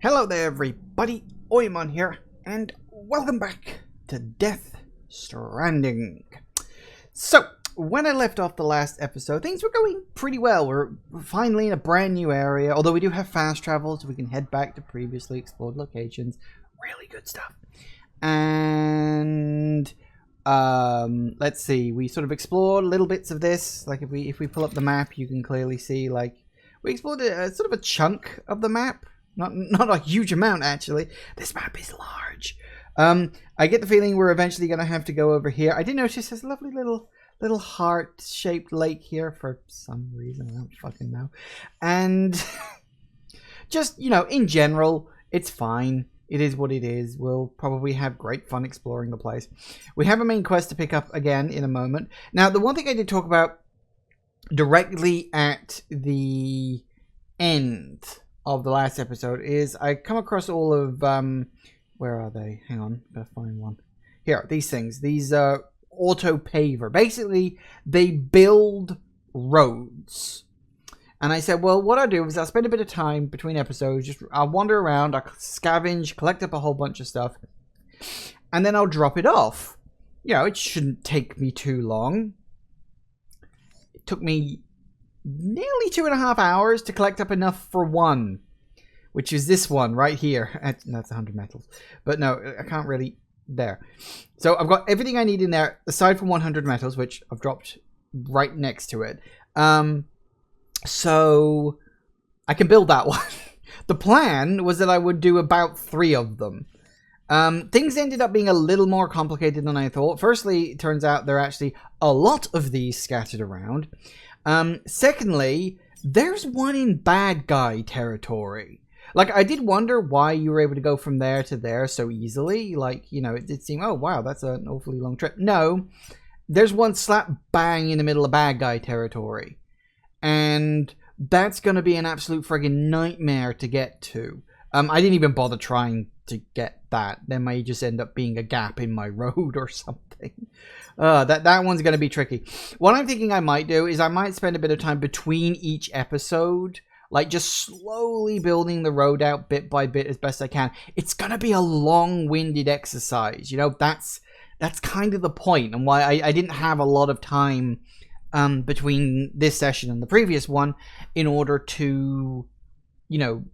Hello there everybody, Oimon here, and welcome back to Death Stranding. So, when I left off the last episode, things were going pretty well. We're finally in a brand new area, although we do have fast travel, so we can head back to previously explored locations. Really good stuff. And, let's see, we sort of explored little bits of this. Like, if we pull up the map, you can clearly see, like, we explored sort of a chunk of the map. Not a huge amount, actually. This map is large. I get the feeling we're eventually going to have to go over here. I did notice this lovely little heart-shaped lake here for some reason. I don't fucking know. And just, you know, in general, it's fine. It is what it is. We'll probably have great fun exploring the place. We have a main quest to pick up again in a moment. Now, the one thing I did talk about directly at the end of the last episode is I come across all of where are they? Hang on, gotta find one. Here, these things. These auto paver. Basically, they build roads. And I said, well, what I'll do is I'll spend a bit of time between episodes. Just I'll wander around, I'll scavenge, collect up a whole bunch of stuff, and then I'll drop it off. You know, it shouldn't take me too long. It took me nearly 2.5 hours to collect up enough for one, which is this one right here. That's 100 metals, but no, I can't really there. So I've got everything I need in there aside from 100 metals, which I've dropped right next to it. So I can build that one. The plan was that I would do about 3 of them. Things ended up being a little more complicated than I thought. Firstly, it turns out there are actually a lot of these scattered around. Secondly, there's one in bad guy territory. Like, I did wonder why you were able to go from there to there so easily. Like, you know, it did seem, oh wow, that's an awfully long trip. No, there's one slap bang in the middle of bad guy territory. And that's going to be an absolute friggin' nightmare to get to. I didn't even bother trying to get that. There may just end up being a gap in my road or something. That one's going to be tricky. What I'm thinking I might do is I might spend a bit of time between each episode, like just slowly building the road out bit by bit as best I can. It's going to be a long-winded exercise. You know, that's kind of the point, and why I didn't have a lot of time between this session and the previous one in order to, you know,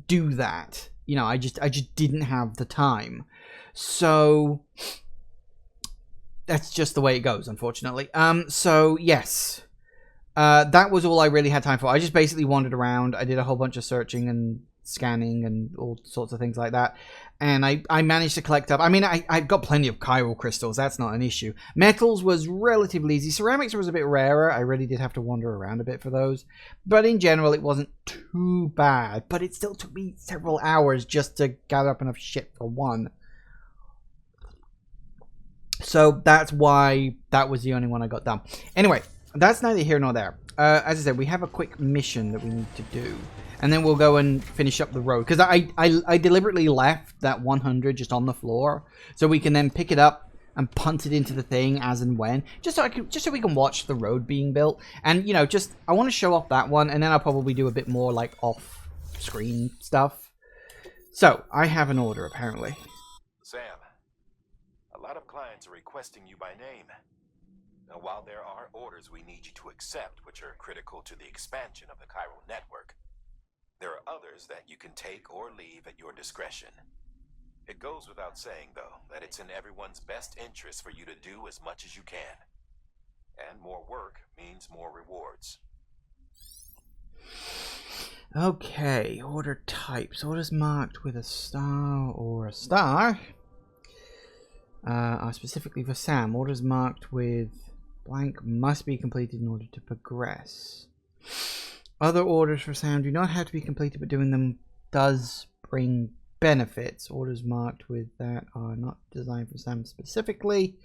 do that. You know, I just didn't have the time. So that's just the way it goes, unfortunately. So yes, that was all I really had time for. I just basically wandered around. I did a whole bunch of searching and scanning and all sorts of things like that. And I managed to collect up. I mean, I got plenty of chiral crystals. That's not an issue. Metals was relatively easy. Ceramics was a bit rarer. I really did have to wander around a bit for those. But in general, it wasn't too bad. But it still took me several hours just to gather up enough shit for one. So that's why that was the only one I got done. Anyway, that's neither here nor there. As I said, we have a quick mission that we need to do. And then we'll go and finish up the road. Because I deliberately left that 100 just on the floor. So we can then pick it up and punt it into the thing as and when. Just so we can watch the road being built. And, you know, just I want to show off that one. And then I'll probably do a bit more, like, off-screen stuff. So, I have an order, apparently. Sam, a lot of clients are requesting you by name. Now, while there are orders we need you to accept, which are critical to the expansion of the chiral network, there are others that you can take or leave at your discretion. It goes without saying, though, that it's in everyone's best interest for you to do as much as you can. And more work means more rewards. Okay, order types. Orders marked with a star or a star are specifically for Sam. Orders marked with blank must be completed in order to progress. Other orders for Sam do not have to be completed, but doing them does bring benefits. Orders marked with that are not designed for Sam specifically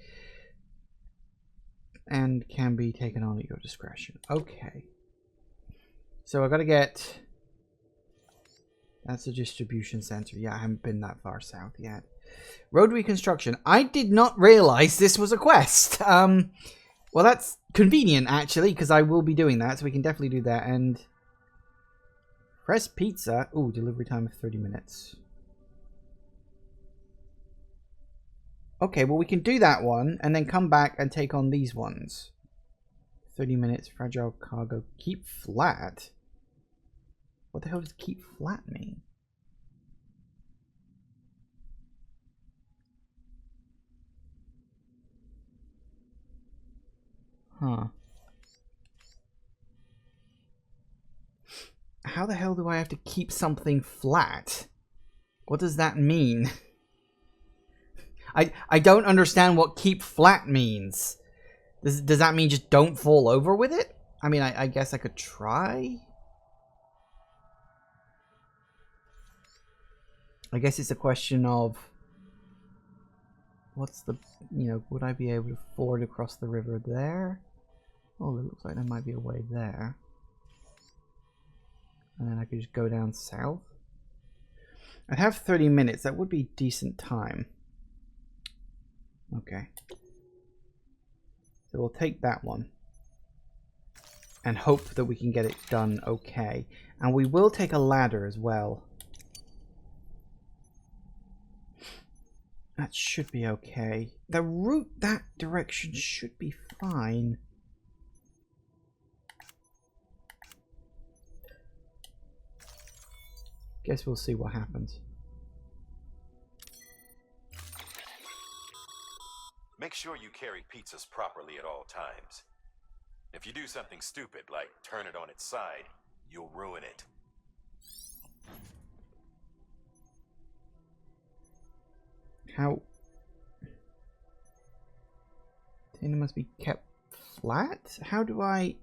and can be taken on at your discretion. Okay. So I gotta get... That's a distribution center. Yeah, I haven't been that far south yet. Road reconstruction. I did not realize this was a quest. Well, that's convenient, actually, because I will be doing that, so we can definitely do that. And Press pizza. Ooh, delivery time of 30 minutes. Okay, well we can do that one and then come back and take on these ones. 30 minutes, fragile cargo. Keep flat? What the hell does keep flat mean? Huh. How the hell do I have to keep something flat? What does that mean? I don't understand what keep flat means. Does that mean just don't fall over with it? I mean, I guess I could try. I guess it's a question of what's the, you know, would I be able to ford across the river there? Oh, it looks like there might be a way there. And then I could just go down south. I'd have 30 minutes. That would be decent time. Okay. So we'll take that one. And hope that we can get it done okay. And we will take a ladder as well. That should be okay. The route that direction should be fine. Guess we'll see what happens. Make sure you carry pizzas properly at all times. If you do something stupid like turn it on its side, you'll ruin it. How? Tin must be kept flat? How do I...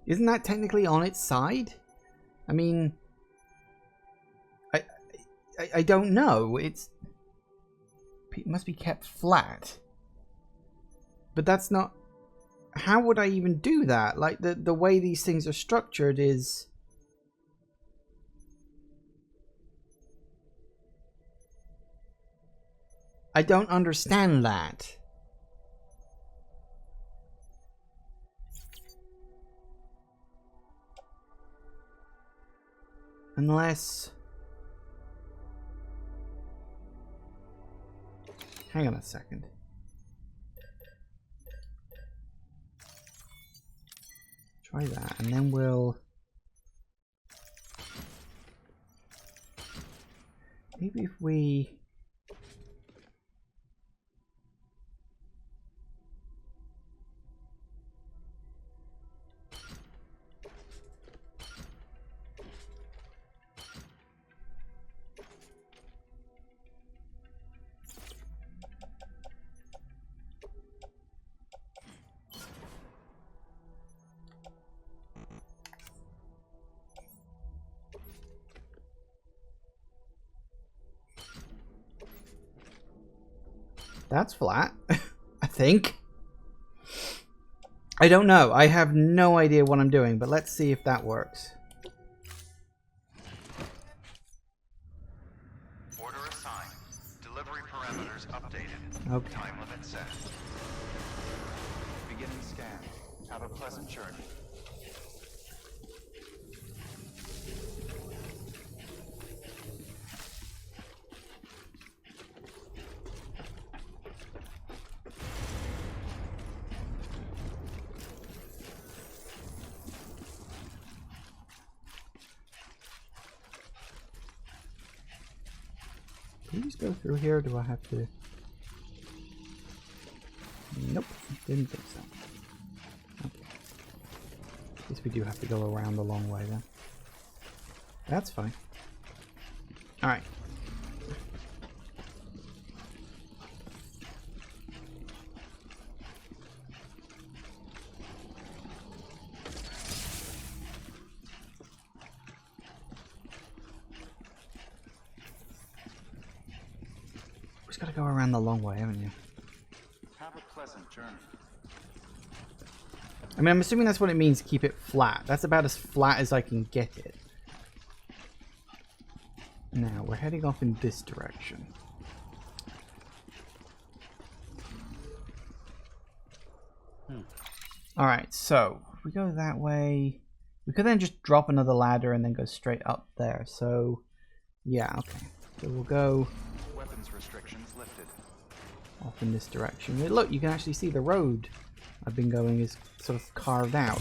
Isn't that technically on its side? I mean, I don't know. It must be kept flat. But that's not... How would I even do that? Like, the way these things are structured is... I don't understand that. Unless... Hang on a second. Try that, and then we'll... Maybe if we... That's flat, I think. I don't know. I have no idea what I'm doing, but let's see if that works. Order assigned. Delivery parameters updated. Okay. Time limit set. Beginning scan. Have a pleasant journey. Can we just go through here, or do I have to? Nope, didn't think so. Okay. Guess we do have to go around the long way then. That's fine. Alright. Just gotta go around the long way, haven't you? journey. I mean, I'm assuming that's what it means, keep it flat. That's about as flat as I can get it. Now, we're heading off in this direction. Alright, so, if we go that way... We could then just drop another ladder and then go straight up there. So, yeah, okay. So we'll go... Weapons restrictions lifted. Off in this direction. Look, you can actually see the road I've been going is sort of carved out.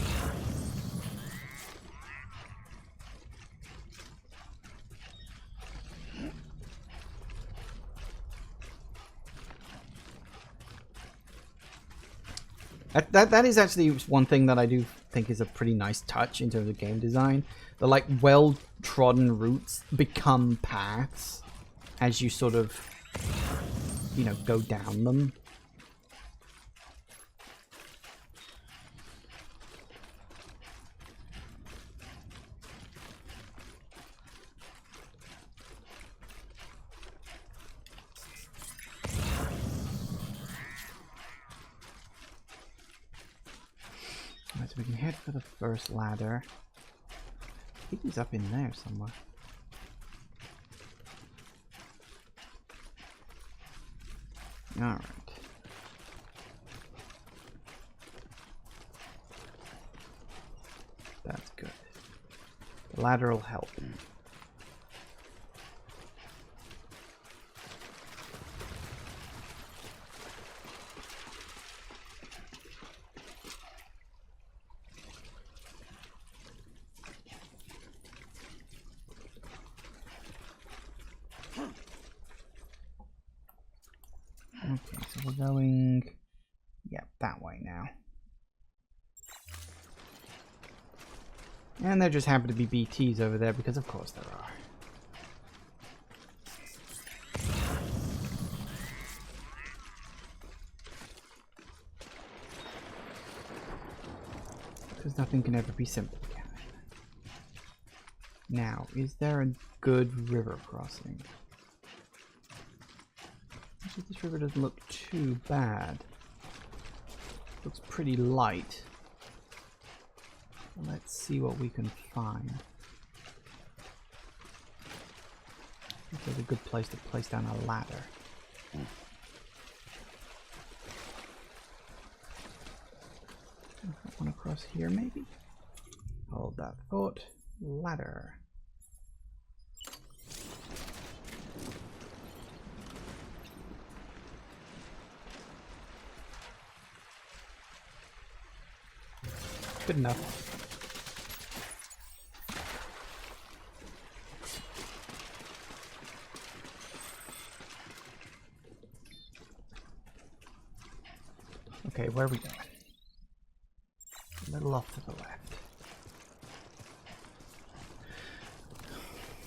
That is actually one thing that I do think is a pretty nice touch in terms of game design. The like well-trodden routes become paths as you sort of, you know, go down them. Alright, so we can head for the first ladder. I think he's up in there somewhere. Alright. That's good. The ladder will help. Okay, so we're going, yeah, that way now. And there just happen to be BTs over there, because of course there are. Because nothing can ever be simple, can it? Now, is there a good river crossing? Actually, this river doesn't look too bad. Looks pretty light. Let's see what we can find. This is a good place to place down a ladder. One across here, maybe? Hold that thought. Ladder. Good enough. Okay, where are we going? A little off to the left.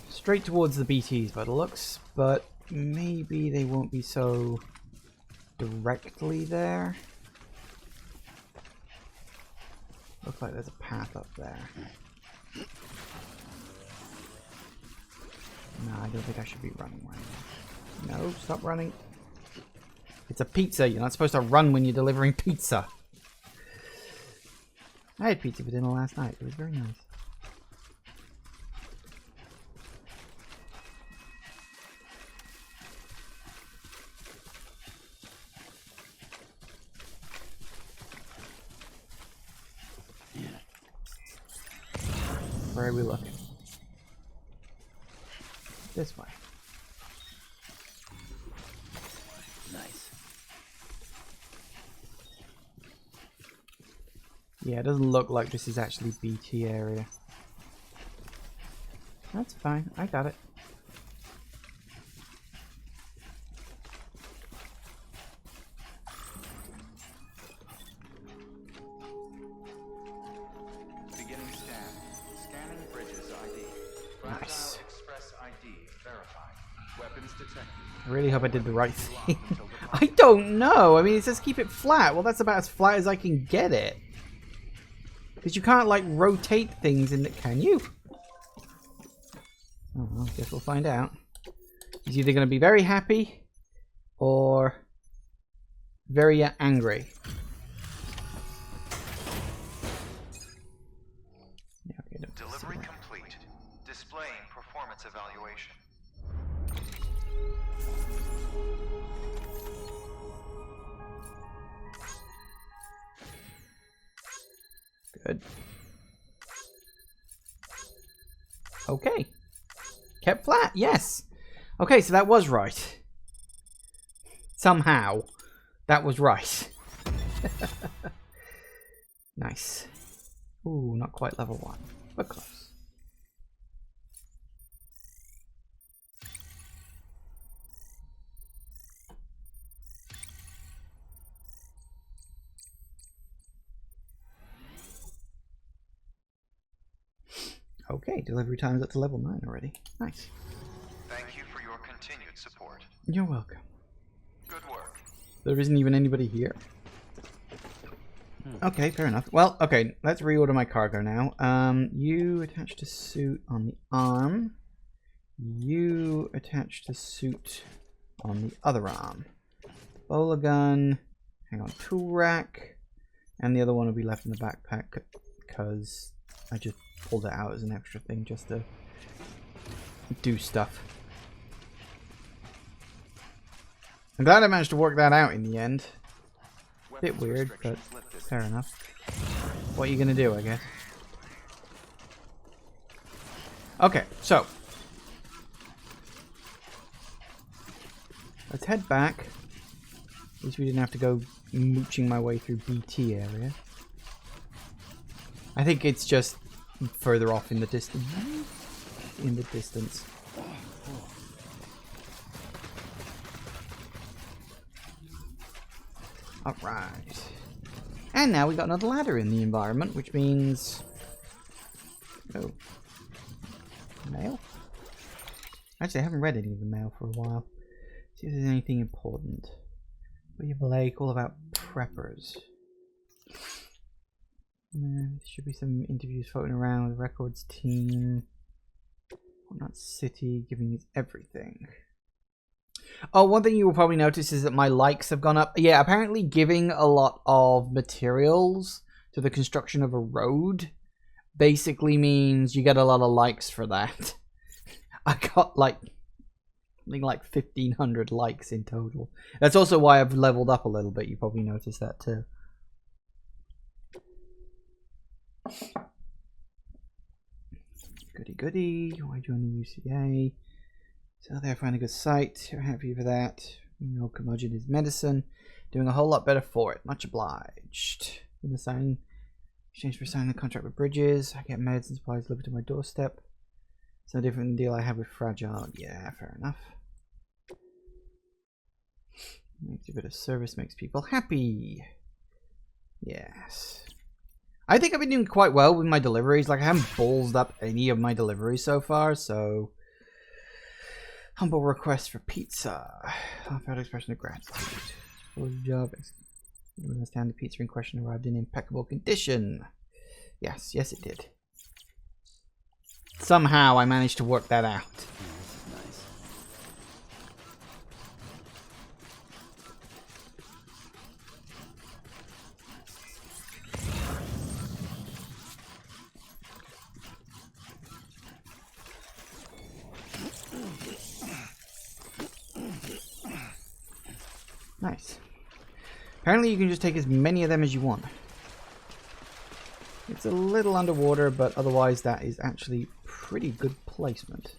Straight towards the BTs by the looks, but maybe they won't be so directly there. Looks like there's a path up there. No, I don't think I should be running right now. No, stop running. It's a pizza. You're not supposed to run when you're delivering pizza. I had pizza for dinner last night. It was very nice. Where are we looking? This way. Nice. Yeah, it doesn't look like this is actually BT area. That's fine. I got it. Nice. I really hope I did the right thing. I don't know. I mean, it says keep it flat. Well, that's about as flat as I can get it. Because you can't, like, rotate things in it, can you? Oh, well, I guess we'll find out. He's either going to be very happy or very angry. Displaying performance evaluation. Good. Okay. Kept flat, yes. Okay, so that was right. Somehow, that was right. Nice. Ooh, not quite level 1, but close. Okay, delivery time is up to level 9 already. Nice. Thank you for your continued support. You're welcome. Good work. There isn't even anybody here. Okay, fair enough. Well, okay, let's reorder my cargo now. You attach to suit on the arm. You attach to suit on the other arm. Bowler gun. Hang on, tool rack. And the other one will be left in the backpack because I just pulled it out as an extra thing just to do stuff. I'm glad I managed to work that out in the end. Bit weird, but fair enough. What are you gonna do, I guess? Okay, so let's head back. At least we didn't have to go mooching my way through BT area. I think it's just further off in the distance. Alright. And now we got another ladder in the environment, which means... Oh. Mail? Actually, I haven't read any of the mail for a while. See if there's anything important. William Blake, all about preppers. There should be some interviews floating around with the records team. Not City, giving it everything. Oh, one thing you will probably notice is that my likes have gone up. Yeah, apparently giving a lot of materials to the construction of a road basically means you get a lot of likes for that. I got like something like 1,500 likes in total. That's also why I've leveled up a little bit. You probably noticed that too. Goody goody. Why join the UCA? So they're finding a good site. We're happy for that. No curmudgeon is medicine. Doing a whole lot better for it. Much obliged. In the sign, exchange for signing the contract with Bridges. I get meds and supplies delivered to my doorstep. It's no different than the deal I have with Fragile. Yeah, fair enough. Makes a bit of service, makes people happy. Yes. I think I've been doing quite well with my deliveries. Like, I haven't ballsed up any of my deliveries so far, so... Humble request for pizza. Heartfelt expression of gratitude. For the job. You understand the pizza in question arrived in impeccable condition. Yes, yes it did. Somehow I managed to work that out. Nice. Nice. Apparently you can just take as many of them as you want. It's a little underwater, but otherwise that is actually pretty good placement.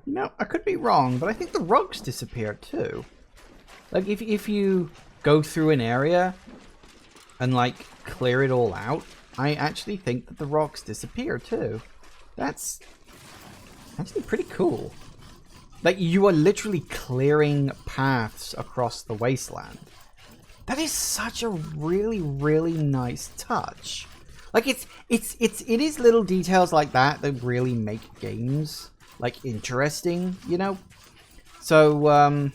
No, I could be wrong, but I think the rocks disappear too. Like, if you go through an area and, like, clear it all out, I actually think that the rocks disappear too. That's actually pretty cool. Like, you are literally clearing paths across the wasteland. That is such a really, really nice touch. Like, it is little details like that that really make games like, interesting, you know? So,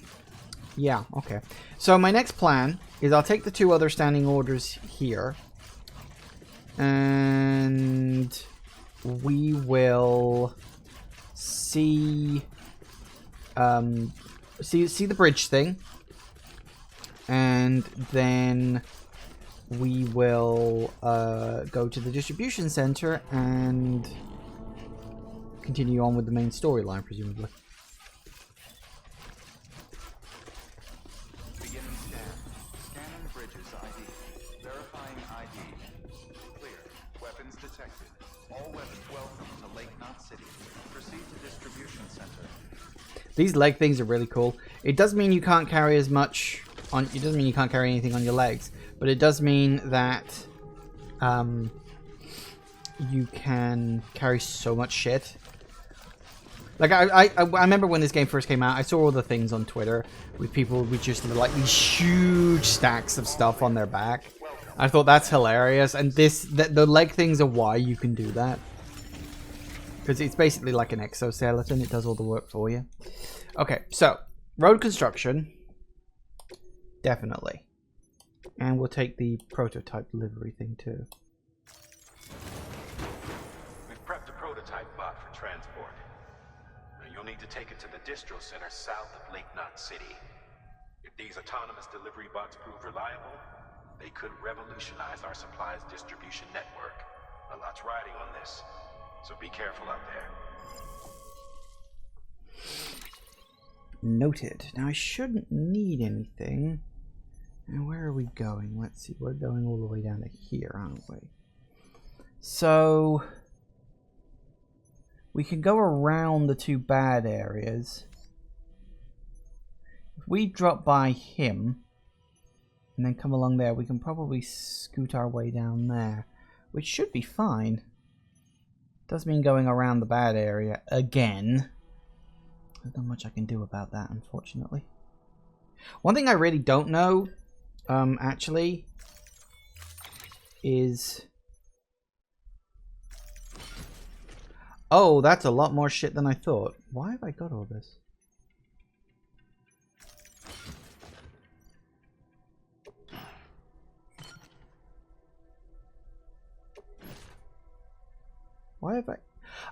yeah, okay. So my next plan is I'll take the 2 other standing orders here. And we will see see the bridge thing. And then we will go to the distribution center and continue on with the main storyline, presumably. Beginning scan. Scanning bridges ID. Verifying ID. Clear. Weapons detected. All weapons welcome to Lake Knot City. Proceed to distribution center. These leg things are really cool. It does mean you can't carry as much on. It doesn't mean you can't carry anything on your legs, but it does mean that you can carry so much shit. Like I remember when this game first came out, I saw all the things on Twitter with people with just like these huge stacks of stuff on their back. I thought that's hilarious, and the leg things are why you can do that. Because it's basically like an exoskeleton. It does all the work for you. Okay, so road construction. Definitely. And we'll take the prototype delivery thing too. We've prepped a prototype bot for transport. Now, you'll need to take it to the distro center south of Lake Knot City. If these autonomous delivery bots prove reliable, they could revolutionize our supplies distribution network. A lot's riding on this, so be careful out there. Noted. Now I shouldn't need anything. Now where are we going? Let's see. We're going all the way down to here, aren't we? So we can go around the 2 bad areas. If we drop by him and then come along there, we can probably scoot our way down there, which should be fine. Does mean going around the bad area again. There's not much I can do about that, unfortunately. One thing I really don't know, actually, is... Oh, that's a lot more shit than I thought. Why have I got all this? Why have I...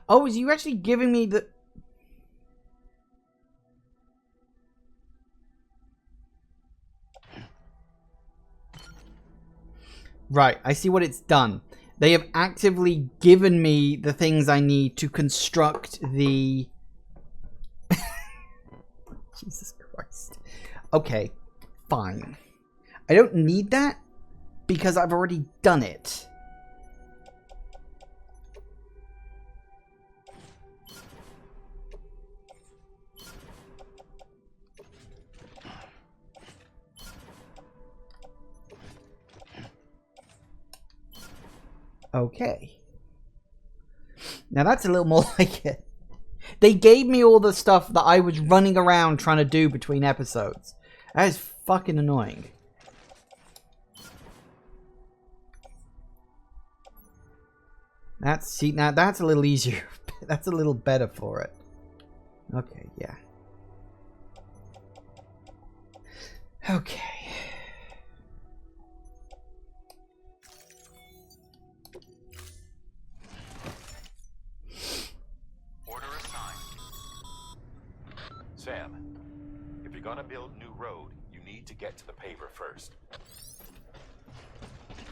Oh, is you actually giving me the... Right, I see what it's done. They have actively given me the things I need to construct the... Jesus Christ. Okay, fine. I don't need that because I've already done it. Okay. Now that's a little more like it. They gave me all the stuff that I was running around trying to do between episodes. That is fucking annoying. See, now that's a little easier. That's a little better for it. Okay, yeah. Okay. Sam, if you're gonna build new road, you need to get to the paver first.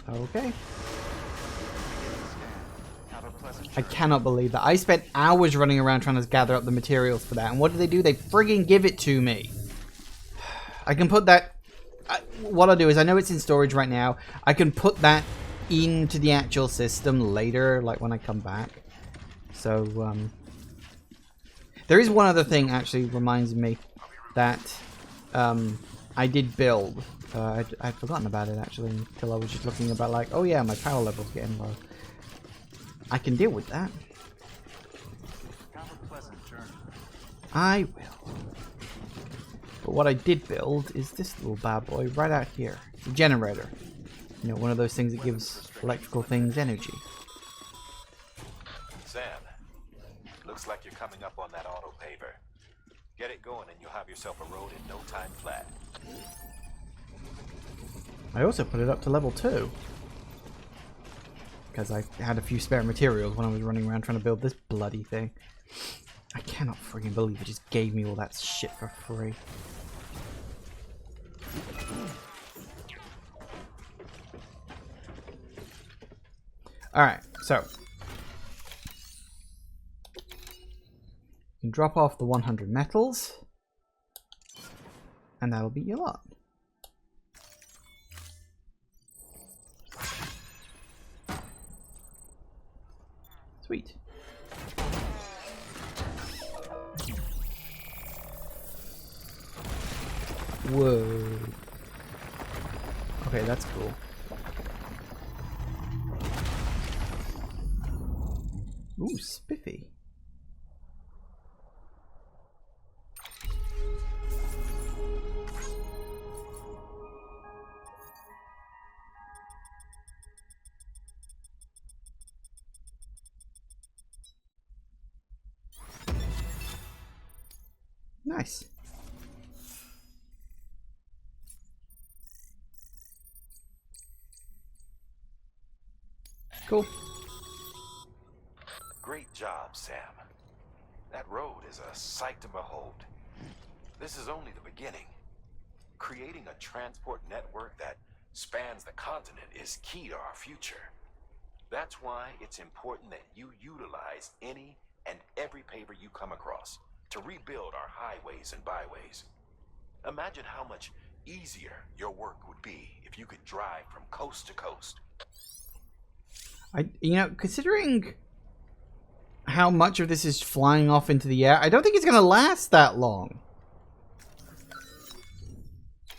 Okay. I cannot believe that. I spent hours running around trying to gather up the materials for that. And what do? They friggin' give it to me. I can put that... what I'll do is, I know it's in storage right now. I can put that into the actual system later, like when I come back. So, there is one other thing, actually, reminds me that I did build. I'd forgotten about it, actually, until I was just looking about, like, oh yeah, my power level's getting low. I can deal with that. I will. But what I did build is this little bad boy right out here. It's a generator. You know, one of those things that gives electrical things energy. Sam, Looks like you're coming up on that auto paver. Get it going and you'll have yourself a road in no time flat. I also put it up to level 2. Because I had a few spare materials when I was running around trying to build this bloody thing. I cannot freaking believe it just gave me all that shit for free. Alright, so. You can drop off the 100 metals. And that'll be your lot. Sweet. Whoa. Okay, that's cool. Ooh, spiffy. Nice. Cool. Great job, Sam. That road is a sight to behold. This is only the beginning. Creating a transport network that spans the continent is key to our future. That's why it's important that you utilize any and every paver you come across to rebuild our highways and byways. Imagine how much easier your work would be if you could drive from coast to coast. You know, considering how much of this is flying off into the air, I don't think it's going to last that long.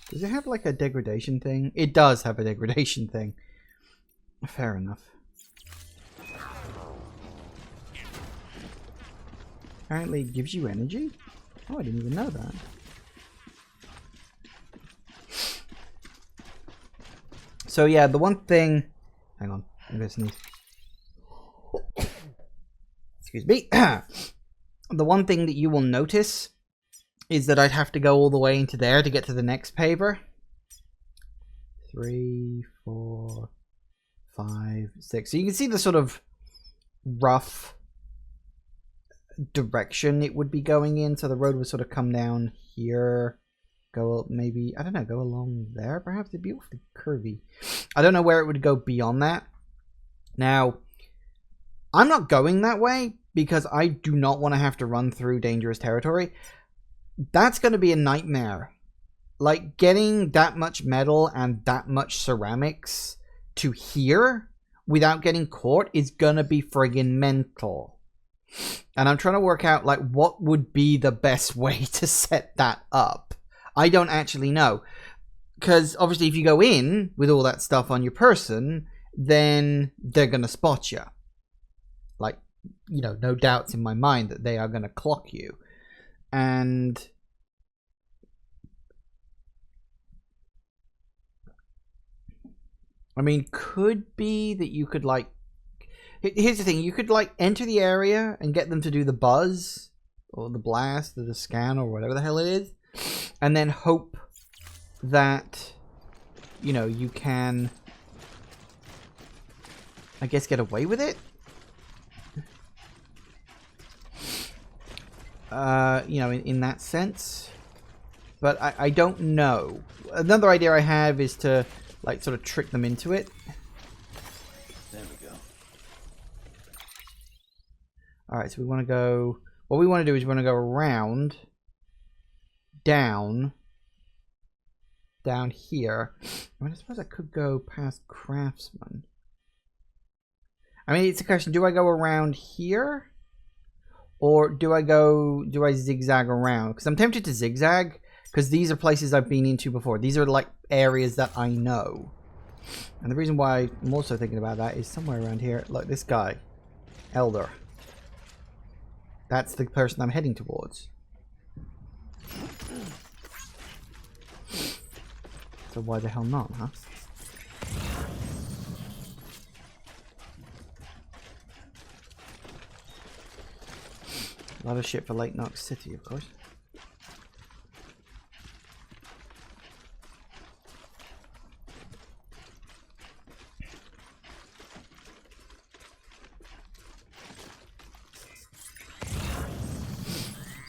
Does it have like a degradation thing? It does have a degradation thing. Fair enough. Apparently it gives you energy? Oh, I didn't even know that. So yeah, the one thing... Hang on, I'm gonna sneeze. Excuse me. The one thing that you will notice is that I'd have to go all the way into there to get to the next paver. 3, 4, 5, 6. So you can see the sort of rough direction it would be going in. So the road would sort of come down here, go maybe, I don't know, go along there perhaps. It'd be awfully curvy. I don't know where it would go beyond that. Now, I'm not going that way because I do not want to have to run through dangerous territory. That's going to be a nightmare. Like, getting that much metal and that much ceramics to here without getting caught is going to be friggin' mental. And I'm trying to work out, like, what would be the best way to set that up. I don't actually know. Because, obviously, if you go in with all that stuff on your person, then they're going to spot you. Like, you know, no doubts in my mind that they are going to clock you. And... I mean, could be that you could, like... Here's the thing. You could, like, enter the area and get them to do the buzz, or the blast, or the scan, or whatever the hell it is. And then hope that, you know, you can, I guess, get away with it. You know, in that sense. But I don't know. Another idea I have is to, like, sort of trick them into it. There we go. Alright, so we want to go... What we want to do is we want to go around, down here. I mean, I suppose I could go past Craftsman. I mean, it's a question. Do I go around here? Or do I zigzag around? Because I'm tempted to zigzag. Because these are places I've been into before. These are like areas that I know. And the reason why I'm also thinking about that is somewhere around here. Look, this guy. Elder. That's the person I'm heading towards. So why the hell not, huh? A lot of shit for Lake Knox City, of course.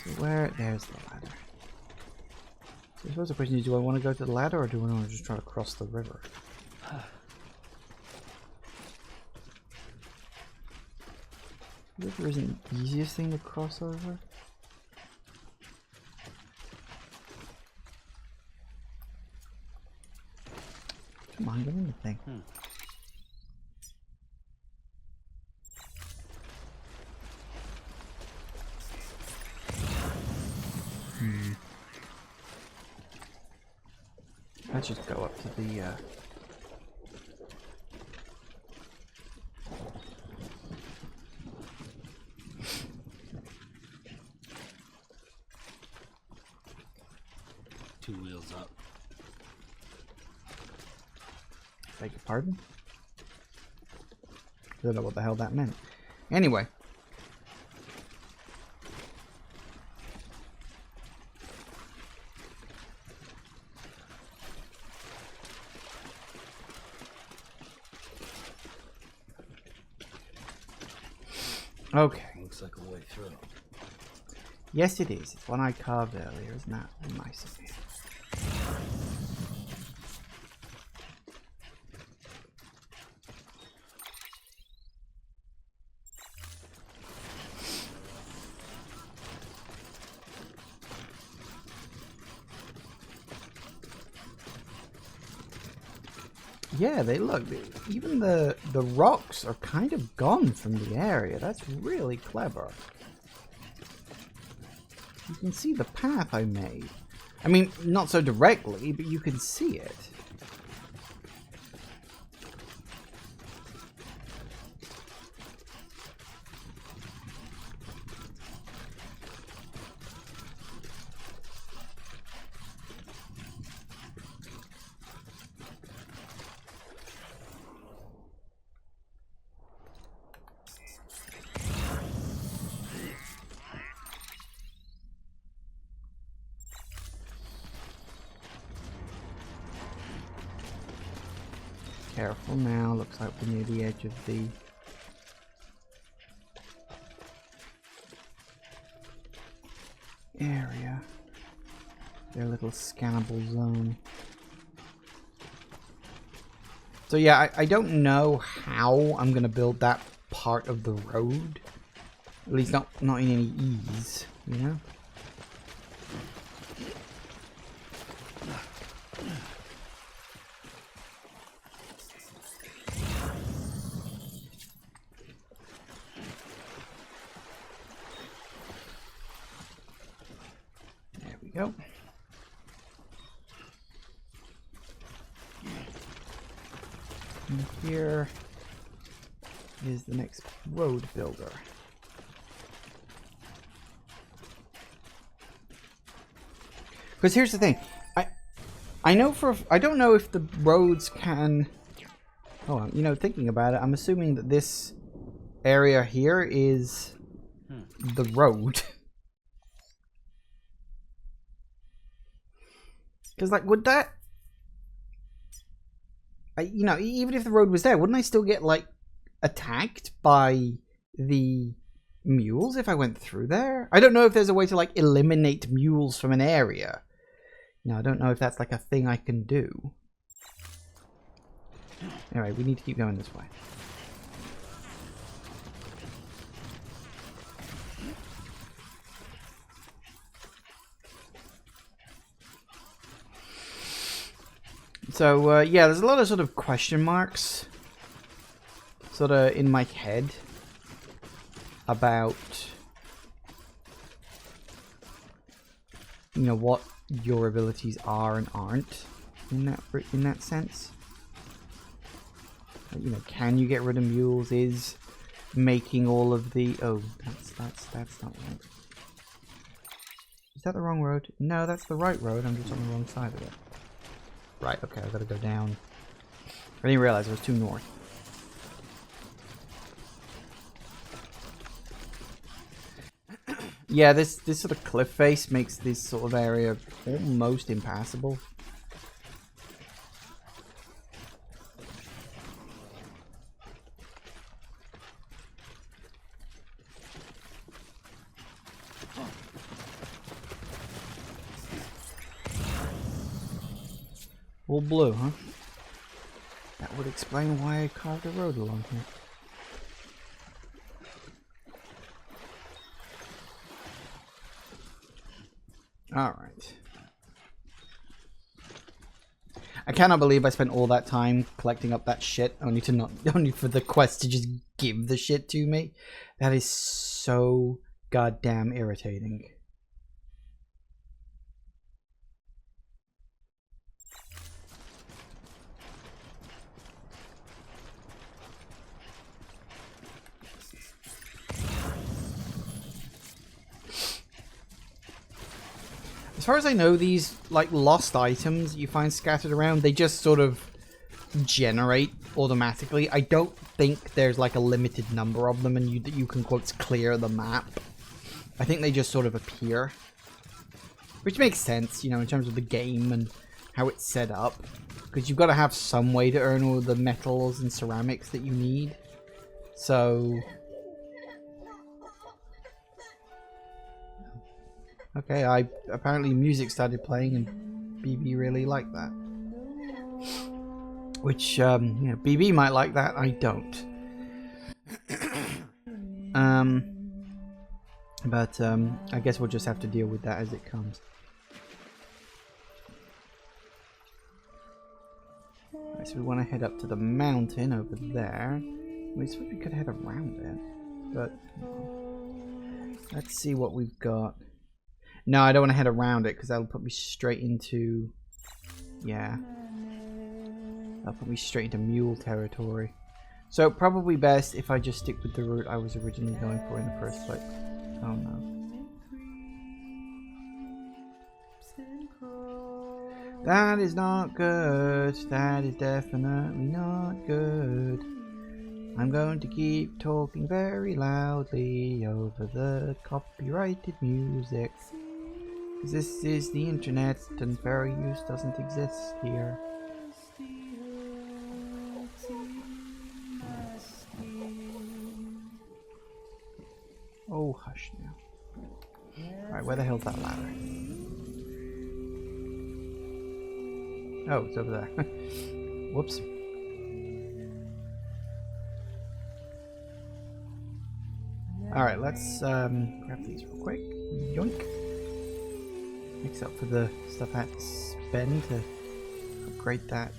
So where? There's the ladder. So I suppose the question is, do I want to go to the ladder or do I want to just try to cross the river? The river isn't the easiest thing to cross over. Come on, get in the thing. Let's just go up to the Two wheels up. beg your pardon? I don't know what the hell that meant. Anyway. Okay. Looks like a way through. Yes, it is. It's one I carved earlier. Isn't that nice of you? Yeah, they look. Even the rocks are kind of gone from the area. That's really clever. You can see the path I made. I mean, not so directly, but you can see it. Careful now, looks like we're near the edge of the area. Their little scannable zone. So yeah, I don't know how I'm gonna build that part of the road. At least not in any ease, you know? Go. And here is the next road builder. Because here's the thing, I know I don't know if the roads can. Oh, you know, thinking about it, I'm assuming that this area here is the road. Because, like, would that... you know, even if the road was there, wouldn't I still get, like, attacked by the mules if I went through there? I don't know if there's a way to, like, eliminate mules from an area. You know, I don't know if that's, like, a thing I can do. Anyway, we need to keep going this way. So, yeah, there's a lot of sort of question marks sort of in my head about, you know, what your abilities are and aren't in that sense. You know, can you get rid of mules? Is making all of the... Oh, that's not right. Is that the wrong road? No, that's the right road. I'm just on the wrong side of it. Right, okay, I've got to go down. I didn't realize it was too north. Yeah, this sort of cliff face makes this sort of area almost impassable. All blue, huh? That would explain why I carved a road along here. Alright. I cannot believe I spent all that time collecting up that shit only for the quest to just give the shit to me. That is so goddamn irritating. As far as I know, these like lost items you find scattered around, they just sort of generate automatically. I don't think there's like a limited number of them and you can quote clear the map. I think they just sort of appear. Which makes sense, you know, in terms of the game and how it's set up. Because you've got to have some way to earn all the metals and ceramics that you need. So... Okay, apparently music started playing and BB really liked that. Which, you know, BB might like that, I don't. But I guess we'll just have to deal with that as it comes. Right, so we want to head up to the mountain over there. We suppose we could head around it, but let's see what we've got. No, I don't want to head around it because that'll put me straight into... Yeah. That'll put me straight into mule territory. So probably best if I just stick with the route I was originally going for in the first place. Oh no. That is not good. That is definitely not good. I'm going to keep talking very loudly over the copyrighted music. Because this is the internet and fair use doesn't exist here. Oh, hush now. Alright, where the hell's that ladder? Oh, it's over there. Whoops. Alright, let's grab these real quick. Yoink. Makes up for the stuff I had to spend to upgrade that.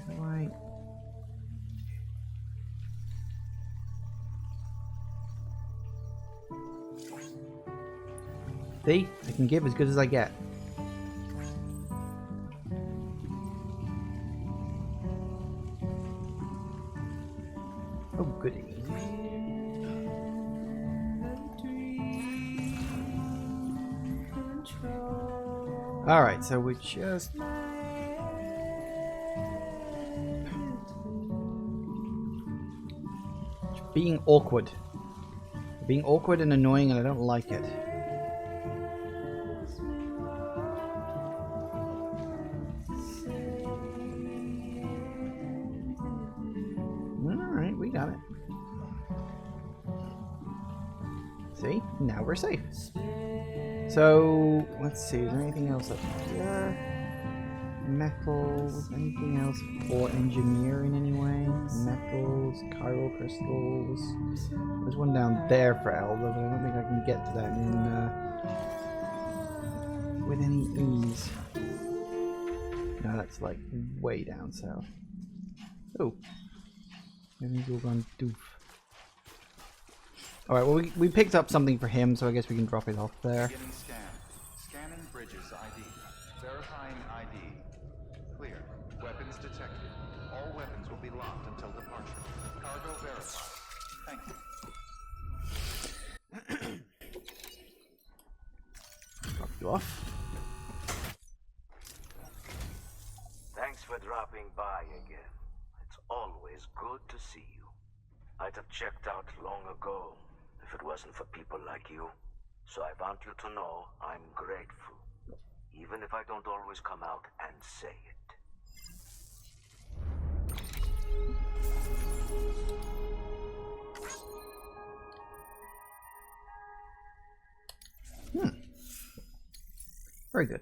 Right. See? I can give as good as I get. Oh, goody. Alright, so we're just... being awkward. Being awkward and annoying and I don't like it. Alright, we got it. See? Now we're safe. So, let's see, is there anything else up here? Metals, anything else for engineering anyway? Metals, chiral crystals. There's one down there for Elder, but I don't think I can get to that in, with any ease. No, that's like way down south. Oh. Everything's all gone doof. Alright, well we picked up something for him, so I guess we can drop it off there. Beginning scan. Scanning bridges ID. Verifying ID. Clear. Weapons detected. All weapons will be locked until departure. Cargo verified. Thank you. Drop you off. for dropping by again. It's always good to see you. I'd have checked out long ago if it wasn't for people like you. So I want you to know I'm grateful, even if I don't always come out and say it. Very good.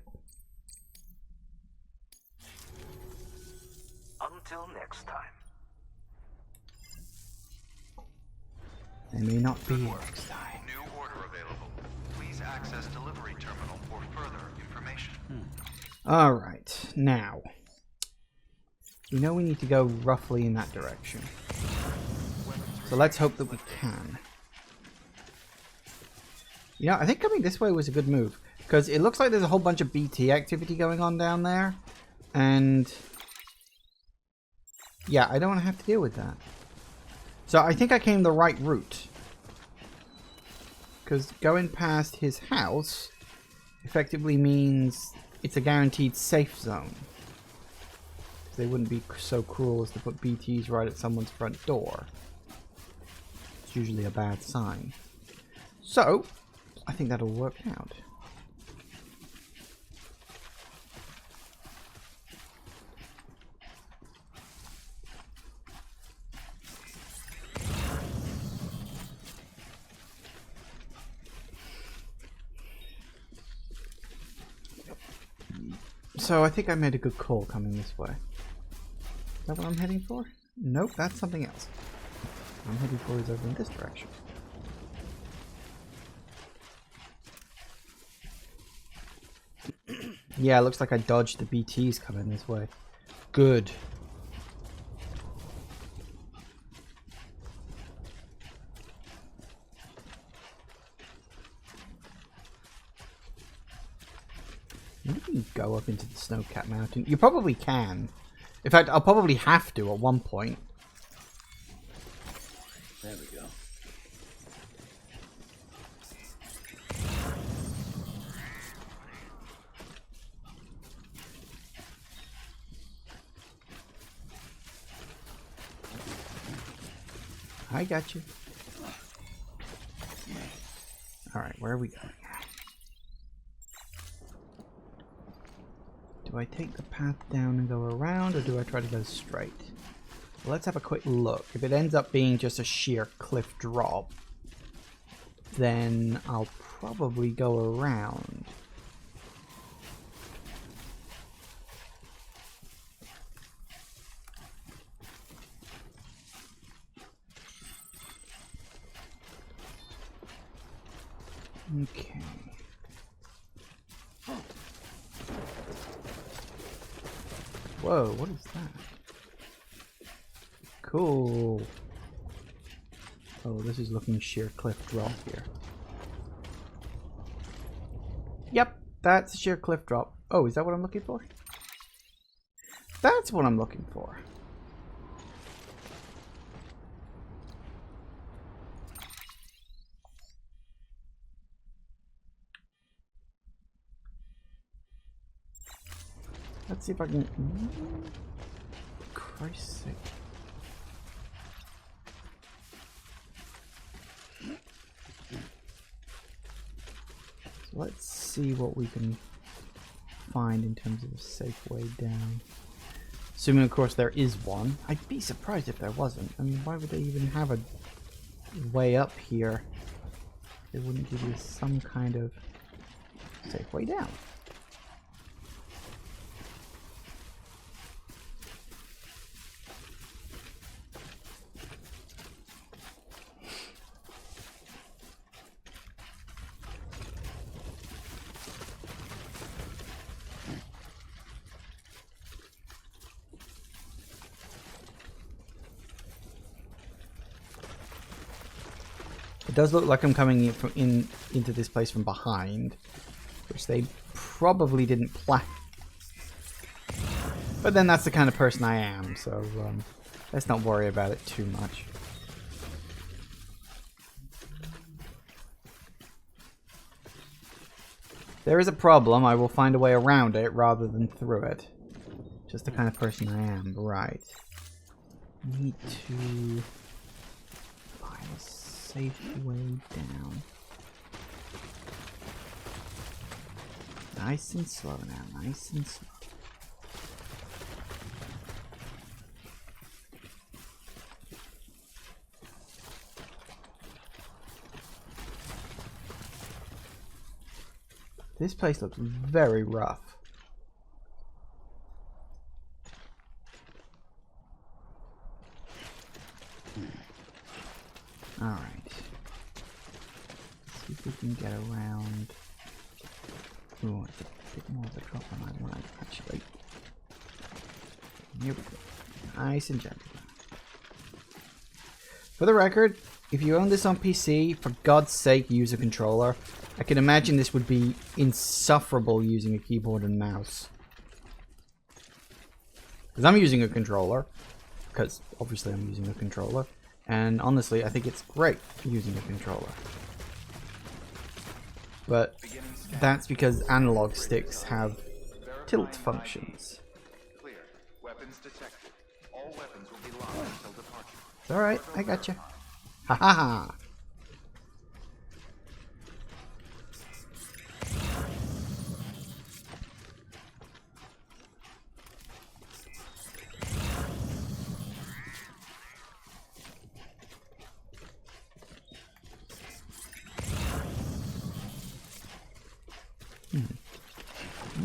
Until next time. They may not be Good work. next time. New order available. Please access delivery terminal for further information. Alright, now. We know we need to go roughly in that direction. So let's hope that we can. You know, I think coming this way was a good move. Because it looks like there's a whole bunch of BT activity going on down there. And yeah, I don't want to have to deal with that. So I think I came the right route. Because going past his house effectively means it's a guaranteed safe zone. They wouldn't be so cruel as to put BTs right at someone's front door. It's usually a bad sign. So, I think that'll work out. So I think I made a good call coming this way. Is that what I'm heading for? Nope, that's something else. What I'm heading for is over in this direction. Yeah, it looks like I dodged the BTs coming this way. Good. You can go up into the snow-capped mountain. You probably can. In fact, I'll probably have to at one point. There we go. I got you. Alright, where are we going? Do I take the path down and go around, or do I try to go straight? Well, let's have a quick look. If it ends up being just a sheer cliff drop, then I'll probably go around. Okay. Whoa, what is that? Cool. Oh, this is looking sheer cliff drop here. Yep, that's a sheer cliff drop. Oh, is that what I'm looking for? That's what I'm looking for. Let's see if I can... Christ's sake. So let's see what we can find in terms of a safe way down. Assuming, of course, there is one. I'd be surprised if there wasn't. I mean, why would they even have a way up here? They wouldn't give you some kind of safe way down. It does look like I'm coming into this place from behind, which they probably didn't plan. But then that's the kind of person I am, so let's not worry about it too much. There is a problem. I will find a way around it rather than through it. Just the kind of person I am. Right. Need to find a safe way down. Nice and slow now. Nice and slow. This place looks very rough. Alright. See if we can get around. Ooh, it's a bit more of a drop than I want, actually. Here we go. Nice and gentle. For the record, if you own this on PC, for God's sake, use a controller. I can imagine this would be insufferable using a keyboard and mouse. Because I'm using a controller. Because obviously I'm using a controller. And honestly, I think it's great using a controller. But that's because analog sticks have tilt functions. Clear. Weapons detected. All weapons will be locked until departure. It's alright, I gotcha. Ha ha ha!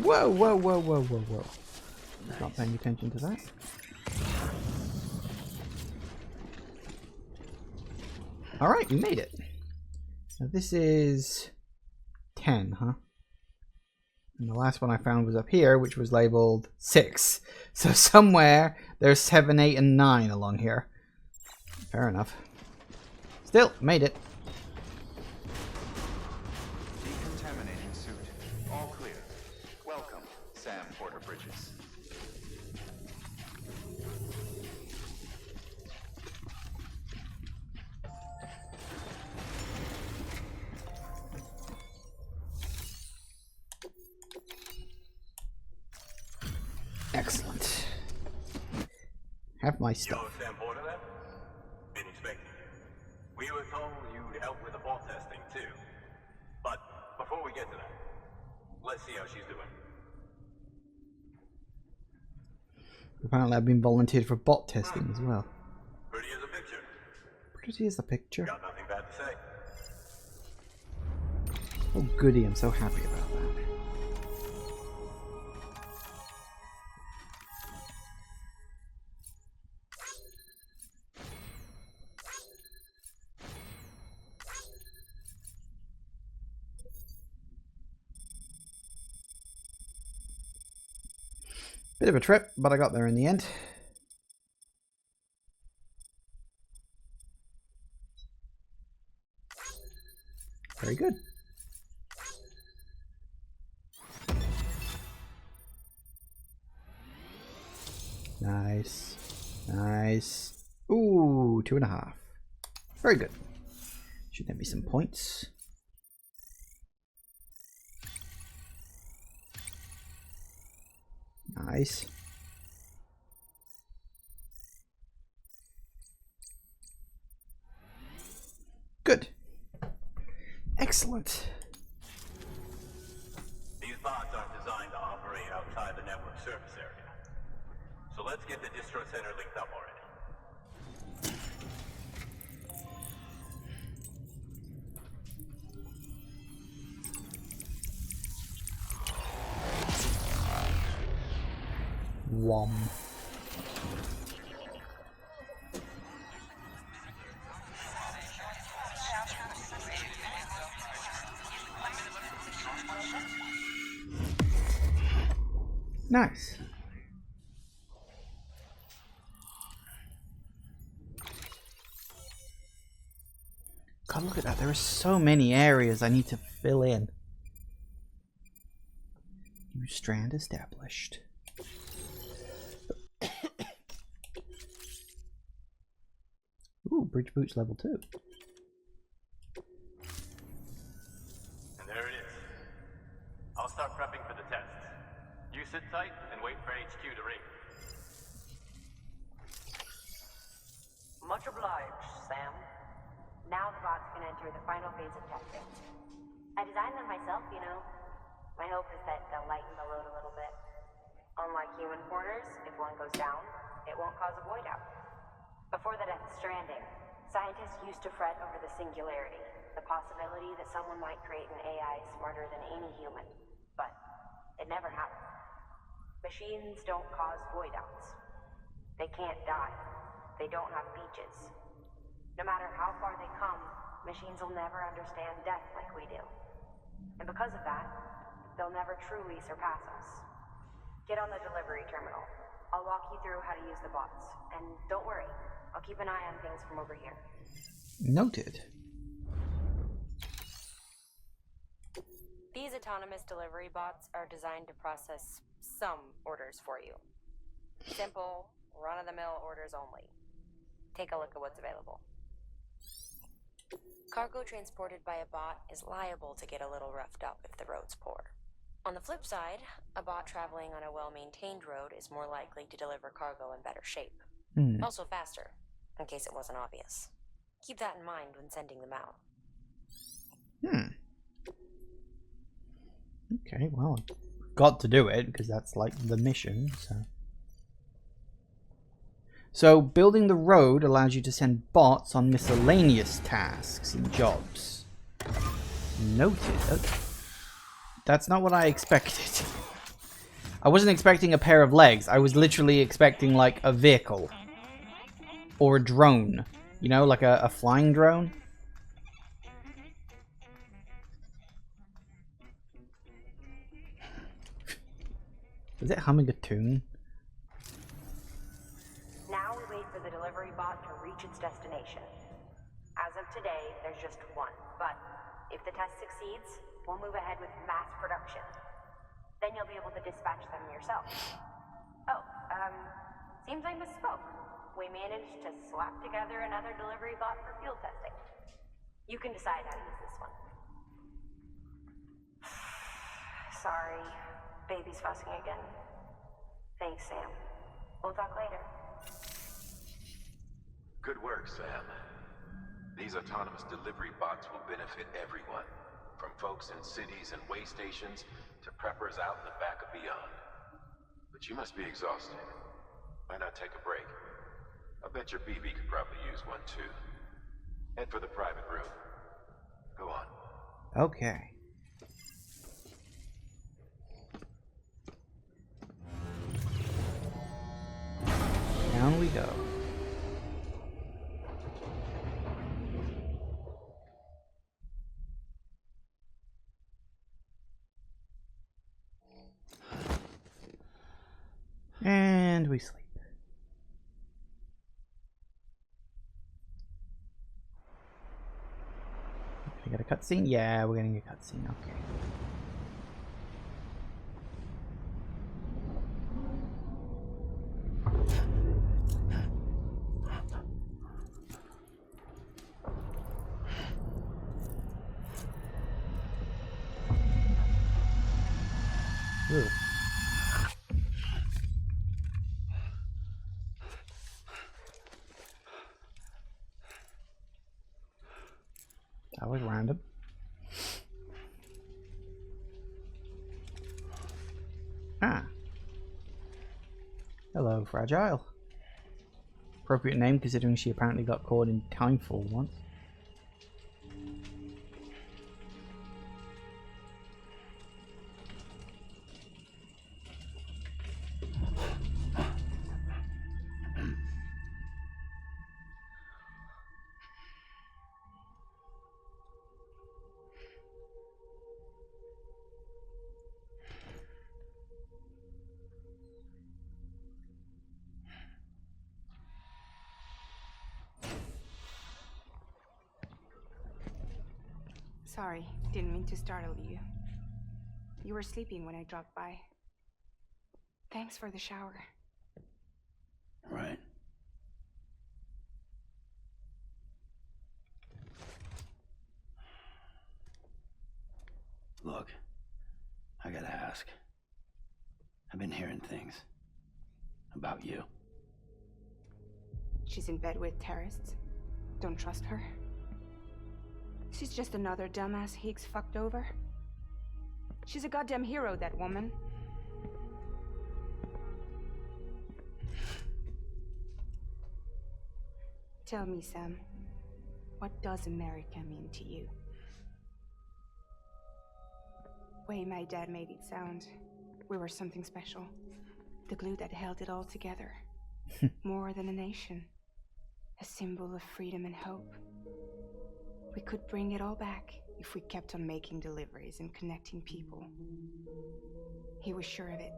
Whoa, whoa, whoa, whoa, whoa, whoa. Nice. Not paying attention to that. Alright, we made it. So this is 10, huh? And the last one I found was up here, which was labeled 6. So somewhere there's 7, 8, and 9 along here. Fair enough. Still, made it. Decontaminating suit. All clear. Welcome, Sam Porter Bridges. Excellent. Have my stuff. You're Sam Porter then? Been expecting you. We were told you'd help with the bot testing too. But before we get to that, let's see how she's doing. Apparently I've been volunteered for bot testing as well. Pretty as a picture. Pretty as a picture. Got nothing bad to say. Oh goody, I'm so happy about that. Bit of a trip, but I got there in the end. Very good. Nice. Nice. Ooh, 2.5. Very good. Should there be some points? Nice. Good. Excellent. These bots aren't designed to operate outside the network service area. So let's get the distro center linked up already. Wom. Nice. God, look at that. There are so many areas I need to fill in. New strand established. Ooh, bridge boots level 2. And there it is. I'll start prepping for the tests. You sit tight and wait for HQ to ring. Much obliged, Sam. Now the bots can enter the final phase of testing. I designed them myself, you know. My hope is that they'll lighten the load a little bit. Unlike human porters, if one goes down, it won't cause a void out. Before the death of Stranding, scientists used to fret over the singularity, the possibility that someone might create an AI smarter than any human. But it never happened. Machines don't cause void outs. They can't die. They don't have beaches. No matter how far they come, machines will never understand death like we do. And because of that, they'll never truly surpass us. Get on the delivery terminal. I'll walk you through how to use the bots. And don't worry, I'll keep an eye on things from over here. Noted. These autonomous delivery bots are designed to process some orders for you. Simple, run-of-the-mill orders only. Take a look at what's available. Cargo transported by a bot is liable to get a little roughed up if the road's poor. On the flip side, a bot traveling on a well-maintained road is more likely to deliver cargo in better shape. Also faster, in case it wasn't obvious. Keep that in mind when sending them out. Okay, well, got to do it because that's like the mission, So building the road allows you to send bots on miscellaneous tasks and jobs. Noted. That's not what I expected. I wasn't expecting a pair of legs. I was literally expecting like a vehicle. Or a drone. You know, like a flying drone. Is it humming a tune? Now we wait for the delivery bot to reach its destination. As of today, there's just one, but if the test succeeds, we'll move ahead with mass production. Then you'll be able to dispatch them yourself. Oh, seems I misspoke. We managed to slap together another delivery bot for field testing. You can decide how to use this one. Sorry, baby's fussing again. Thanks, Sam. We'll talk later. Good work, Sam. These autonomous delivery bots will benefit everyone, from folks in cities and way stations to preppers out in the back of beyond. But you must be exhausted. Why not take a break? I bet your BB could probably use one too. Head for the private room. Go on. Okay. Down we go. And we sleep. Gonna get a cutscene? Yeah, we're getting a cutscene. Okay. Ooh. That was random. Ah. Hello, Fragile. Appropriate name considering she apparently got caught in Timefall once. Sorry, didn't mean to startle you. You were sleeping when I dropped by. Thanks for the shower. Right. Look, I gotta ask. I've been hearing things about you. She's in bed with terrorists. Don't trust her. She's just another dumbass Higgs fucked over. She's a goddamn hero, that woman. Tell me, Sam, what does America mean to you? Way my dad made it sound, we were something special. The glue that held it all together. More than a nation. A symbol of freedom and hope. We could bring it all back if we kept on making deliveries and connecting people. He was sure of it.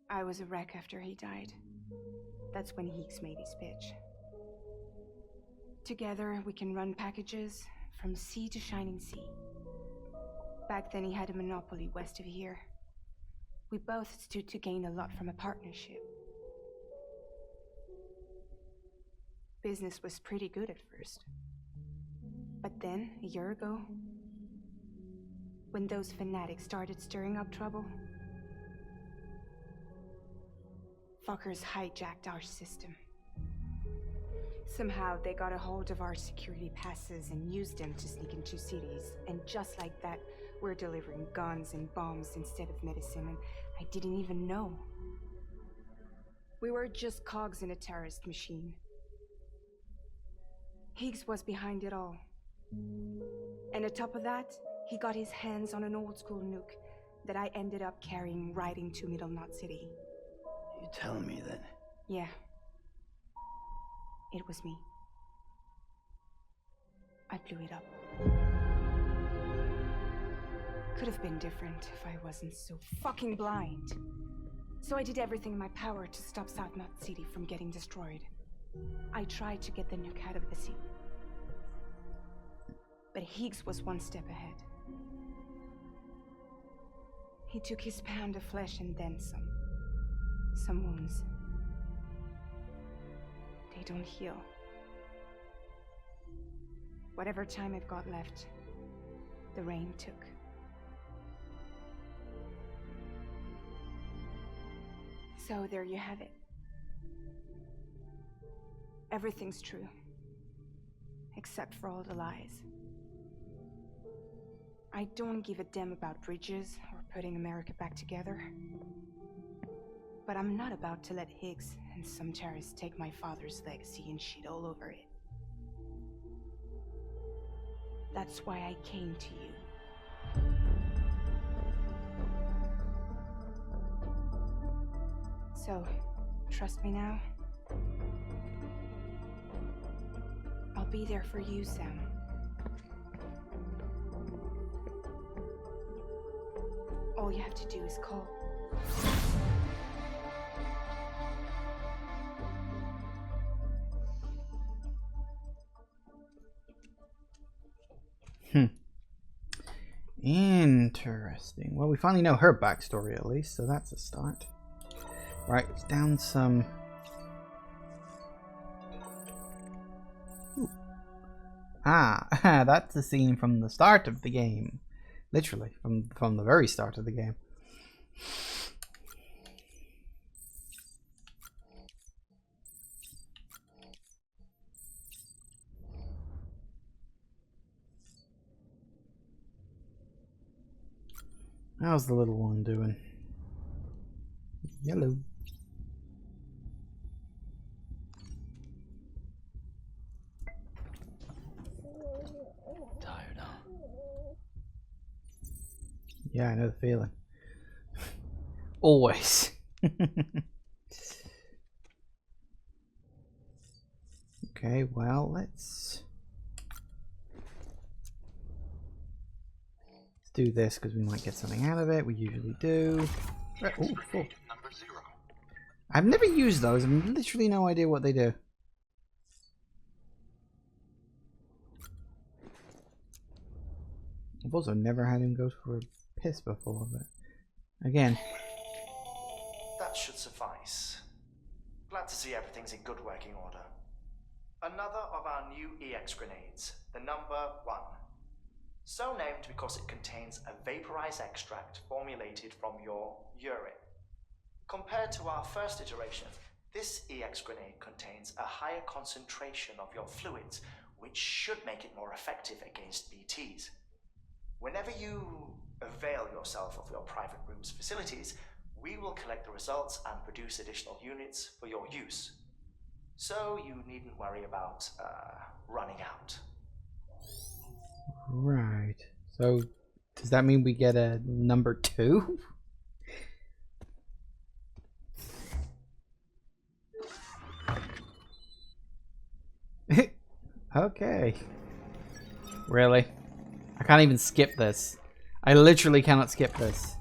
I was a wreck after he died. That's when Higgs made his pitch. Together, we can run packages from sea to shining sea. Back then, he had a monopoly west of here. We both stood to gain a lot from a partnership. Business was pretty good at first. But then, a year ago, when those fanatics started stirring up trouble, fuckers hijacked our system. Somehow they got a hold of our security passes and used them to sneak into cities. And just like that, we're delivering guns and bombs instead of medicine, and I didn't even know. We were just cogs in a terrorist machine. Higgs was behind it all. And on top of that, he got his hands on an old-school nuke that I ended up carrying right into Middle Knot City. You telling me that? Yeah. It was me. I blew it up. Could have been different if I wasn't so fucking blind. So I did everything in my power to stop South Knot City from getting destroyed. I tried to get the nuke out of the sea. But Higgs was one step ahead. He took his pound of flesh and then some. Some wounds. They don't heal. Whatever time I've got left, the rain took. So there you have it. Everything's true. Except for all the lies. I don't give a damn about bridges or putting America back together. But I'm not about to let Higgs and some terrorists take my father's legacy and shit all over it. That's why I came to you. So, trust me now? I'll be there for you, Sam. All you have to do is call. Interesting. Well, we finally know her backstory at least, so that's a start. Right, it's down some... Ooh. Ah, that's the scene from the start of the game. Literally, from the very start of the game. How's the little one doing? Yellow. Tired, huh? Yeah, I know the feeling. Always. Okay, well, let's do this because we might get something out of it. We usually do. Oh, full. I've never used those. I've literally no idea what they do. I've also never had him go for a piss before, but again. That should suffice. Glad to see everything's in good working order. Another of our new EX grenades, the number 1. So named because it contains a vaporized extract formulated from your urine. Compared to our first iteration, this EX grenade contains a higher concentration of your fluids, which should make it more effective against BTs. Whenever you avail yourself of your private room's facilities, we will collect the results and produce additional units for your use. So you needn't worry about running out. Right. So, does that mean we get a number 2? Okay. Really? I can't even skip this. I literally cannot skip this.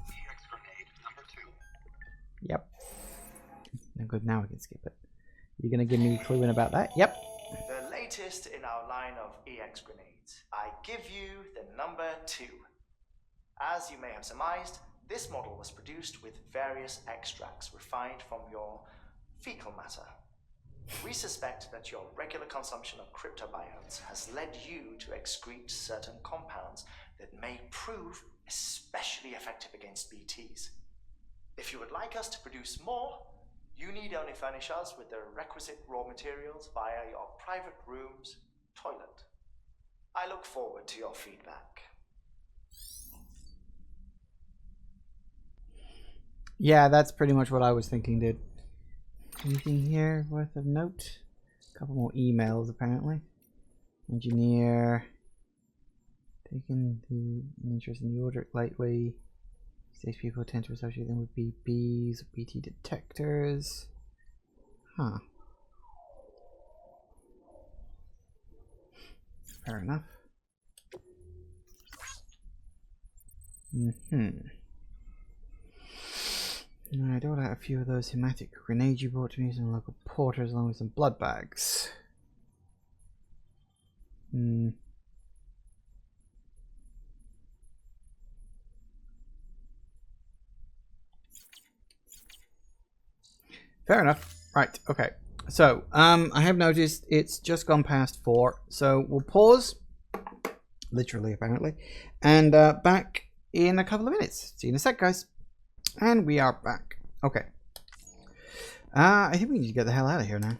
Yep. No good, now I can skip it. You're gonna give me a clue in about that? Yep. The latest in our line of EX grenades. I give you the number 2. As you may have surmised, this model was produced with various extracts refined from your fecal matter. We suspect that your regular consumption of cryptobiotes has led you to excrete certain compounds that may prove especially effective against BTs. If you would like us to produce more, you need only furnish us with the requisite raw materials via your private room's toilet. I look forward to your feedback. Yeah, that's pretty much what I was thinking, dude. Anything here worth of note? A couple more emails, apparently. Engineer. Taking the interest in the order lightly. These people tend to associate them with BBs, BT detectors. Huh. Fair enough. I do have a few of those hematic grenades you brought to me, some local porters along with some blood bags. Fair enough. Right, okay. So, I have noticed it's just gone past 4, so we'll pause, literally apparently, and back in a couple of minutes. See you in a sec, guys. And we are back. Okay. I think we need to get the hell out of here now.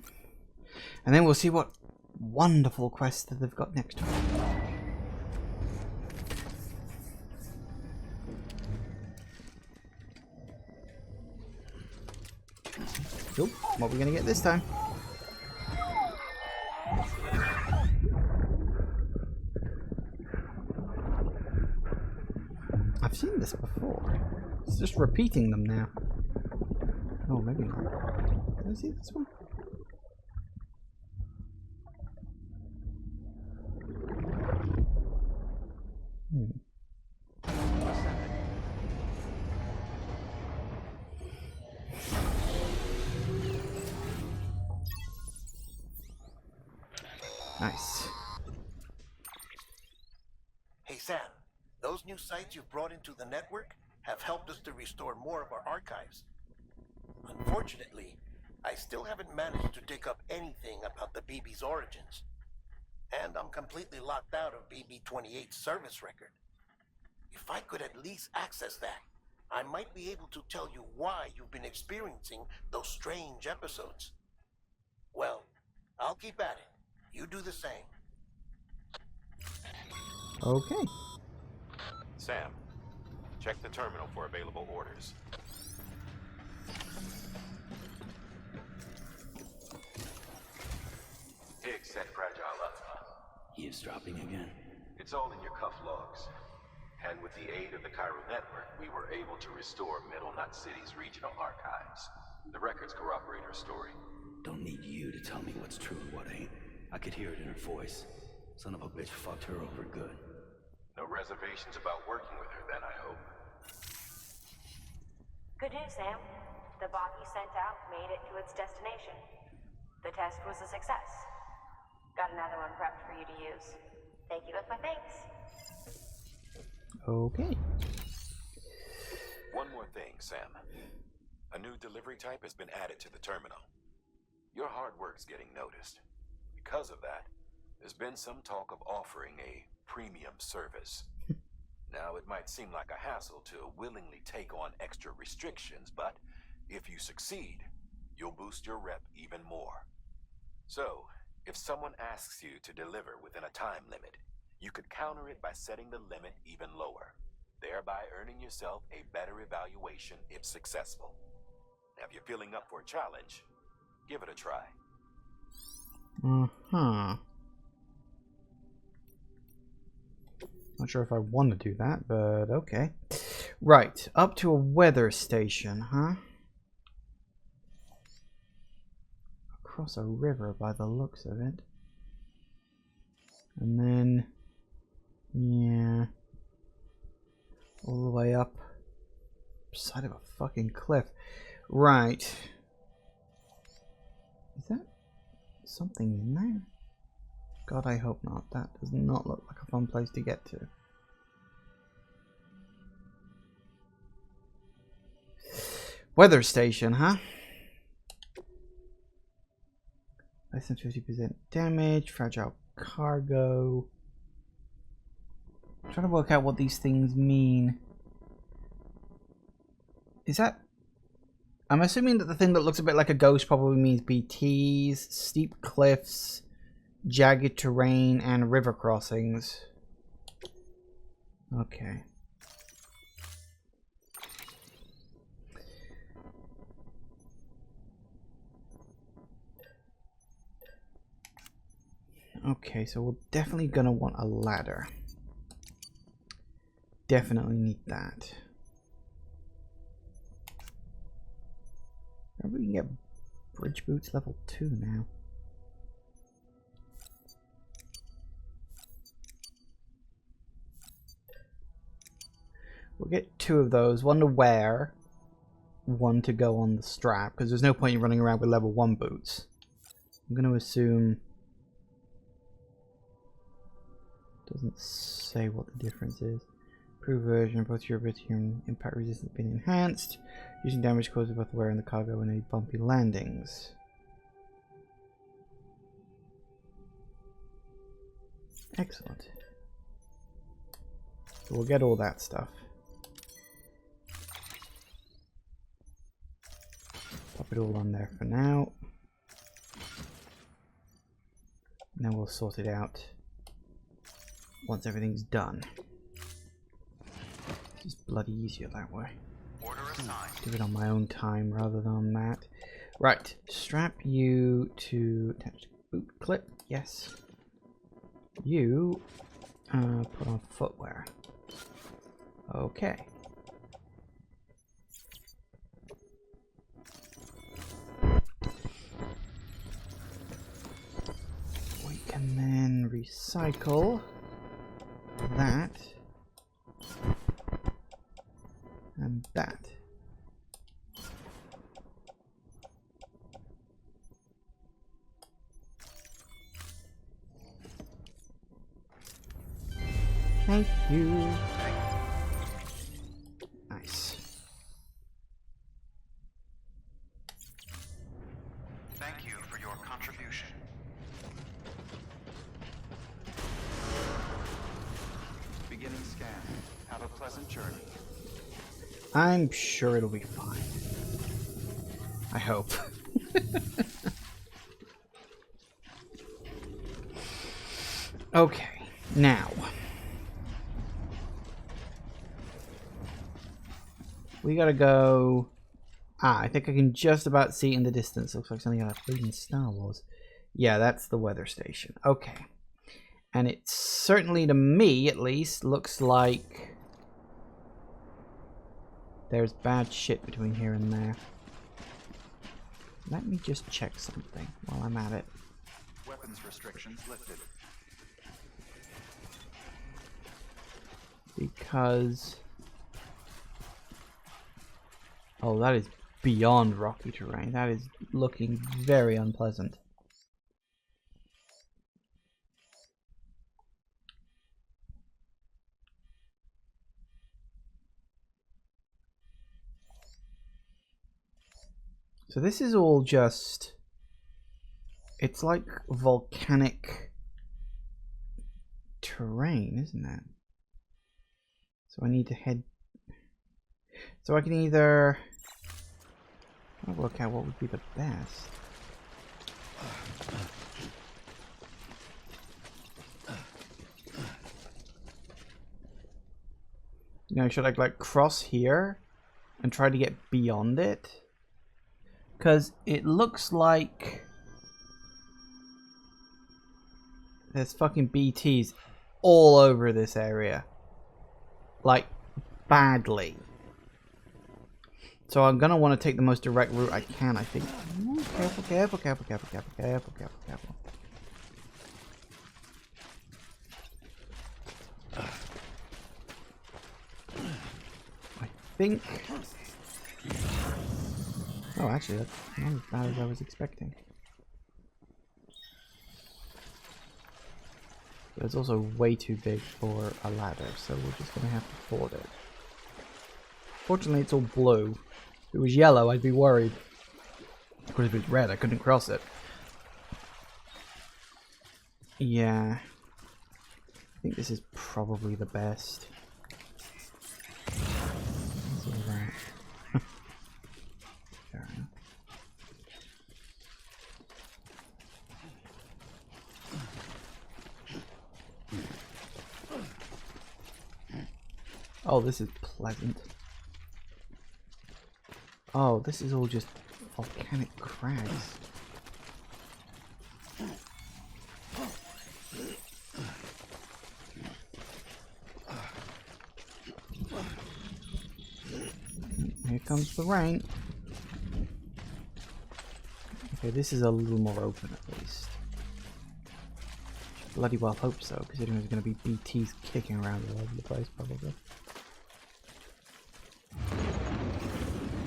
And then we'll see what wonderful quests that they've got next. Cool. What are we going to get this time? I've seen this before. It's just repeating them now. Oh, maybe not. Did I see this one? Nice. Hey Sam, those new sites you've brought into the network have helped us to restore more of our archives. Unfortunately, I still haven't managed to dig up anything about the BB's origins. And I'm completely locked out of BB-28's service record. If I could at least access that, I might be able to tell you why you've been experiencing those strange episodes. Well, I'll keep at it. You do the same. Okay. Sam, check the terminal for available orders. Higgs set Fragile up. Eavesdropping again. It's all in your cuff logs. And with the aid of the Cairo network, we were able to restore Middle Knot City's regional archives. The records corroborate her story. Don't need you to tell me what's true and what ain't. I could hear it in her voice. Son of a bitch fucked her over good. No reservations about working with her then, I hope. Good news, Sam. The bot you sent out made it to its destination. The test was a success. Got another one prepped for you to use. Thank you with my thanks. Okay. One more thing, Sam. A new delivery type has been added to the terminal. Your hard work's getting noticed. Because of that, there's been some talk of offering a premium service. Now, it might seem like a hassle to willingly take on extra restrictions, but if you succeed, you'll boost your rep even more. So, if someone asks you to deliver within a time limit, you could counter it by setting the limit even lower, thereby earning yourself a better evaluation if successful. Now, if you're feeling up for a challenge, give it a try. Uh-huh. Not sure if I want to do that, but okay. Right, up to a weather station, huh? Across a river by the looks of it. And then, yeah, all the way up side of a fucking cliff. Right. Is that something in there? God, I hope not. That does not look like a fun place to get to. Weather station, huh? Less than 50% damage, fragile cargo. I'm trying to work out what these things mean. Is that... I'm assuming that the thing that looks a bit like a ghost probably means BTs, steep cliffs, jagged terrain, and river crossings. Okay. Okay, so we're definitely gonna want a ladder. Definitely need that. Maybe we can get bridge boots level 2 now. We'll get 2 of those, one to wear, one to go on the strap, because there's no point in running around with level 1 boots. I'm going to assume... Doesn't say what the difference is. Improved version, both durability and impact resistance been enhanced. Using damage caused both wear and the cargo in any bumpy landings. Excellent. So we'll get all that stuff. Pop it all on there for now. And then we'll sort it out once everything's done. It's just bloody easier that way. Order assigned. Do it on my own time rather than on that. Right, strap you to attach boot clip. Yes. You put on footwear. Okay. We can then recycle that and that. Thank you. Nice. Thank you for your contribution. Beginning scan. Have a pleasant journey. I'm sure it'll be fine. I hope. Okay, now we gotta go. I think I can just about see it in the distance. Looks like something out of freaking Star Wars. Yeah, that's the weather station. Okay, and it certainly, to me at least, looks like there's bad shit between here and there. Let me just check something while I'm at it. Weapons restrictions lifted. Because... oh, that is beyond rocky terrain. That is looking very unpleasant. So this is all just... it's like volcanic terrain, isn't it? So I need to head... So I can either... I'll work out what would be the best. You know, should I like cross here and try to get beyond it? Because it looks like there's fucking BTs all over this area. Like, badly. So I'm gonna want to take the most direct route I can, I think. Ooh, careful, careful, careful, careful, careful, careful, careful, careful. I think... Oh, actually, that's not as bad as I was expecting. But it's also way too big for a ladder, so we're just gonna have to ford it. Fortunately, it's all blue. If it was yellow, I'd be worried. Of course, if it was red, I couldn't cross it. Yeah. I think this is probably the best. What's all that? Fair enough. Oh, this is pleasant. Oh, this is all just volcanic crags. Here comes the rain. Okay, this is a little more open at least. Should bloody well hope so, considering there's going to be BTs kicking around all over the place probably.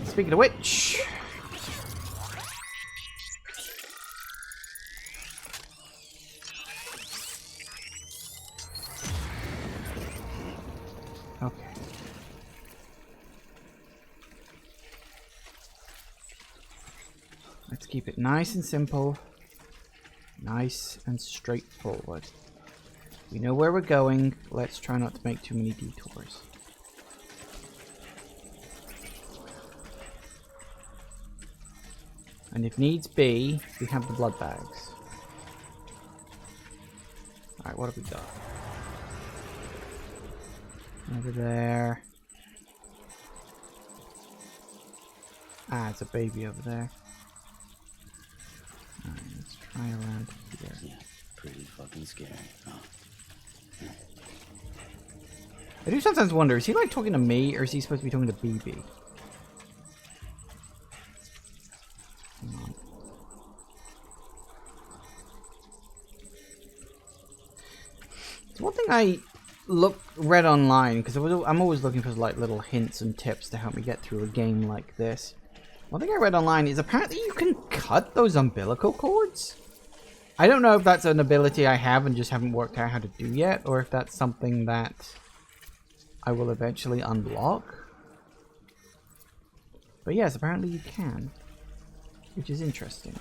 Speaking of which... Okay. Let's keep it nice and simple. Nice and straightforward. We know where we're going. Let's try not to make too many detours. And if needs be, we have the blood bags. Alright, what have we got? Over there. Ah, it's a baby over there. Alright, let's try around here. Yeah, pretty fucking scary, huh? I do sometimes wonder, is he like talking to me or is he supposed to be talking to BB? One thing I read online, because I'm always looking for like little hints and tips to help me get through a game like this. One thing I read online is apparently you can cut those umbilical cords. I don't know if that's an ability I have and just haven't worked out how to do yet, or if that's something that I will eventually unlock. But yes, apparently you can, which is interesting.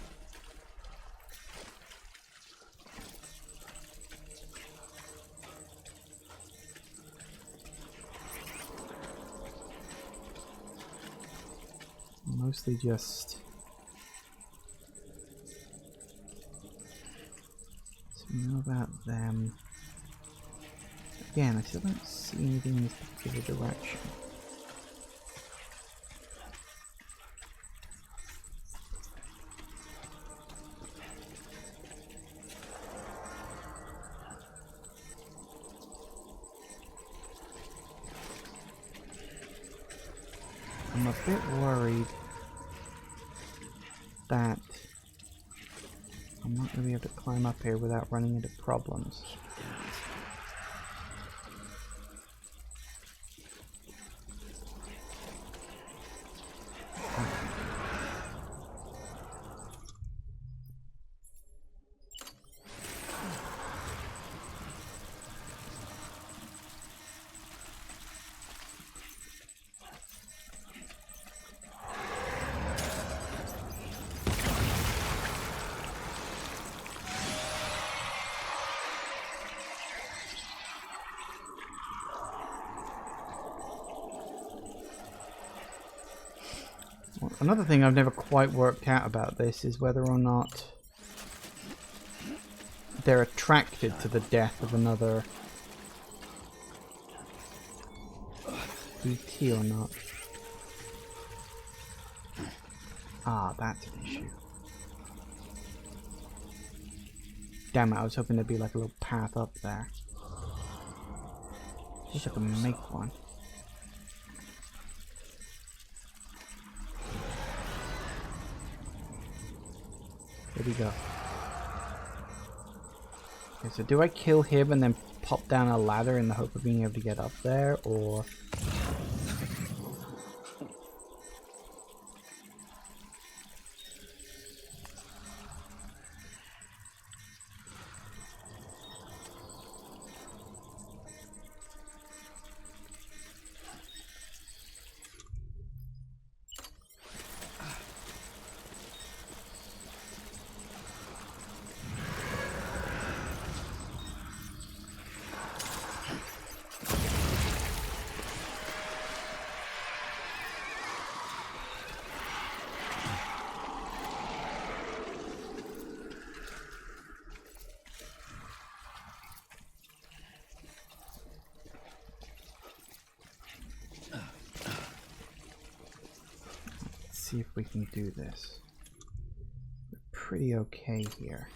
Mostly just to know about them. Again, I still don't see anything in this particular direction. I'm a bit worried that I'm not going to be able to climb up here without running into problems. Another thing I've never quite worked out about this is whether or not they're attracted to the death of another ET or not. Ah, that's an issue. Damn it, I was hoping there'd be like a little path up there. Wish I could make one. There we go. Okay, so do I kill him and then pop down a ladder in the hope of being able to get up there, or... see if we can do this. We're pretty okay here.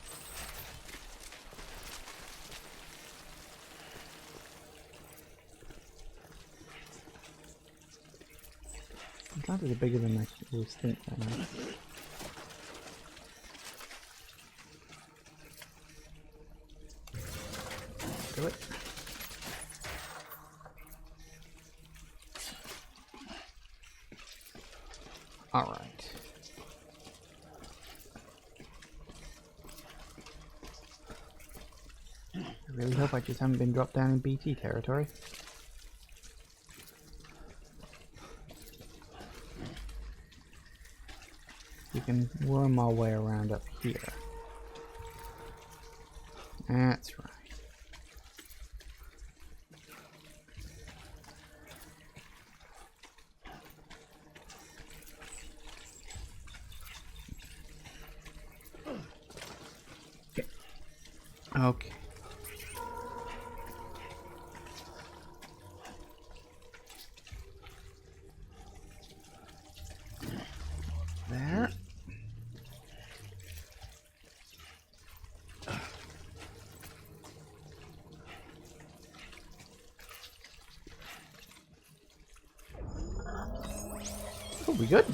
I'm glad they're bigger than I always think they are. Do it. All right. I really hope I just haven't been dropped down in BT territory. We can worm our way around up here. That's right. Okay. There. Oh, we good?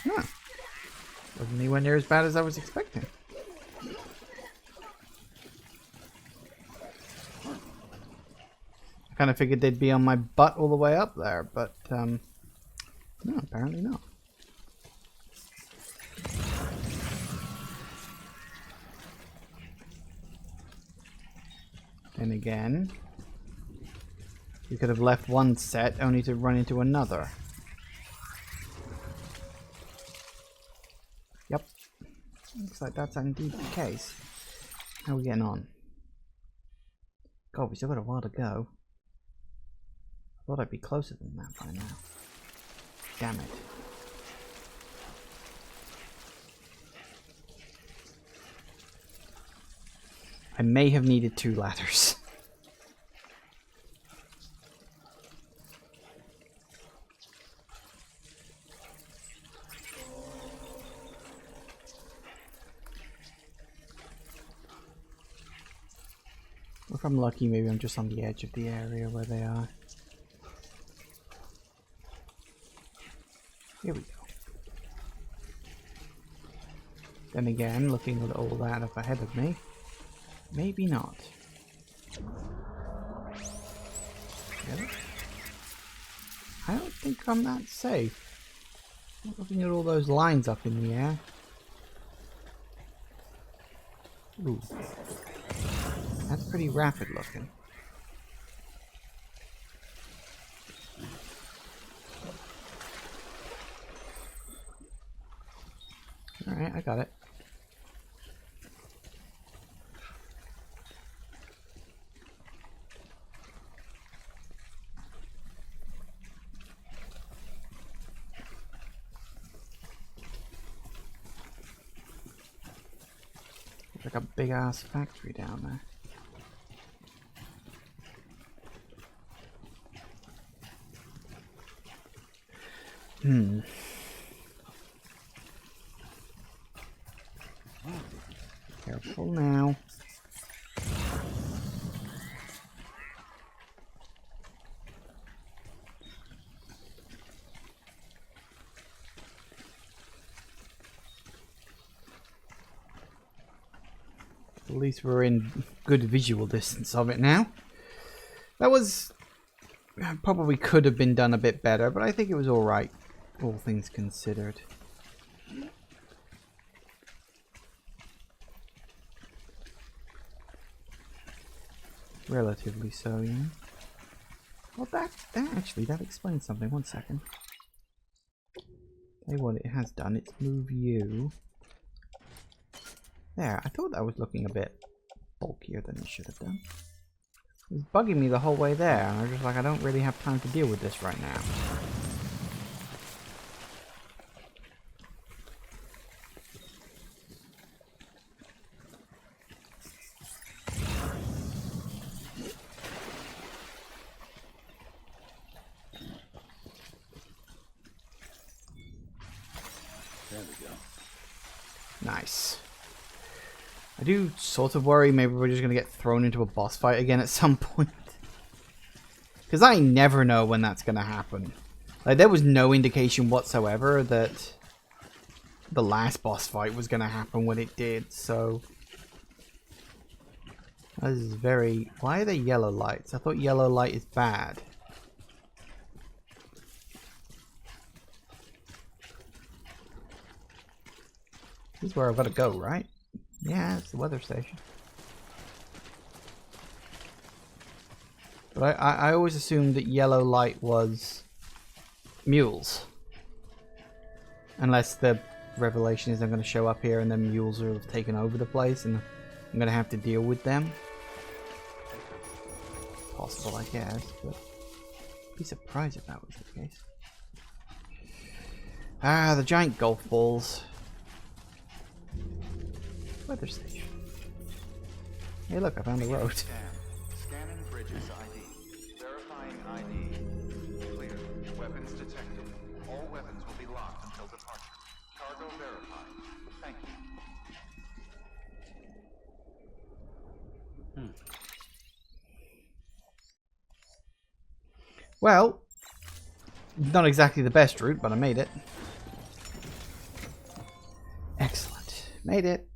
Huh. Wasn't anywhere near as bad as I was expecting. I kind of figured they'd be on my butt all the way up there, but no, apparently not. Then again, you could have left one set only to run into another. Yep. Looks like that's indeed the case. How are we getting on? God, we still got a while to go. I thought I'd be closer than that by now. Damn it. I may have needed 2 ladders. If I'm lucky, maybe I'm just on the edge of the area where they are. Here we go. Then again, looking at all that up ahead of me, maybe not. Really? I don't think I'm that safe. Looking at all those lines up in the air. Ooh. That's pretty rapid looking. Alright, I got it. Like a big ass factory down there. Careful now. At least we're in good visual distance of it now. That was probably could have been done a bit better, but I think it was alright, all things considered. Relatively so, yeah. Well, that actually, that explains something. One second. Tell you what it has done, it's moved you. There, I thought that was looking a bit bulkier than it should have done. It was bugging me the whole way there, and I was just like, I don't really have time to deal with this right now. There we go. Nice. I do sort of worry maybe we're just going to get thrown into a boss fight again at some point. Because I never know when that's going to happen. Like, there was no indication whatsoever that the last boss fight was going to happen when it did, so... This is very... Why are they yellow lights? I thought yellow light is bad. This is where I've got to go, right? Yeah, it's the weather station. But I always assumed that yellow light was mules. Unless the revelation is I'm going to show up here and then mules are taken over the place and I'm going to have to deal with them. Possible, I guess, but I'd be surprised if that was the case. Ah, the giant golf balls. Weather station. Hey look, I found a road. Scanning bridges ID. Verifying ID. Clear. Weapons detected. All weapons will be locked until departure. Cargo verified. Thank you. Well, not exactly the best route, but I made it. Excellent. Made it.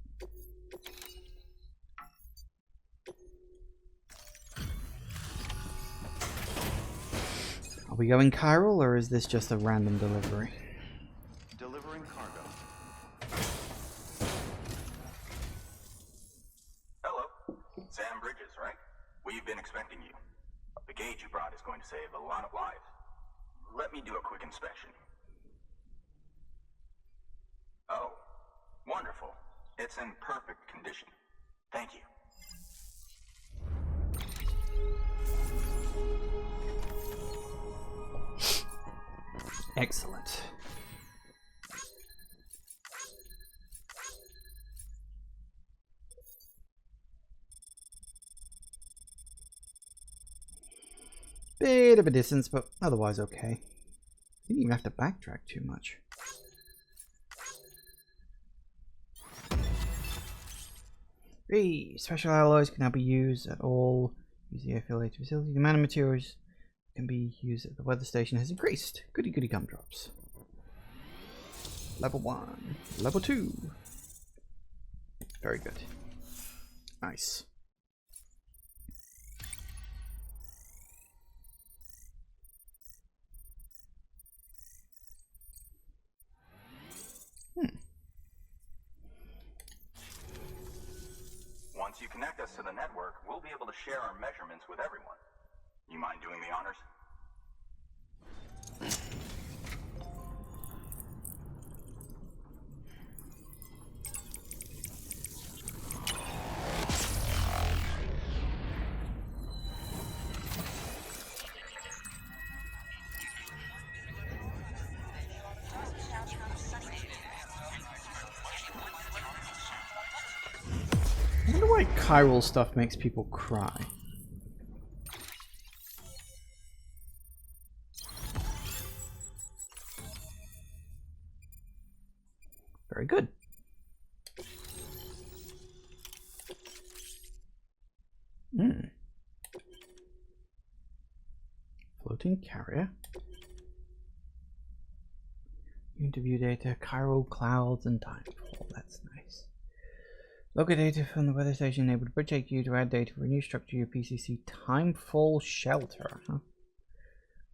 Are we going chiral, or is this just a random delivery? Delivering cargo. Hello. Sam Bridges, right? We've been expecting you. The gauge you brought is going to save a lot of lives. Let me do a quick inspection. Oh, wonderful. It's in perfect condition. Thank you. Excellent. Bit of a distance, but otherwise okay. Didn't even have to backtrack too much. Special alloys can now be used at all using the affiliated facilities. The amount of materials can be used at the weather station has increased. Goody goody gumdrops. Level 1. Level 2. Very good. Nice. Once you connect us to the network, we'll be able to share our measurements with everyone. You mind doing the honors? why chiral stuff makes people cry. Very good. Floating carrier. Interview data, chiral clouds, and timefall. That's nice. Locate data from the weather station enabled bridge HQ to add data for a new structure to your PCC timefall shelter. Huh?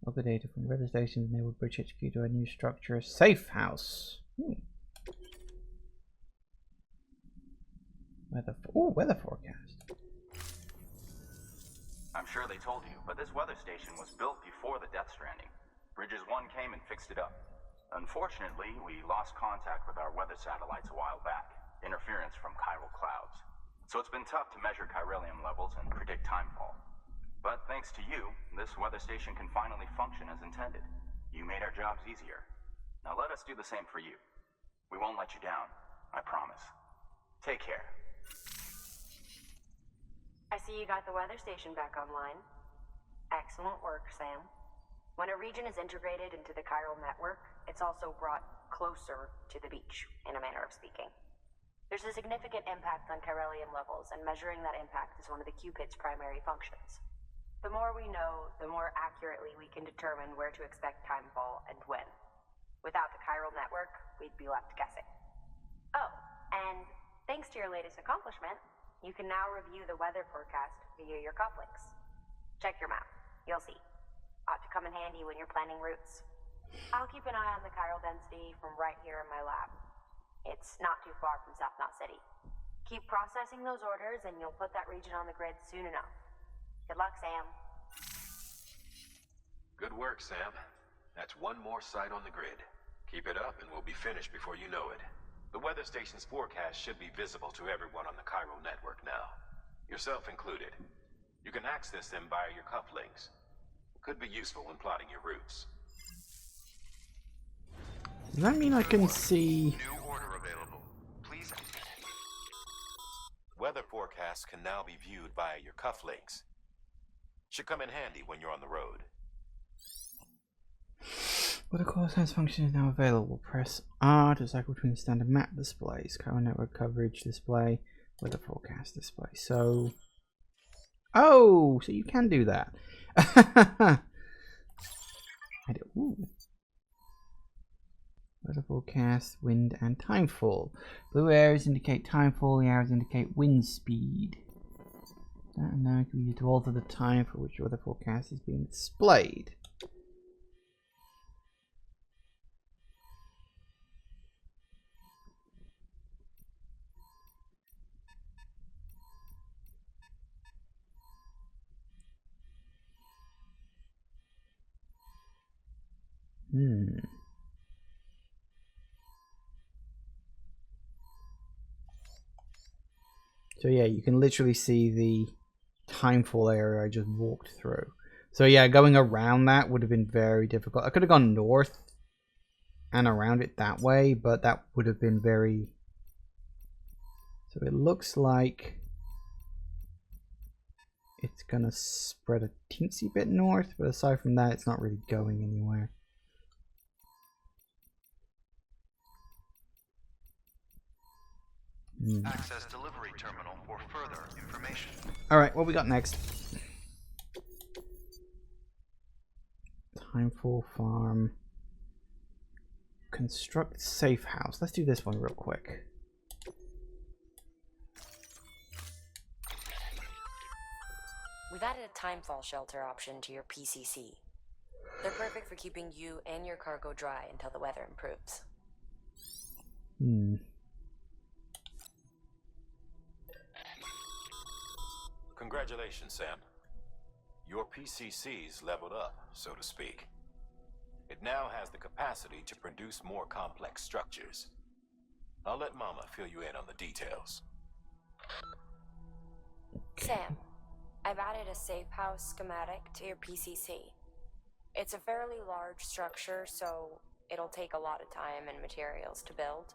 Locate data from weather station enabled bridge HQ to add new structure safe house. Weather forecast. I'm sure they told you, but this weather station was built before the Death Stranding. Bridges 1 came and fixed it up. Unfortunately, we lost contact with our weather satellites a while back. Interference from chiral clouds. So it's been tough to measure chiralium levels and predict timefall. But thanks to you, this weather station can finally function as intended. You made our jobs easier. Now let us do the same for you. We won't let you down, I promise. Take care. I see you got the weather station back online. Excellent work, Sam. When a region is integrated into the chiral network, it's also brought closer to the beach, in a manner of speaking. There's a significant impact on chiralium levels, and measuring that impact is one of the Cupid's primary functions. The more we know, the more accurately we can determine where to expect timefall and when. Without the chiral network, we'd be left guessing. Oh, and thanks to your latest accomplishment, you can now review the weather forecast via your cufflinks. Check your map. You'll see. Ought to come in handy when you're planning routes. I'll keep an eye on the chiral density from right here in my lab. It's not too far from South Knot City. Keep processing those orders and you'll put that region on the grid soon enough. Good luck, Sam. Good work, Sam. That's one more site on the grid. Keep it up and we'll be finished before you know it. The weather station's forecast should be visible to everyone on the chiral network now. Yourself included. You can access them via your cufflinks. Could be useful when plotting your routes. Does that mean I can see... New order available. Please. Weather forecasts can now be viewed via your cufflinks. Should come in handy when you're on the road. Weather course function is now available. Press R to cycle between the standard map displays, chiral network coverage display, weather forecast display. So, oh, so you can do that. Ooh. Weather forecast, wind, and timefall. Blue areas indicate timefall. The arrows indicate wind speed. That now can be used to alter the time for which weather forecast is being displayed. So yeah, you can literally see the timefall area I just walked through. So yeah, going around that would have been very difficult. I could have gone north and around it that way, but that would have been very... So it looks like it's gonna spread a teensy bit north, but aside from that, it's not really going anywhere. Access delivery terminal for further information. Alright, what we got next? Timefall farm. Construct safe house. Let's do this one real quick. We've added a timefall shelter option to your PCC. They're perfect for keeping you and your cargo dry until the weather improves. Congratulations, Sam. Your PCC's leveled up, so to speak. It now has the capacity to produce more complex structures. I'll let Mama fill you in on the details. Sam, I've added a safe house schematic to your PCC. It's a fairly large structure, so it'll take a lot of time and materials to build.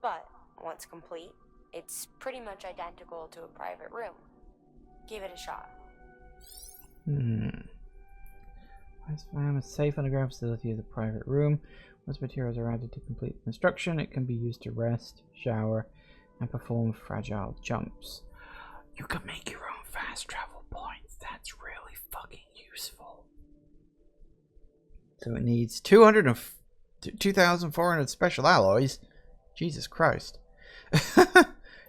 But once complete, It's pretty much identical to a private room. Give it a shot. A safe underground facility is a private room. Once materials are added to complete the construction, it can be used to rest, shower, and perform fragile jumps. You can make your own fast travel points. That's really fucking useful. So it needs 2,400 special alloys. Jesus Christ.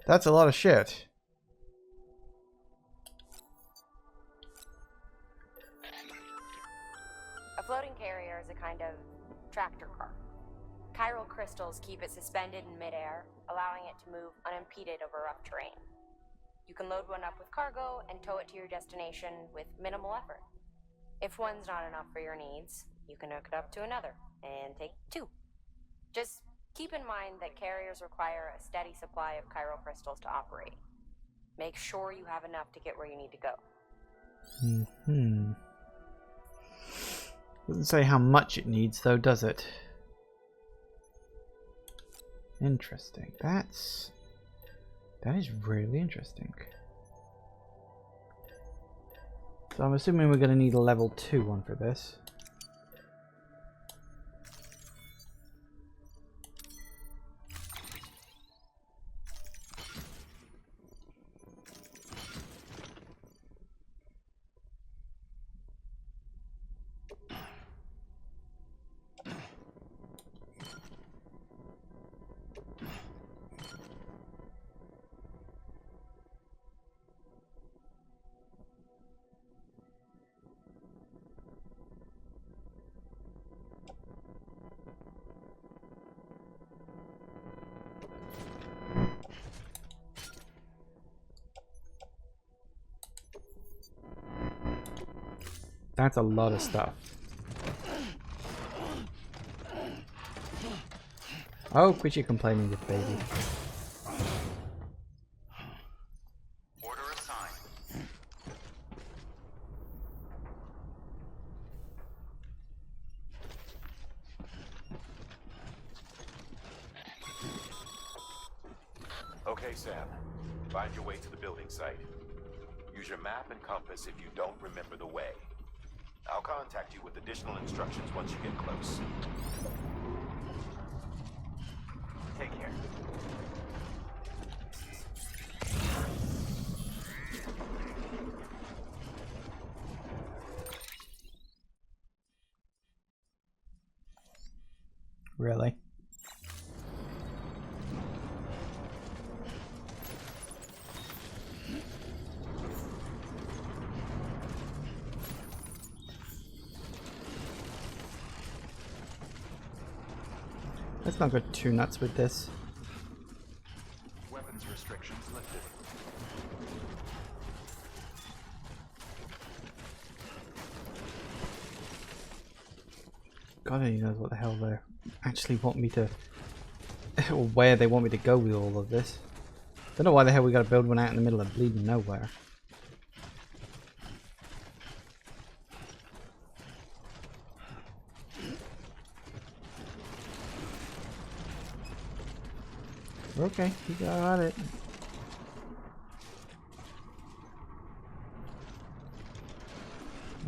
That's a lot of shit. A floating carrier is a kind of tractor car. Chiral crystals keep it suspended in midair, allowing it to move unimpeded over rough terrain. You can load one up with cargo and tow it to your destination with minimal effort. If one's not enough for your needs, you can hook it up to another and take two. Just keep in mind that carriers require a steady supply of chiral crystals to operate. Make sure you have enough to get where you need to go. Doesn't say how much it needs though, does it? Interesting. That is really interesting. So I'm assuming we're going to need a level 2 one for this. That's a lot of stuff. Oh, quit your complaining, good baby. Order assigned. Okay, Sam. Find your way to the building site. Use your map and compass if you don't remember the way. I'll contact you with additional instructions once you get close. Take care. Really? Let's not go too nuts with this. Weapons restrictions lifted. God only knows what the hell they actually want me to, or where they want me to go with all of this. Don't know why the hell we got to build one out in the middle of bleeding nowhere. Okay, you got it.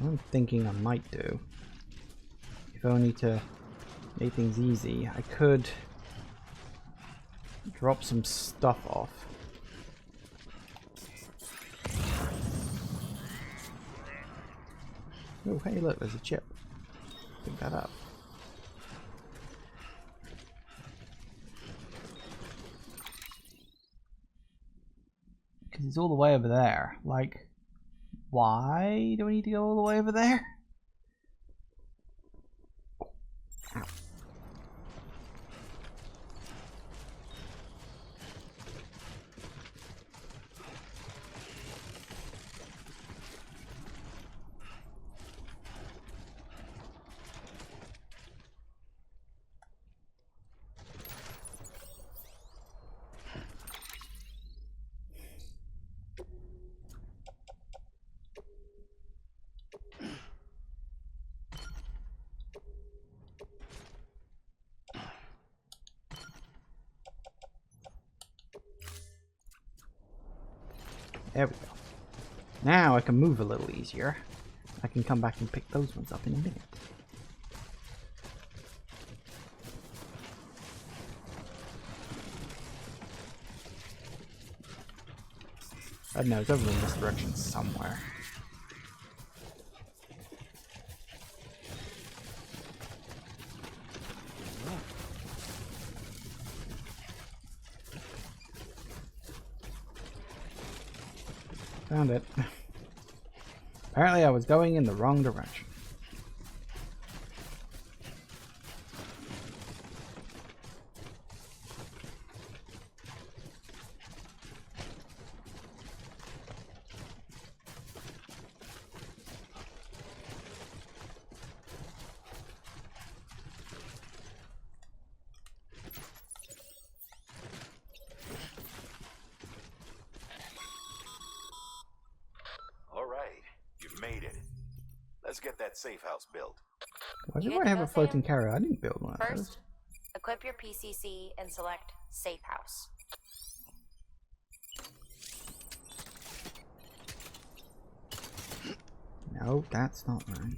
I'm thinking I might do, if only to make things easy, I could drop some stuff off. Oh, hey, look, there's a chip. Pick that up. Because it's all the way over there. Like, why do we need to go all the way over there? Ow. There we go. Now I can move a little easier. I can come back and pick those ones up in a minute. I don't know, it's over in this direction somewhere. Found it. Apparently I was going in the wrong direction. Let's get that safe house built. Why do I have a floating carrier? I didn't build one of those. First, equip your PCC and select Safe House. No, that's not mine.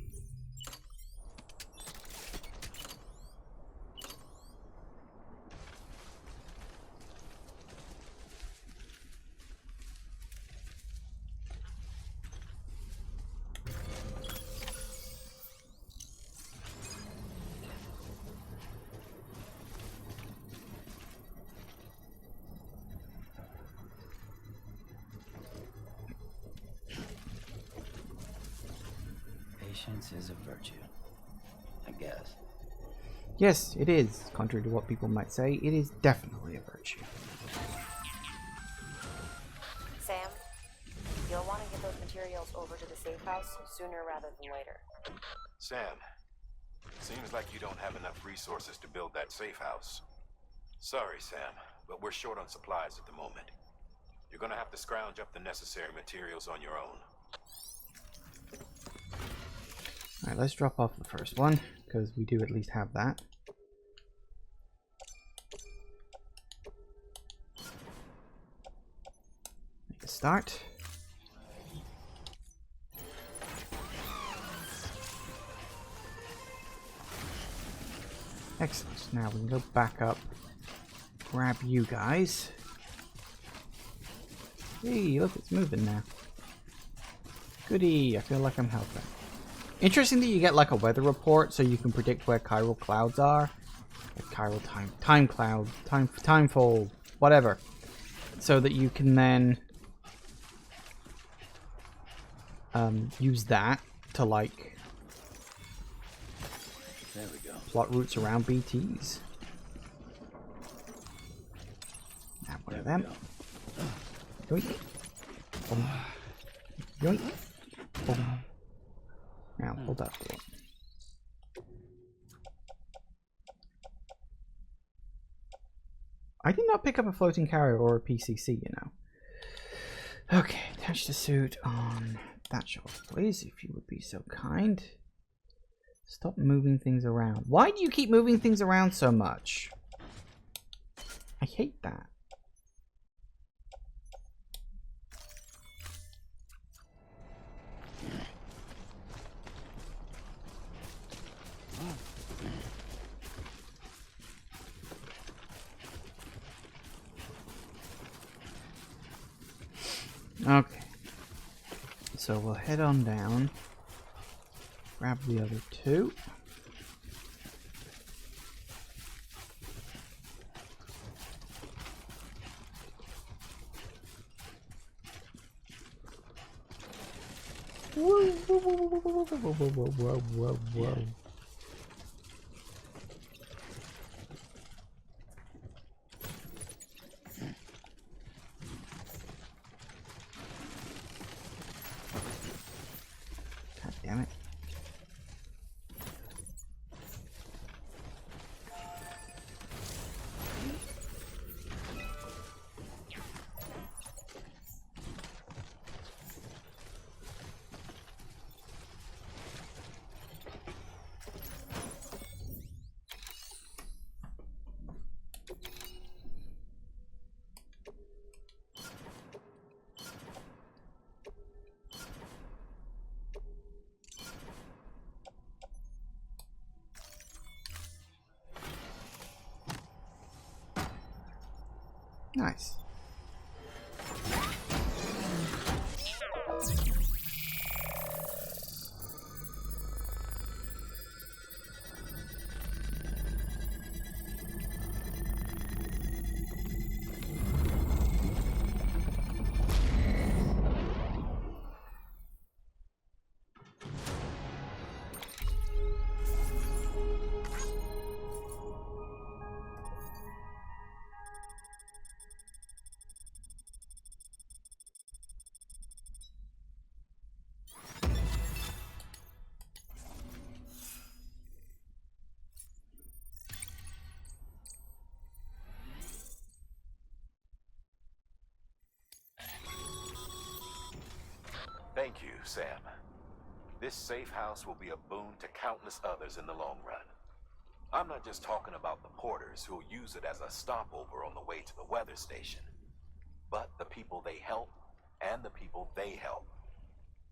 Patience is a virtue, I guess. Yes, it is. Contrary to what people might say, it is definitely a virtue. Sam, you'll want to get those materials over to the safe house sooner rather than later. Sam, seems like you don't have enough resources to build that safe house. Sorry, Sam, but we're short on supplies at the moment. You're gonna have to scrounge up the necessary materials on your own. Alright, let's drop off the first one, because we do at least have that. Make a start. Excellent. Now we can go back up, grab you guys. Hey, look, it's moving now. Goody, I feel like I'm helping. Interesting that you get like a weather report so you can predict where chiral clouds are. Like chiral time cloud, timefold, whatever. So that you can then use that to like there we go. Plot routes around BTs. Now one of them. Yoink. Boom. Yoink. Boom. Now hold up. I did not pick up a floating carrier or a PCC, you know. Okay, attach the suit on that shelf, please, if you would be so kind. Stop moving things around. Why do you keep moving things around so much? I hate that. Okay. So we'll head on down. Grab the other two. Whoa, whoa, whoa, whoa, whoa, whoa, whoa, whoa, whoa. God damn it. Nice. Thank you, Sam. This safe house will be a boon to countless others in the long run. I'm not just talking about the porters who'll use it as a stopover on the way to the weather station, but the people they help and the people they help.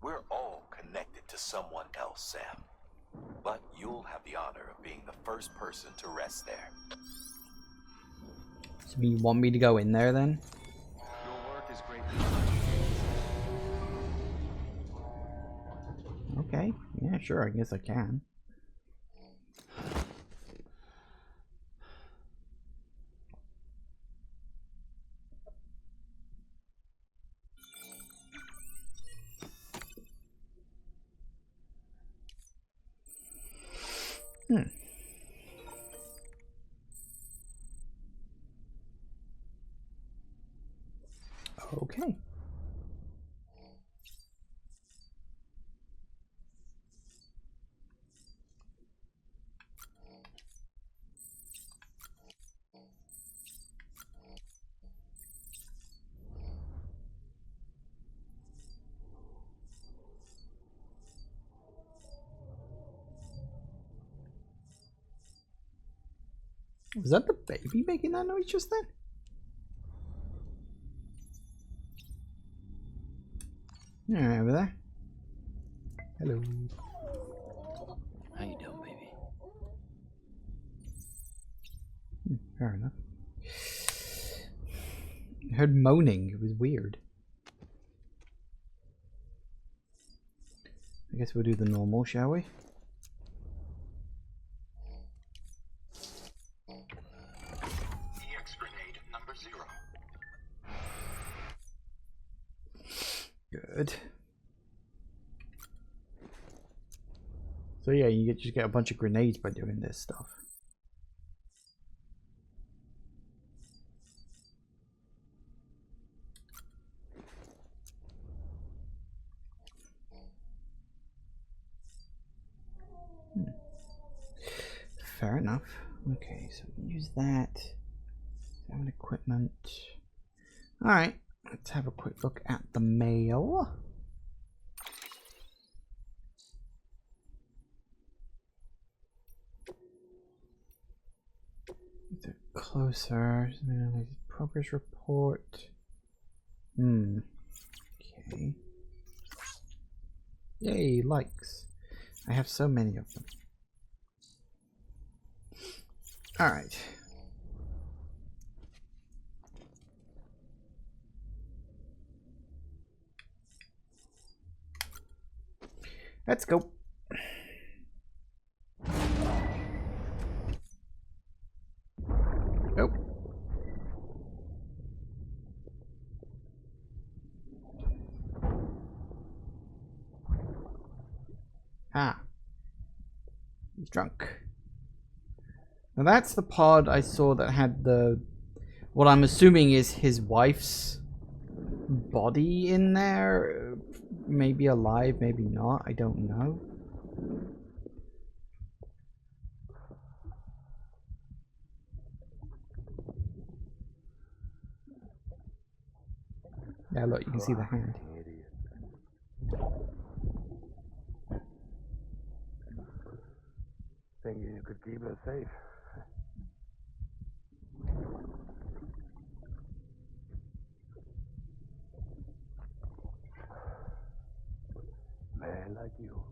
We're all connected to someone else, Sam. But you'll have the honor of being the first person to rest there. So you want me to go in there then? Your work is great. Okay. Yeah, sure. I guess I can. Okay. Was that the baby making that noise just then? Yeah, over there. Hello. How you doing, baby? Fair enough. I heard moaning. It was weird. I guess we'll do the normal, shall we? EX grenade number 0. Good. So yeah, you just get a bunch of grenades by doing this stuff. Fair enough. Okay, so use that. 7 equipment. Alright, let's have a quick look at the mail. Closer. Progress report. Okay. Yay, likes. I have so many of them. Alright. Let's go. Nope. Ah. He's drunk. Now that's the pod I saw that had the... what I'm assuming is his wife's body in there. Maybe alive, maybe not. I don't know. Yeah, look, you can see the hand. Thinking you could keep us safe. Man like you.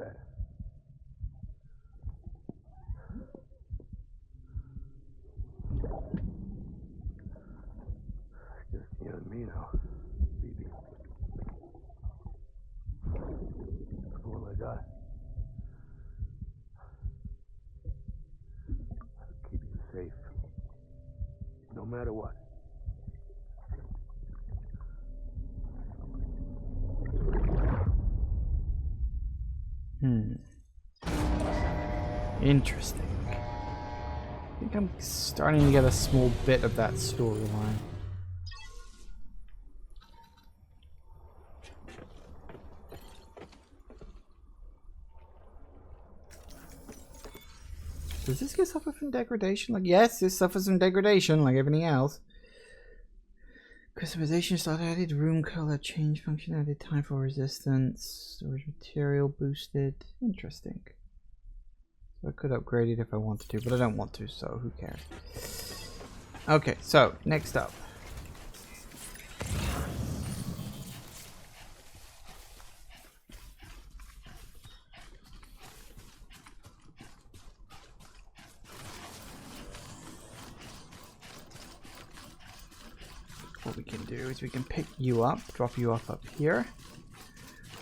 bad. Just you and me now, baby. That's all I got. I'll keep you safe. No matter what. Interesting. I think I'm starting to get a small bit of that storyline. Does this get suffer from degradation? Like, yes, this suffers from degradation like everything else. Customization slot added, room color, change function added, time for resistance, storage material boosted. Interesting. So I could upgrade it if I wanted to, but I don't want to, so who cares? Okay, so next up. What we can do is we can pick you up, drop you off up here,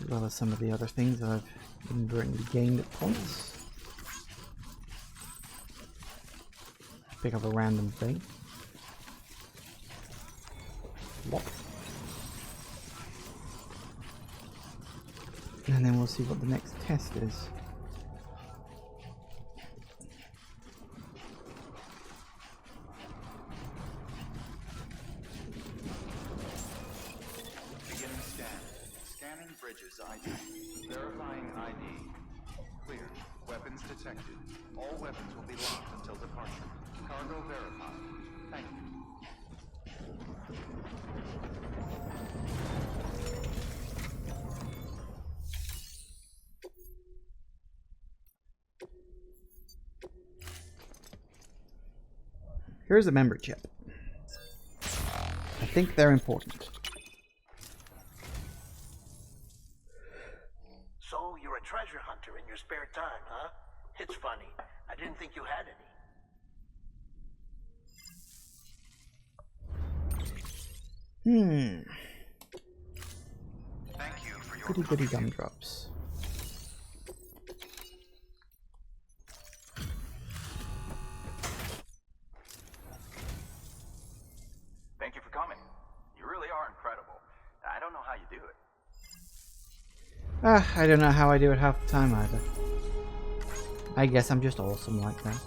as well as some of the other things that I've inadvertently gained at points. Pick up a random thing. Whoop. And then we'll see what the next test is. Beginning scan. Scanning bridges ID. Verifying ID. Clear. Weapons detected. All weapons will be locked until departure. Cargo verified. Thank you. Here's a memory chip. I think they're important. So, you're a treasure hunter in your spare time, huh? It's funny. I didn't think you had any. Thank you for your Goody goody gumdrops. Thank you for coming. You really are incredible. I don't know how you do it. I don't know how I do it half the time either. I guess I'm just awesome like that.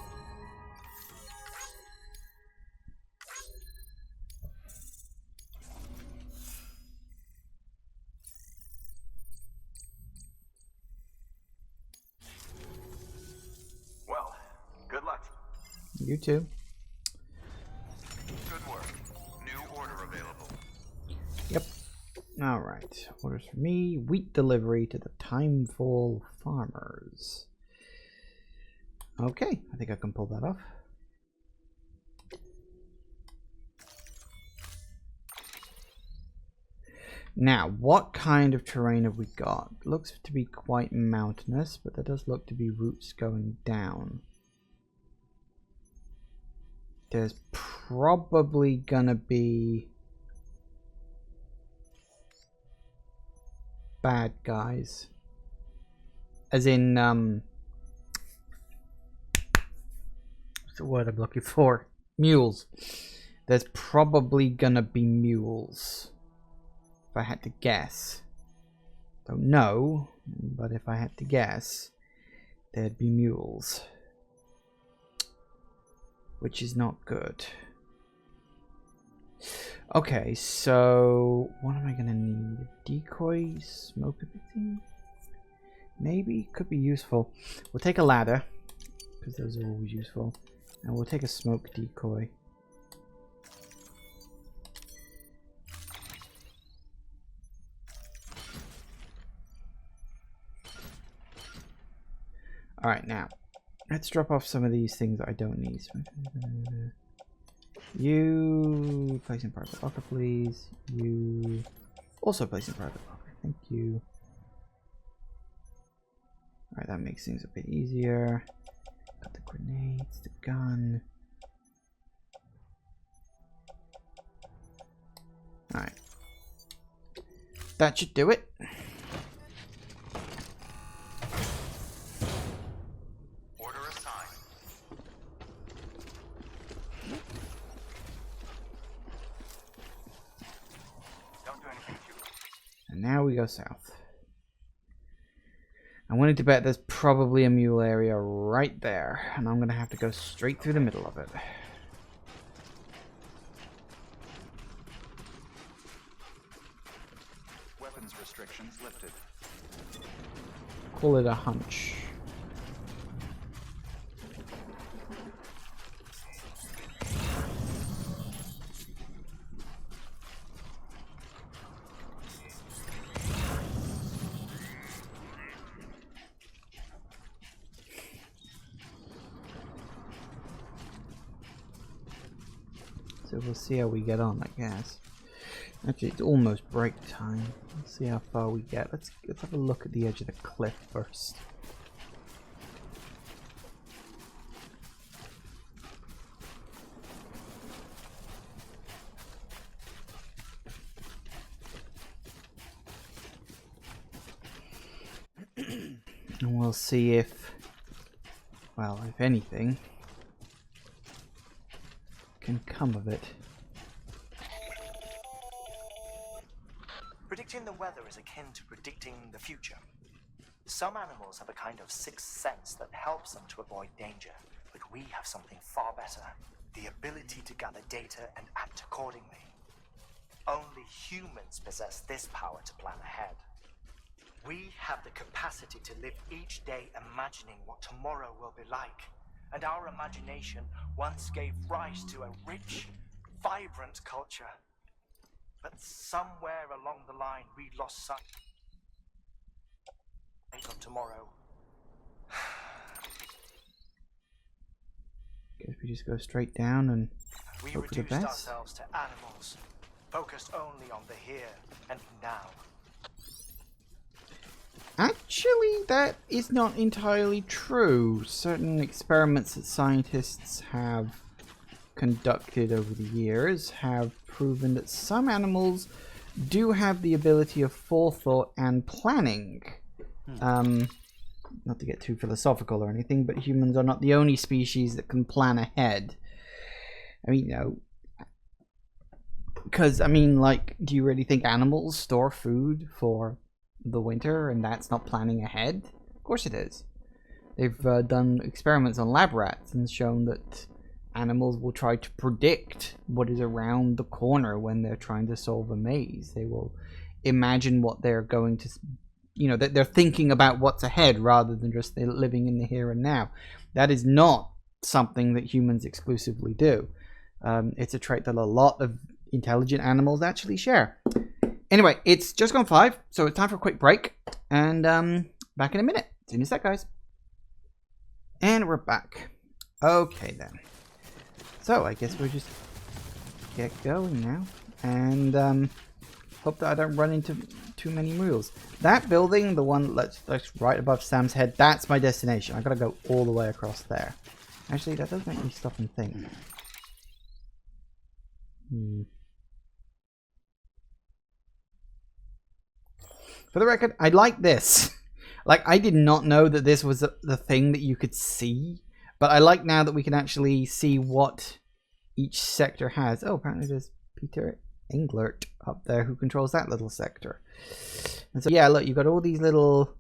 Well, good luck. You too. good work. New order available. Yep. Alright. Orders for me. Wheat delivery to the Timefall farmers. Okay. I think I can pull that off. Now, what kind of terrain have we got? Looks to be quite mountainous, but there does look to be routes going down. There's probably gonna be bad guys. As in, what's the word I'm looking for? Mules. There's probably gonna be mules. If I had to guess. Don't know, but if I had to guess, there'd be mules. Which is not good. Okay, so what am I gonna need? A decoy, smoke everything? Maybe, could be useful. We'll take a ladder, because those are always useful. And we'll take a smoke decoy. Alright, now, let's drop off some of these things that I don't need. You place in private locker, please. You also place in private locker. Thank you. Alright, that makes things a bit easier. Got the grenades, the gun. Alright. That should do it. Order assigned. Don't do anything too quick. And now we go south. I'm willing to bet there's probably a mule area right there, and I'm going to have to go straight through the middle of it. Weapons restrictions lifted. Call it a hunch. So we'll see how we get on, I guess. Actually, it's almost break time. Let's see how far we get. Let's have a look at the edge of the cliff first. And we'll see if, well, if anything can come of it. Predicting the weather is akin to predicting the future. Some animals have a kind of sixth sense that helps them to avoid danger, but we have something far better: the ability to gather data and act accordingly. Only humans possess this power to plan ahead. We have the capacity to live each day imagining what tomorrow will be like, and our imagination once gave rise to a rich, vibrant culture. But somewhere along the line, we lost sight of tomorrow. Guess we just go straight down and We hope for the reduced best. ourselves to animals, focused only on the here and now. Actually, that is not entirely true. Certain experiments that scientists have conducted over the years have proven that some animals do have the ability of forethought and planning. Not to get too philosophical or anything, but humans are not the only species that can plan ahead. I mean, you know, because, I mean, like, do you really think animals store food for the winter and that's not planning ahead? Of course it is. They've done experiments on lab rats and shown that animals will try to predict what is around the corner when they're trying to solve a maze. They will imagine what they're going to, you know, that they're thinking about what's ahead rather than just living in the here and now. That is not something that humans exclusively do. It's a trait that a lot of intelligent animals actually share. Anyway, it's just gone 5, so it's time for a quick break, and back in a minute. See you in a sec, guys. And we're back. Okay then. So I guess we'll just get going now, and hope that I don't run into too many mules. That building, the one that's right above Sam's head, that's my destination. I gotta go all the way across there. Actually, that does make me stop and think. For the record, I like this. Like, I did not know that this was the thing that you could see, but I like now that we can actually see what each sector has. Oh, apparently there's Peter Englert up there who controls that little sector. And so, yeah, look, you've got all these little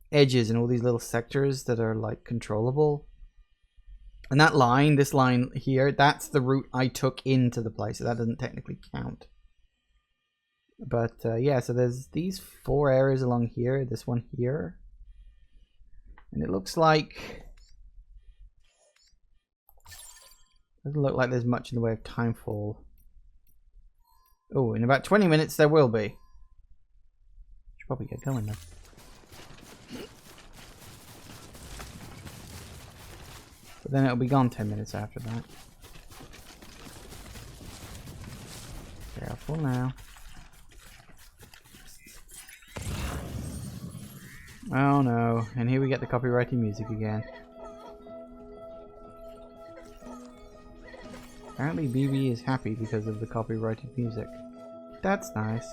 edges and all these little sectors that are, like, controllable. And that line, this line here, that's the route I took into the place, so that doesn't technically count. But yeah, so there's these 4 areas along here, this one here, and it looks like, doesn't look like there's much in the way of timefall. Oh, in about 20 minutes there will be. Should probably get going then. But then it'll be gone 10 minutes after that. Careful now. Oh no, and here we get the copyrighted music again. Apparently BB is happy because of the copyrighted music. That's nice.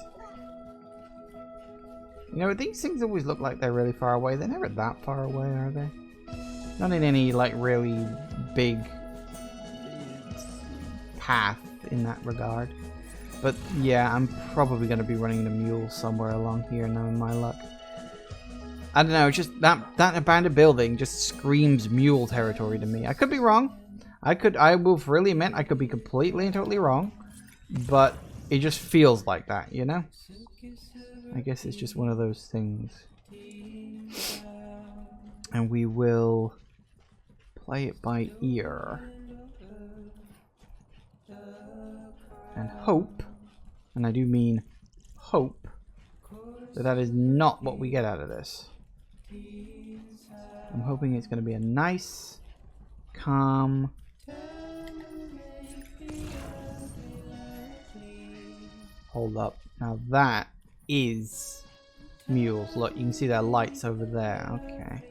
You know, these things always look like they're really far away. They're never that far away, are they? Not in any, like, really big path in that regard. But yeah, I'm probably going to be running the mule somewhere along here, knowing my luck. I don't know, just that abandoned building just screams mule territory to me. I could be wrong. I will freely admit I could be completely and totally wrong. But it just feels like that, you know? I guess it's just one of those things. And we will play it by ear. And hope, and I do mean hope, that is not what we get out of this. I'm hoping it's going to be a nice, calm... Hold up. Now that is mules. Look, you can see their lights over there. Okay.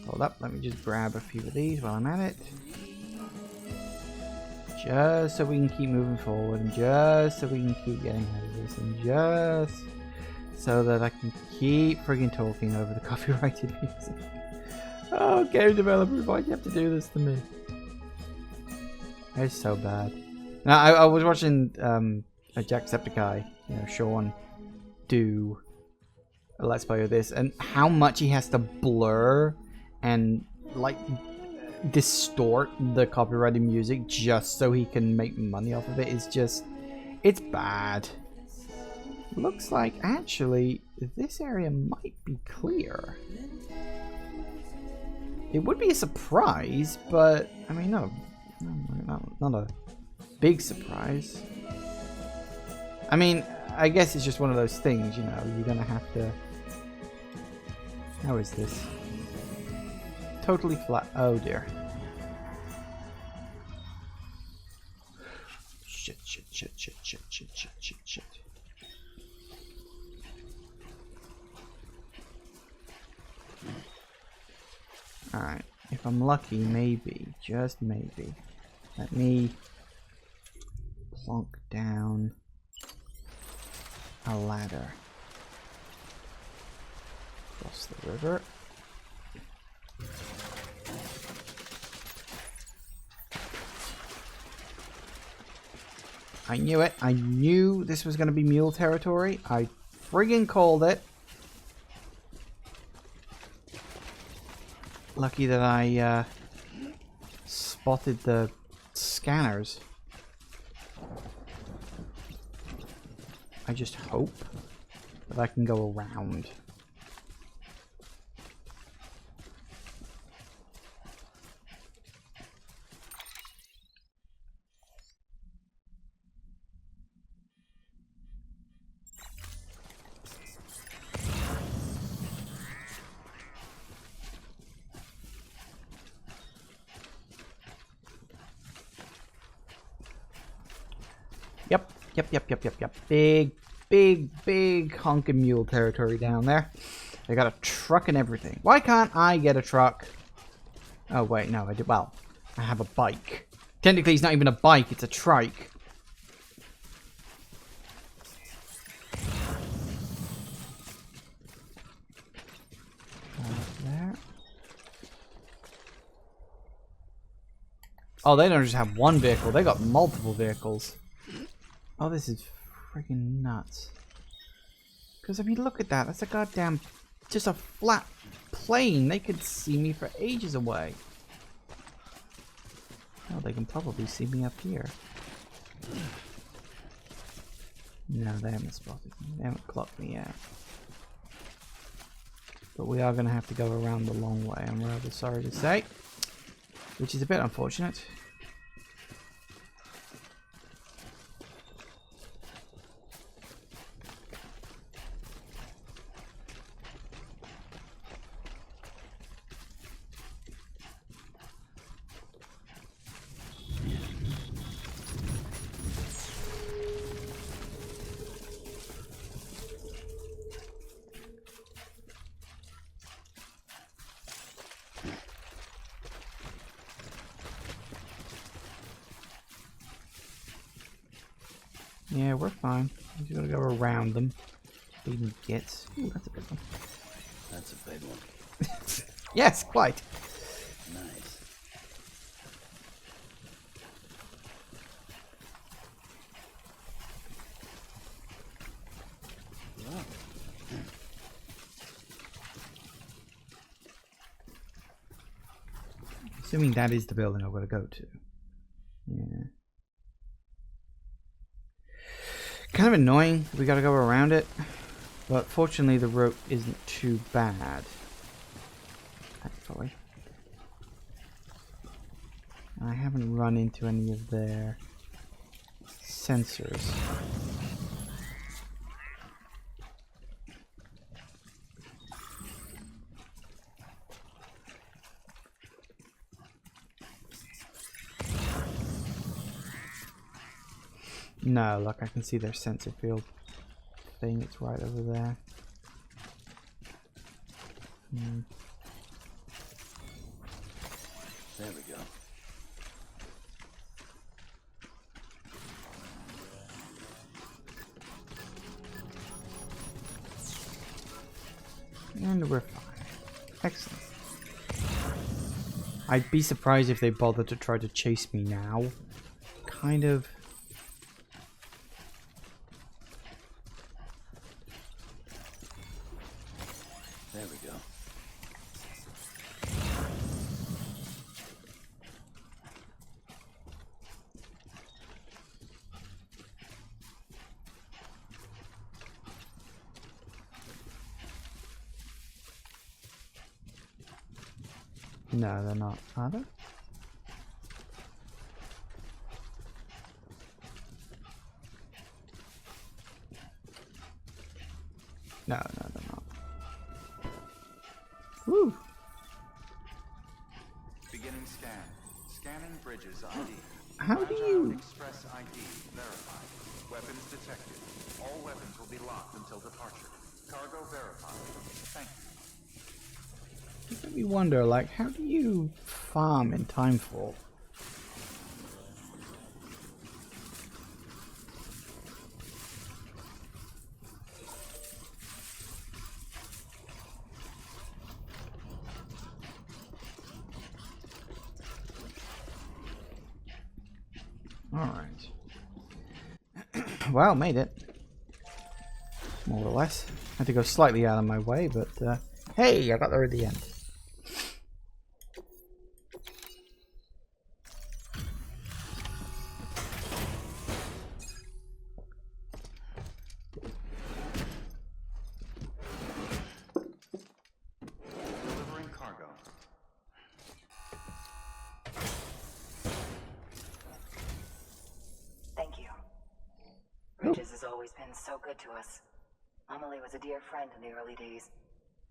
Hold up. Let me just grab a few of these while I'm at it. Just so we can keep moving forward. And just so we can keep getting out of this. And just so that I can keep friggin' talking over the copyrighted music. Oh, game developers, why'd you have to do this to me? It's so bad. Now, I was watching a Jacksepticeye, you know, Sean, do a Let's Play of this, and how much he has to blur and, like, distort the copyrighted music just so he can make money off of it is just... it's bad. Looks like, actually, this area might be clear. It would be a surprise, but, I mean, not a big surprise. I mean, I guess it's just one of those things, you know, you're gonna have to... How is this? Totally flat. Oh dear. Shit. Alright, if I'm lucky, maybe, just maybe, let me plonk down a ladder across the river. I knew it. I knew this was going to be mule territory. I friggin' called it. Lucky that I spotted the scanners. I just hope that I can go around. Yep. Big honking mule territory down there. I got a truck and everything. Why can't I get a truck? Oh, wait, no, I do. Well, I have a bike. Technically, it's not even a bike, it's a trike. There. Oh, they don't just have one vehicle, they got multiple vehicles. Oh, this is freaking nuts. Because, I mean, look at that. That's a goddamn... just a flat plane. They could see me for ages away. Oh, they can probably see me up here. No, they haven't spotted me. They haven't clocked me yet. But we are going to have to go around the long way, I'm rather sorry to say. Which is a bit unfortunate. Yeah, we're fine. We just gotta go around them. Bleeding gets. Ooh, that's a big one. That's a big one. Yes, quite. Nice. Wow. Assuming that is the building I've got to go to. Yeah. Kind of annoying. We got to go around it. But fortunately the rope isn't too bad. Thankfully. I haven't run into any of their sensors. No, look, I can see their sensor field thing. It's right over there. There we go. And we're fine. Excellent. I'd be surprised if they bothered to try to chase me now. Kind of. There we go. No, they're not. Are they? No, they're not. Woo! Beginning scan. Scanning bridges ID. How do Fragile you... Express ID verified. Weapons detected. All weapons will be locked until departure. Cargo verified. Thank you. Let me wonder, like, how do you farm in Timefall? Alright. Well, made it. More or less. Had to go slightly out of my way, but hey, I got there at the end. Delivering cargo. Thank you. Bridges has always been so good to us. Amelie was a dear friend in the early days.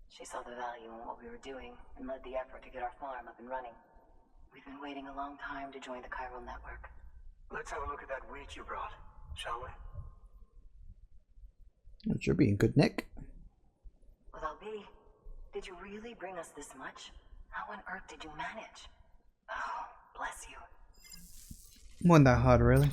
She saw the value in what we were doing and led the effort to get our farm up and running. We've been waiting a long time to join the chiral network. Let's have a look at that wheat you brought, shall we? That should be in good nick. Well, I'll be. Did you really bring us this much? How on earth did you manage? Oh, bless you. Wasn't that hard, really.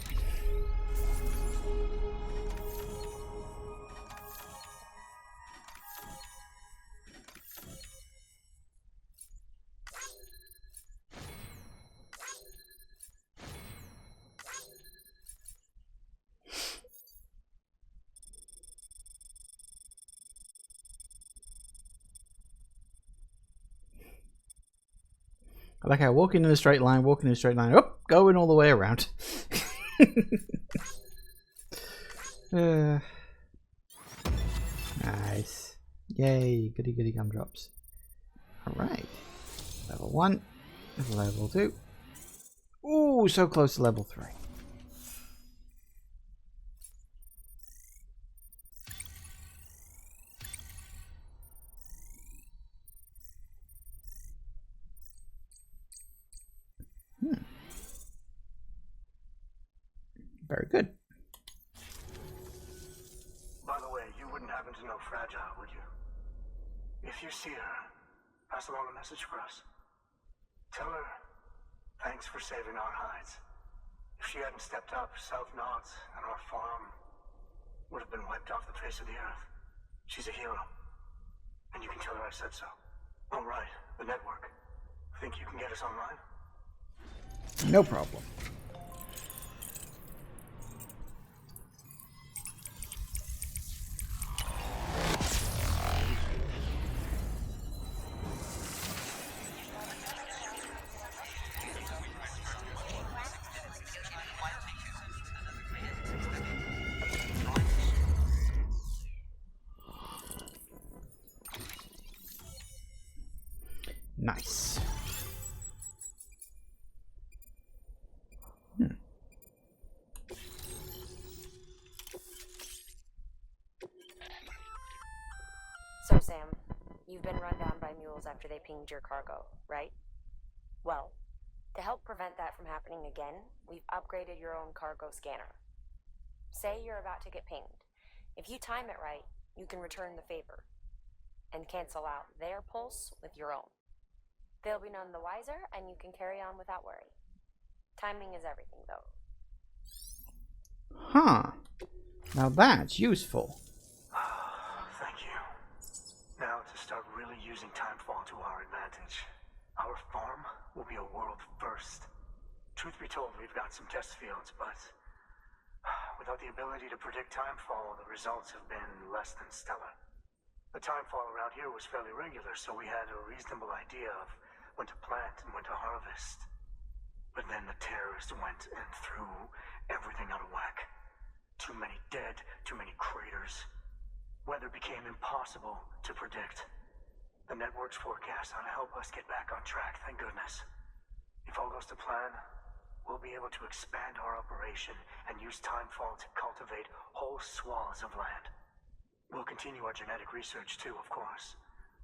I like how walking in a straight line, oh, going all the way around. Nice. Yay, goody goody gumdrops. Alright. Level 1. Level 2. Ooh, so close to level 3. Very good. By the way, you wouldn't happen to know Fragile, would you? If you see her, pass along a message for us. Tell her, thanks for saving our hides. If she hadn't stepped up, South Knots and our farm would have been wiped off the face of the earth. She's a hero. And you can tell her I said so. All right, the network. Think you can get us online? No problem. Nice. So, Sam, you've been run down by mules after they pinged your cargo, right? Well, to help prevent that from happening again, we've upgraded your own cargo scanner. Say you're about to get pinged. If you time it right, you can return the favor and cancel out their pulse with your own. They'll be none the wiser, and you can carry on without worry. Timing is everything, though. Huh. Now that's useful. Thank you. Now to start really using timefall to our advantage. Our farm will be a world first. Truth be told, we've got some test fields, but without the ability to predict timefall, the results have been less than stellar. The timefall around here was fairly regular, so we had a reasonable idea of when to plant and when to harvest. But then the terrorists went and threw everything out of whack. Too many dead, too many craters. Weather became impossible to predict. The network's forecast ought to help us get back on track, thank goodness. If all goes to plan, we'll be able to expand our operation and use timefall to cultivate whole swaths of land. We'll continue our genetic research too, of course,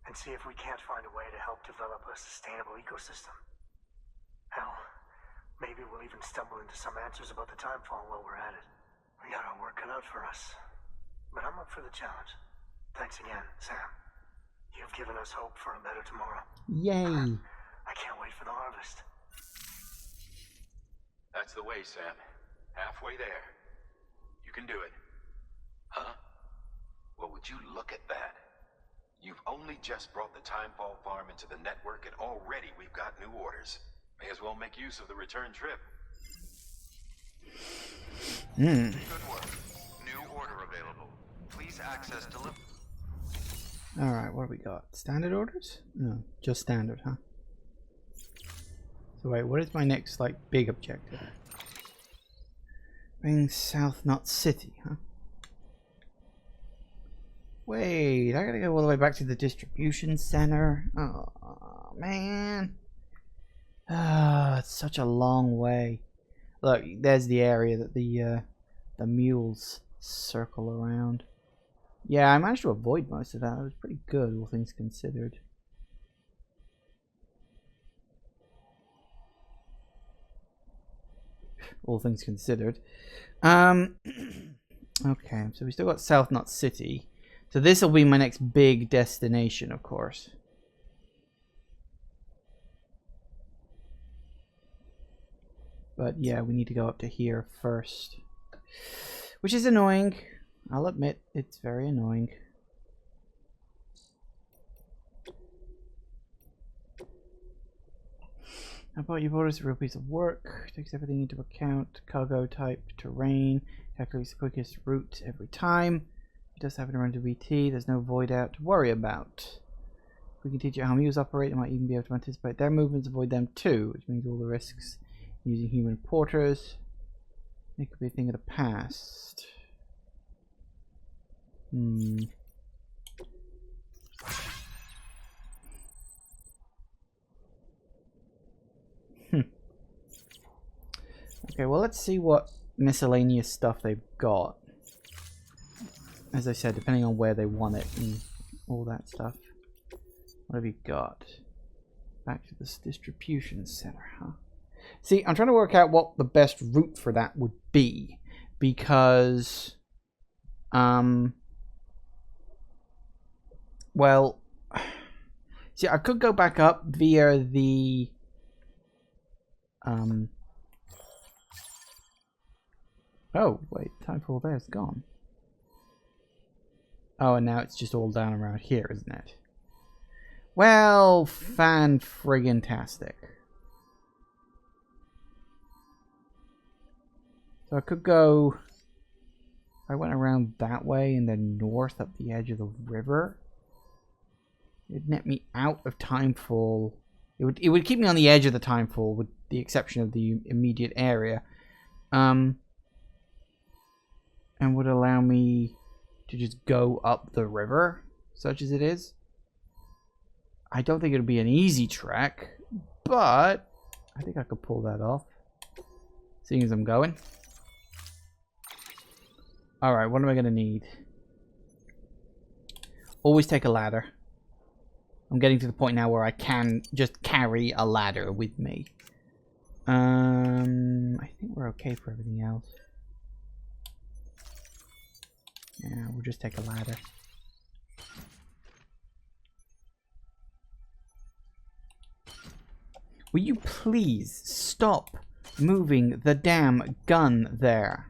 and see if we can't find a way to help develop a sustainable ecosystem. Hell, maybe we'll even stumble into some answers about the timefall while we're at it. We got our work cut out for us, but I'm up for the challenge. Thanks again, Sam. You've given us hope for a better tomorrow. Yay. I can't wait for the harvest. That's the way, Sam. Halfway there. You can do it. Huh? Well, would you look at that? You've only just brought the Timefall farm into the network, and already we've got new orders. May as well make use of the return trip. Good work. New order available. Please access delivery. Alright, what do we got? Standard orders? No, just standard, huh? So wait, what is my next, like, big objective? Bring South Knot City, huh? Wait, I gotta go all the way back to the distribution center. Oh, man. Ah, it's such a long way. Look, there's the area that the mules circle around. Yeah, I managed to avoid most of that. It was pretty good, all things considered. All things considered. Okay, so we still got South Knot City. So this will be my next big destination, of course. But yeah, we need to go up to here first. Which is annoying. I'll admit, it's very annoying. I bought you orders a real piece of work. Takes everything into account. Cargo type, terrain. Calculates the quickest route every time. It does happen to run to VT. There's no void out to worry about. We can teach you how mules operate and might even be able to anticipate their movements, avoid them too, which means all the risks using human porters. It could be a thing of the past. Okay, well, let's see what miscellaneous stuff they've got. As I said, depending on where they want it and all that stuff. What have you got? Back to this distribution center, huh? See, I'm trying to work out what the best route for that would be. Because... well... See, I could go back up via the... Oh, wait, Timefall there's gone. Oh, and now it's just all down around here, isn't it? Well, fan-friggin-tastic. So I could go... I went around that way and then north up the edge of the river. It'd net me out of Timefall. It would keep me on the edge of the Timefall, with the exception of the immediate area. And would allow me to just go up the river, such as it is. I don't think it'll be an easy trek, but I think I could pull that off, seeing as I'm going. Alright, what am I going to need? Always take a ladder. I'm getting to the point now where I can just carry a ladder with me. I think we're okay for everything else. Yeah, we'll just take a ladder. Will you please stop moving the damn gun there?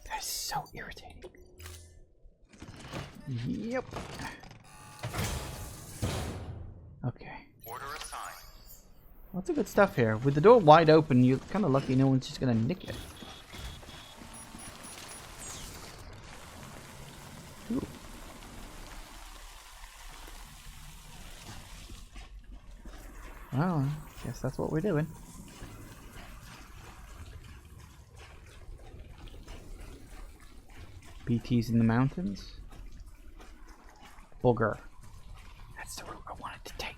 That's so irritating. Yep. Okay. Order assigned. Lots of good stuff here. With the door wide open, you're kind of lucky no one's just gonna nick it. Ooh. Well, I guess that's what we're doing. BT's in the mountains. Booger. That's the route I wanted to take.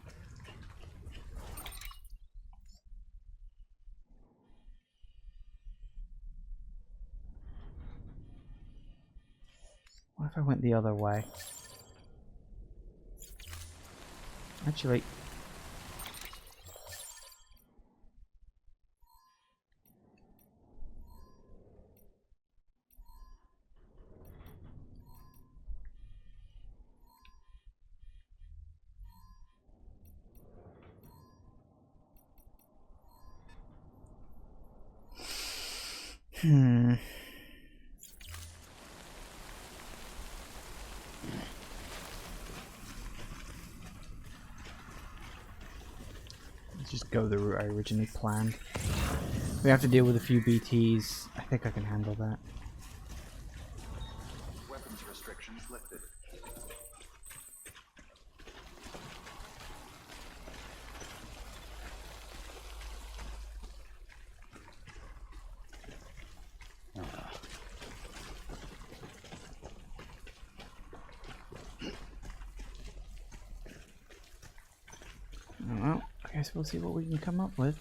What if I went the other way? Actually... Let's just go the route I originally planned. We have to deal with a few BTs. I think I can handle that. Weapons restrictions lifted. Well, I guess we'll see what we can come up with.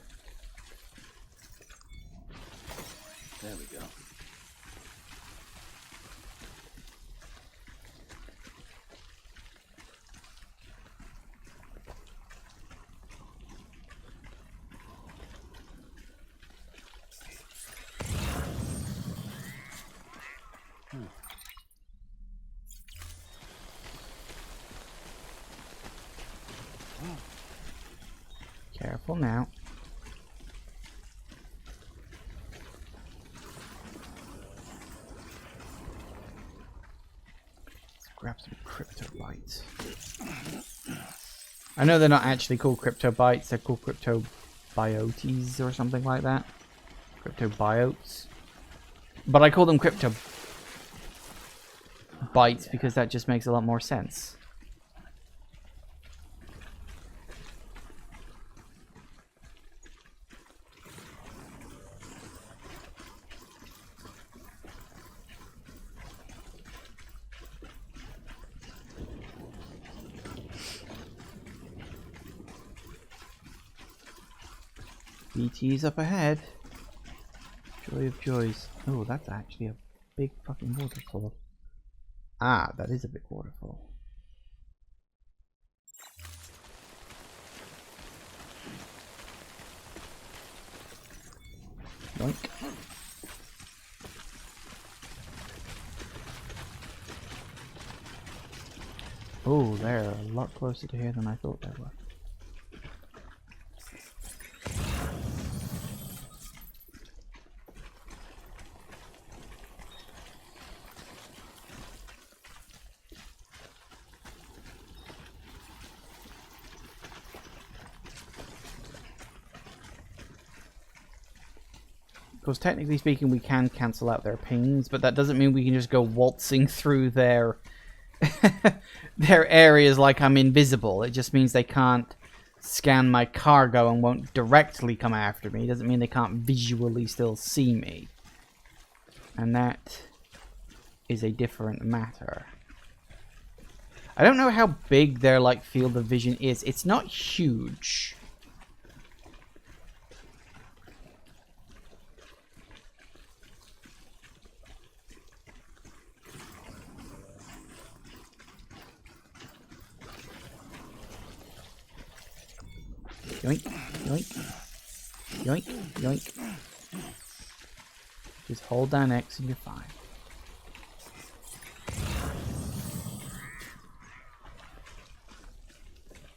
There we go. Careful now. Let's grab some crypto bites. I know they're not actually called crypto bites, they're called crypto biotes or something like that. Crypto biotes. But I call them crypto bites because that just makes a lot more sense. BT's up ahead. Joy of joys. Oh, that's actually a big fucking waterfall. Ah, that is a big waterfall. Yoink. Oh, they're a lot closer to here than I thought they were. Of course, technically speaking, we can cancel out their pings, but that doesn't mean we can just go waltzing through their their areas like I'm invisible. It just means they can't scan my cargo and won't directly come after me. It doesn't mean they can't visually still see me. And that is a different matter. I don't know how big their like field of vision is. It's not huge. Yoink, yoink, yoink, yoink. Just hold down X and you're fine.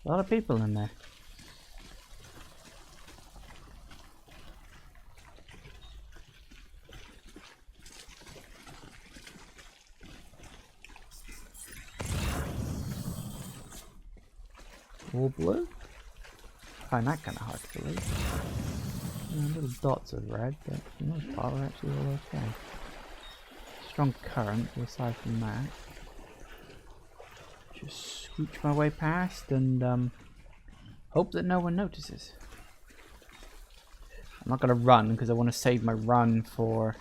A lot of people in there. All blue? I find that kind of hard to believe. Little dots of red, but for the most part we're actually all okay. Strong current, aside from that. Just scooch my way past and hope that no one notices. I'm not gonna run because I want to save my run for...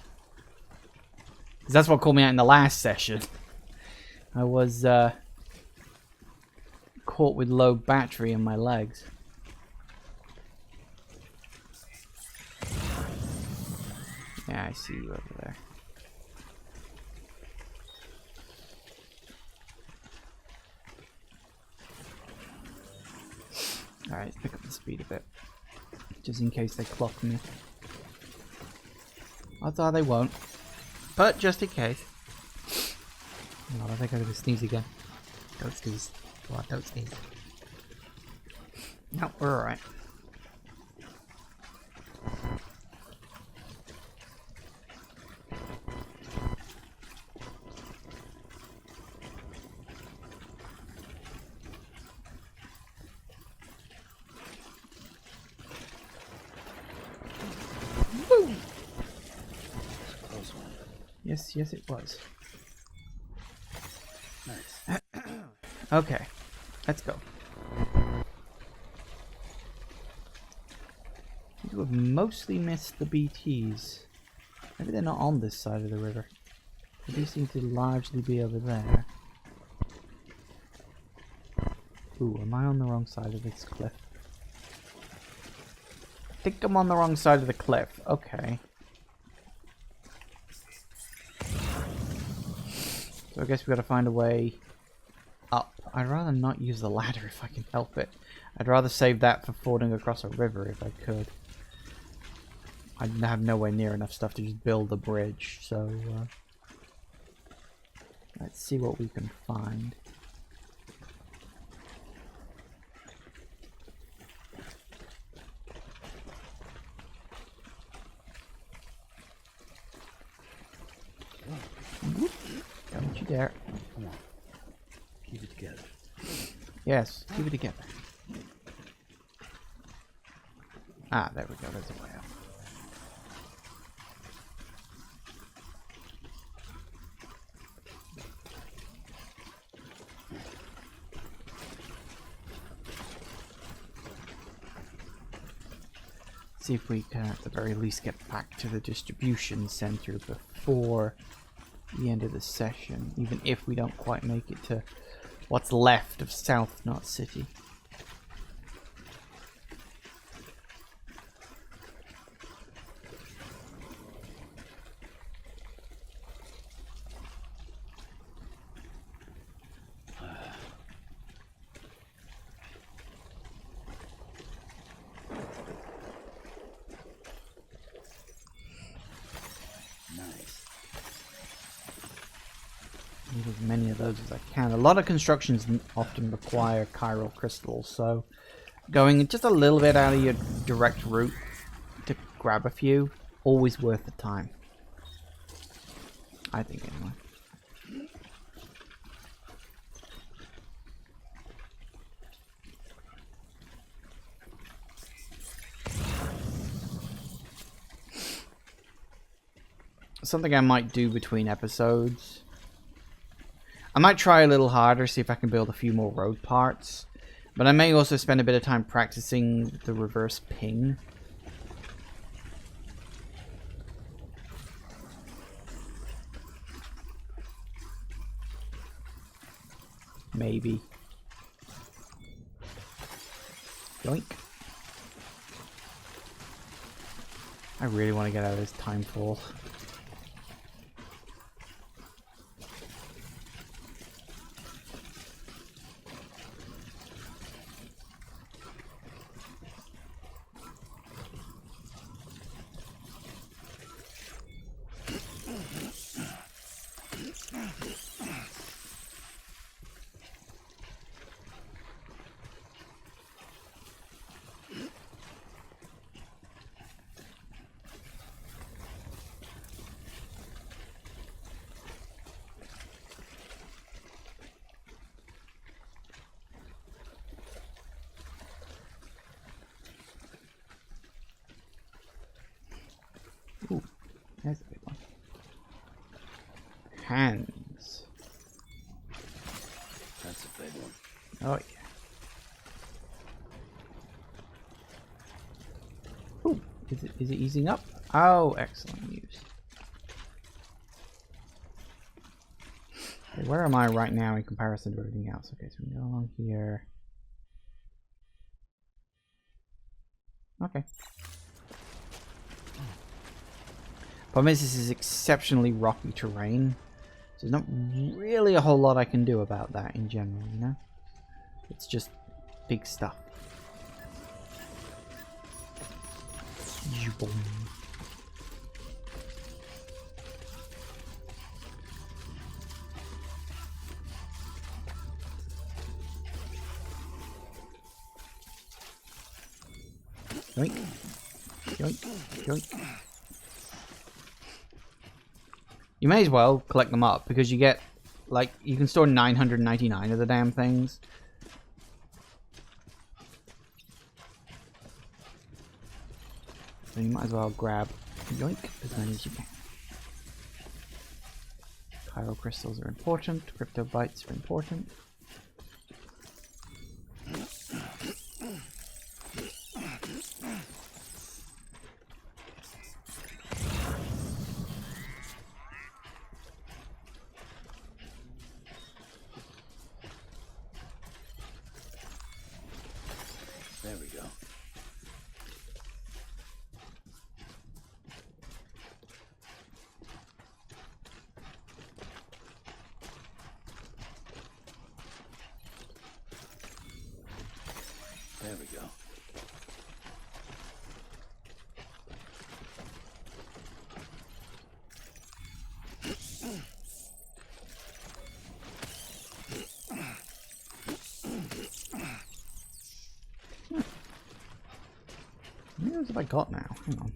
Because that's what called me out in the last session. I was caught with low battery in my legs. Yeah, I see you over there. Alright, let's pick up the speed a bit. Just in case they clock me. Odds are they won't. But just in case. Oh, I think I'm gonna sneeze again. Don't sneeze. Come on, don't sneeze. No, we're alright. Yes, it was. Nice. Okay, let's go. You have mostly missed the BTs. Maybe they're not on this side of the river. They do seem to largely be over there. Ooh, am I on the wrong side of this cliff? I think I'm on the wrong side of the cliff. Okay. So I guess we gotta find a way up. I'd rather not use the ladder if I can help it. I'd rather save that for fording across a river if I could. I have nowhere near enough stuff to just build a bridge, so let's see what we can find. Don't you dare. Come on. Keep it together. Yes, keep it together. Ah, there we go. There's a way up. See if we can at the very least get back to the distribution center before the end of the session, even if we don't quite make it to what's left of South Knot City. Need as many of those as I can. A lot of constructions often require chiral crystals, so going just a little bit out of your direct route to grab a few, always worth the time. I think anyway. something I might do between episodes. I might try a little harder, see if I can build a few more road parts. But I may also spend a bit of time practicing the reverse ping. Maybe. Yoink. I really want to get out of this time fall. Ooh, that's a big one. Hands. That's a big one. Oh yeah. Ooh, is it easing up? Oh, excellent news. Okay, where am I right now in comparison to everything else? Okay, so we go along here. Okay. Problem is, this is exceptionally rocky terrain. So there's not really a whole lot I can do about that in general, you know? It's just big stuff. Yoink. Yoink. Yoink. You may as well collect them up because you get, like, you can store 999 of the damn things. So you might as well grab, yoink, as many as you can. Chiral crystals are important, crypto bytes are important. There we go. There we go. What have I got now? Hang on.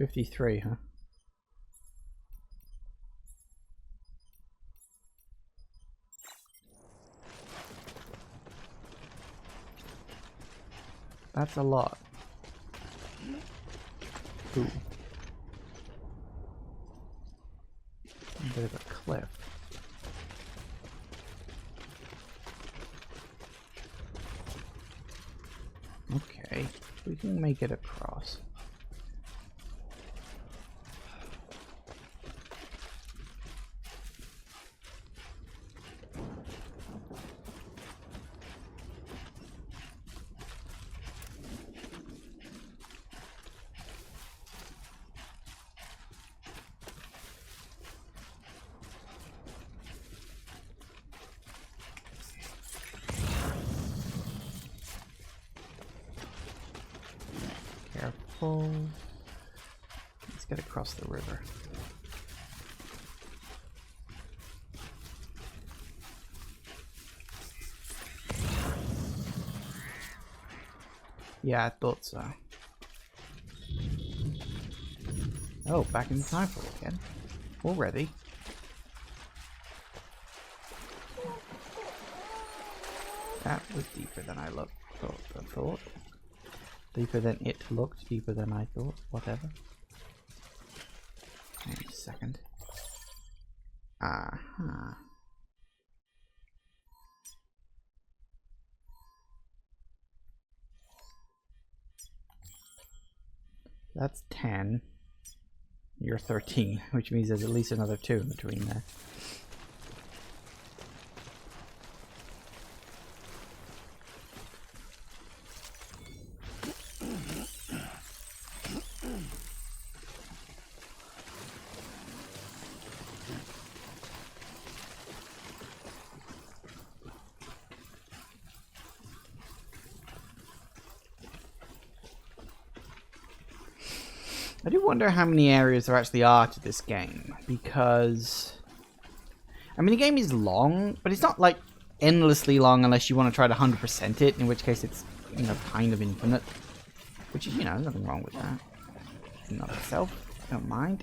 $53, huh? That's a lot. Ooh. A bit of a cliff. Okay, we can make it across. Careful. Let's get across the river. Yeah, I thought so. Oh, back in the time pool again. Already. That was deeper than I thought. Deeper than it looked, deeper than I thought, whatever. Wait a second. Uh-huh. That's 10. You're 13, which means there's at least another 2 in between there. I do wonder how many areas there actually are to this game, because I mean the game is long, but it's not like endlessly long unless you want to try to 100% it, in which case it's, you know, kind of infinite, which is, you know, nothing wrong with that in and of itself. Don't mind.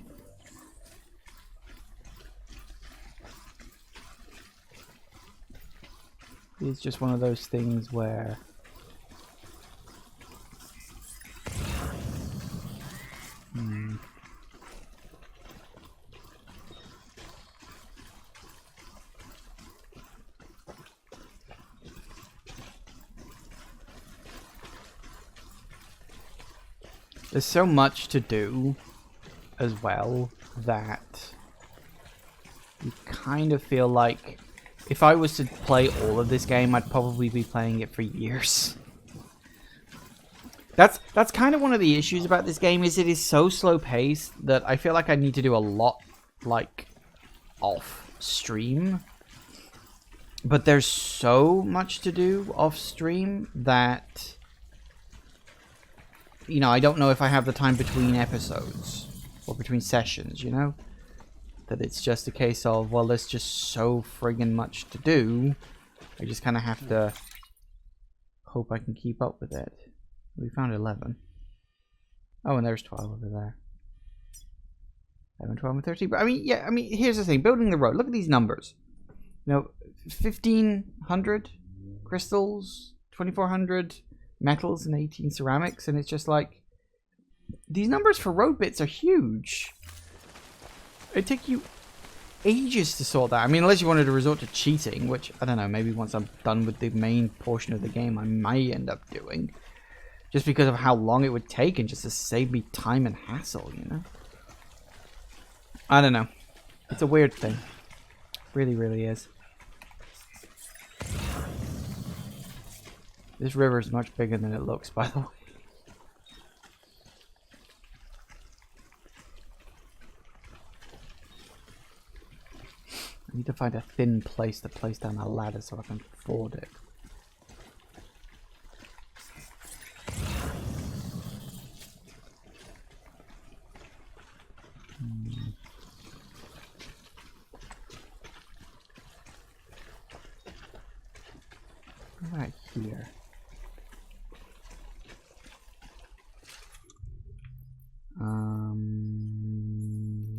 It's just one of those things where there's so much to do as well that you kind of feel like if I was to play all of this game, I'd probably be playing it for years. That's kind of one of the issues about this game, is it is so slow paced that I feel like I need to do a lot like off stream. But there's so much to do off stream that, you know, I don't know if I have the time between episodes or between sessions, you know? That it's just a case of, well, there's just so friggin' much to do. I just kind of have to hope I can keep up with it. We found 11. Oh, and there's 12 over there. 11, 12, and 13. But I mean, yeah, I mean, here's the thing. Building the road. Look at these numbers. You know, 1,500 crystals, 2,400 metals, and 18 ceramics. And it's just like, these numbers for road bits are huge. It'd take you ages to sort that. I mean, unless you wanted to resort to cheating, which, I don't know, maybe once I'm done with the main portion of the game, I might end up doing. Just because of how long it would take and just to save me time and hassle, you know? I don't know. It's a weird thing. Really, really is. This river is much bigger than it looks, by the way. I need to find a thin place to place down a ladder so I can ford it. Right here.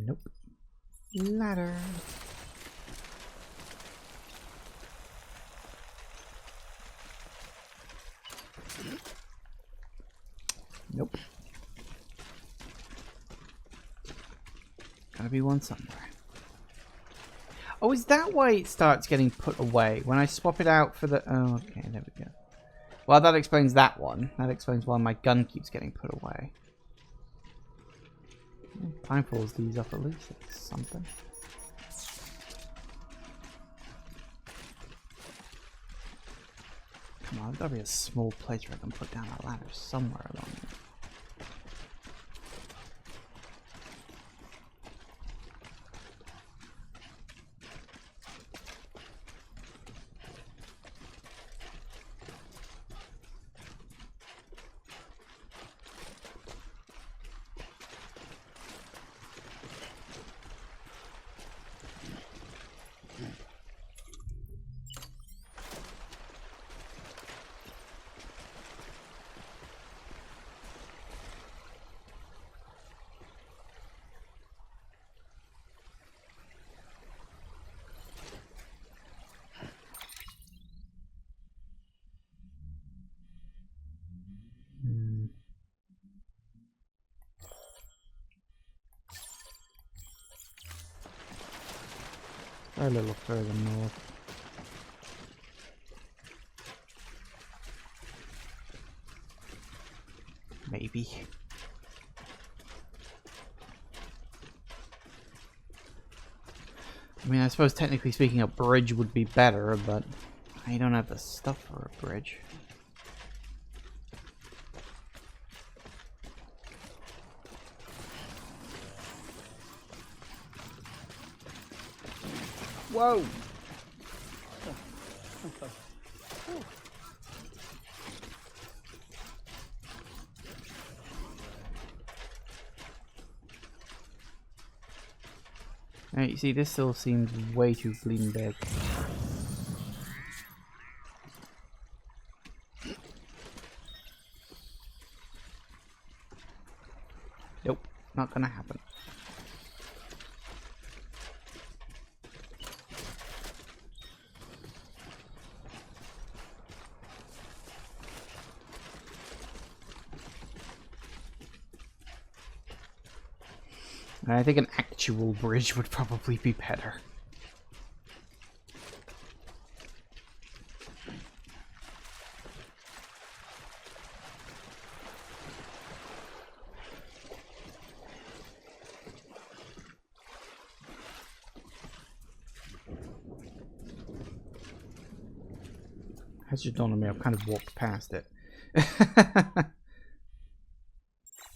Nope. Ladder. Nope. Gotta be one somewhere. Oh, is that why it starts getting put away? When I swap it out for the... Oh, okay, there we go. Well, that explains that one. That explains why my gun keeps getting put away. Time pulls these up at least. That's something. Come on, there's gotta be a small place where I can put down a ladder somewhere along there. A little further north. Maybe. I mean, I suppose technically speaking a bridge would be better, but I don't have the stuff for a bridge. Whoa! Now, you see, this still seems way too bleeding big. Nope, not gonna happen. I think an actual bridge would probably be better. Has just dawned on me, I've kind of walked past it.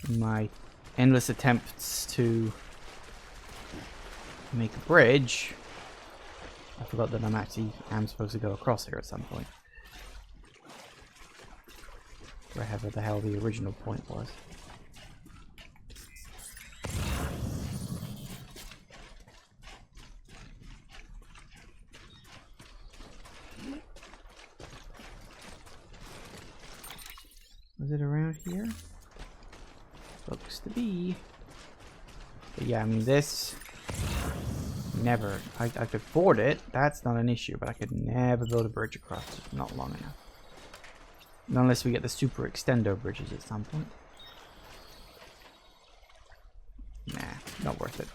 My endless attempts to make a bridge. I forgot that I'm supposed to go across here at some point. Wherever the hell the original point was. Was it around here? Looks to be. But yeah, I mean this never. I could ford it, that's not an issue, but I could never build a bridge across it, not long enough. Unless we get the super extendo bridges at some point. Nah, not worth it.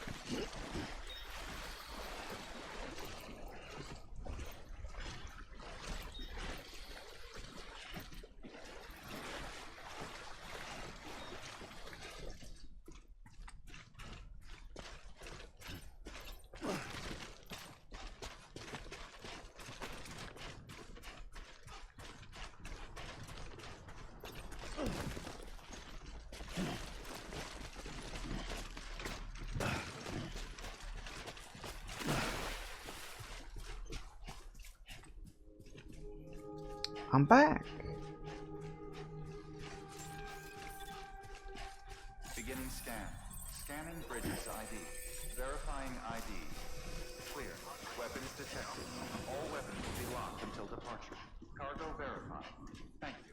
I'm back. Beginning scan. Scanning bridges ID. Verifying ID. Clear. Weapons detected. All weapons will be locked until departure. Cargo verified. Thank you.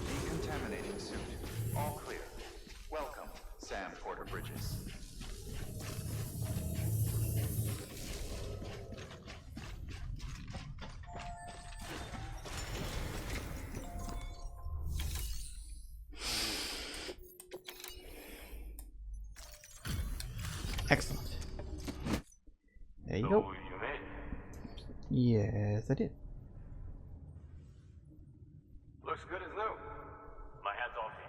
Decontaminating suit. All clear. Welcome, Sam Porter Bridges. Excellent. There you go. Yes, I did. Looks good as new. My hat's off to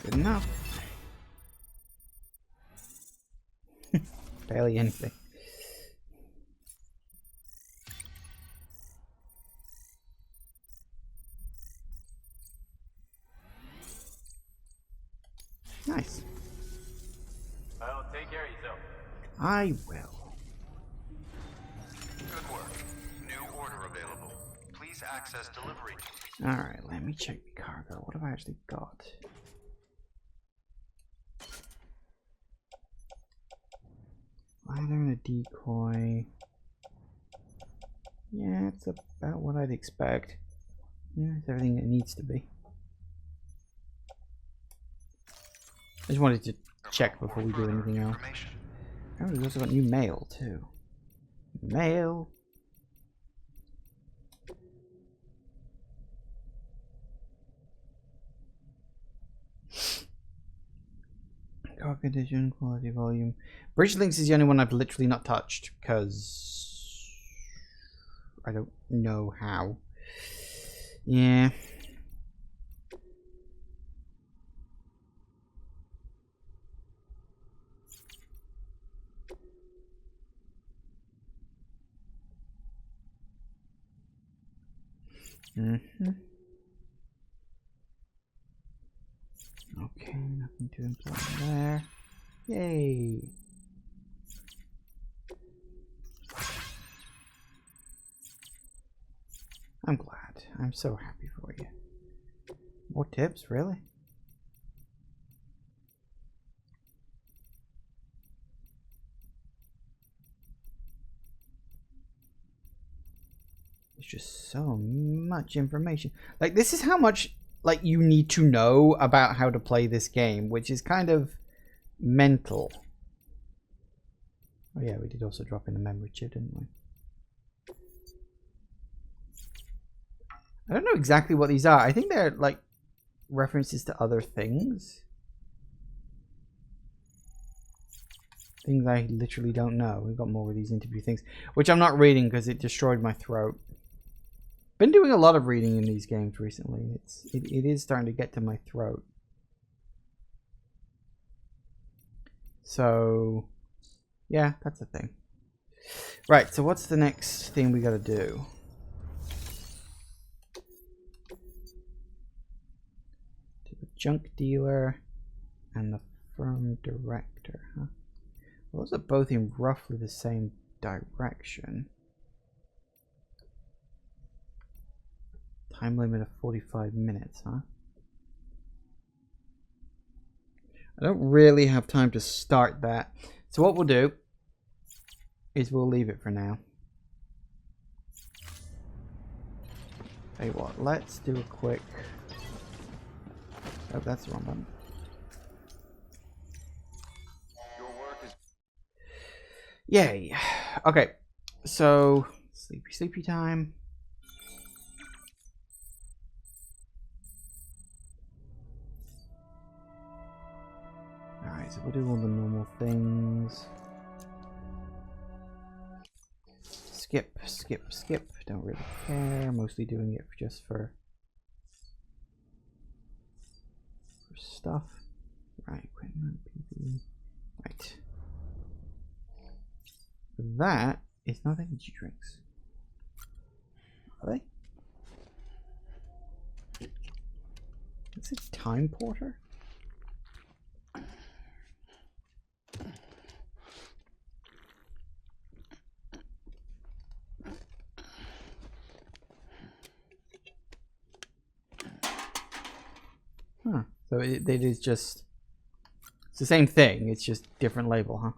you. Good enough. Barely anything. Nice. Well, take care of yourself. I will. Good work. New order available. Please access delivery. Alright, let me check the cargo. What have I actually got? Ladder and a decoy. Yeah, it's about what I'd expect. Yeah, it's everything it needs to be. I just wanted to check before we do anything else. Oh, we've also got new mail too. Mail. Car condition, quality, volume. Bridge links is the only one I've literally not touched because I don't know how. Yeah. Okay, nothing too important there. Yay! I'm glad. I'm so happy for you. More tips, really? There's just so much information. Like, this is how much, like, you need to know about how to play this game, which is kind of mental. Oh yeah, we did also drop in a memory chip, didn't we? I don't know exactly what these are. I think they're, like, references to other things. Things I literally don't know. We've got more of these interview things, which I'm not reading because it destroyed my throat. Been doing a lot of reading in these games recently. It is starting to get to my throat. So, yeah, that's the thing. Right, so what's the next thing we gotta do? To the junk dealer and the firm director, huh? Well, those are both in roughly the same direction. Time limit of 45 minutes, huh? I don't really have time to start that. So what we'll do is we'll leave it for now. Tell you what, let's do a quick... Oh, that's the wrong button. Yay. Okay, so sleepy time. Alright, so we'll do all the normal things. Skip. Don't really care. Mostly doing it just for stuff. Right, equipment, PPE. Right. That is not energy drinks. Are they? Is it time porter? Huh. So it is just... It's the same thing, it's just different label, huh?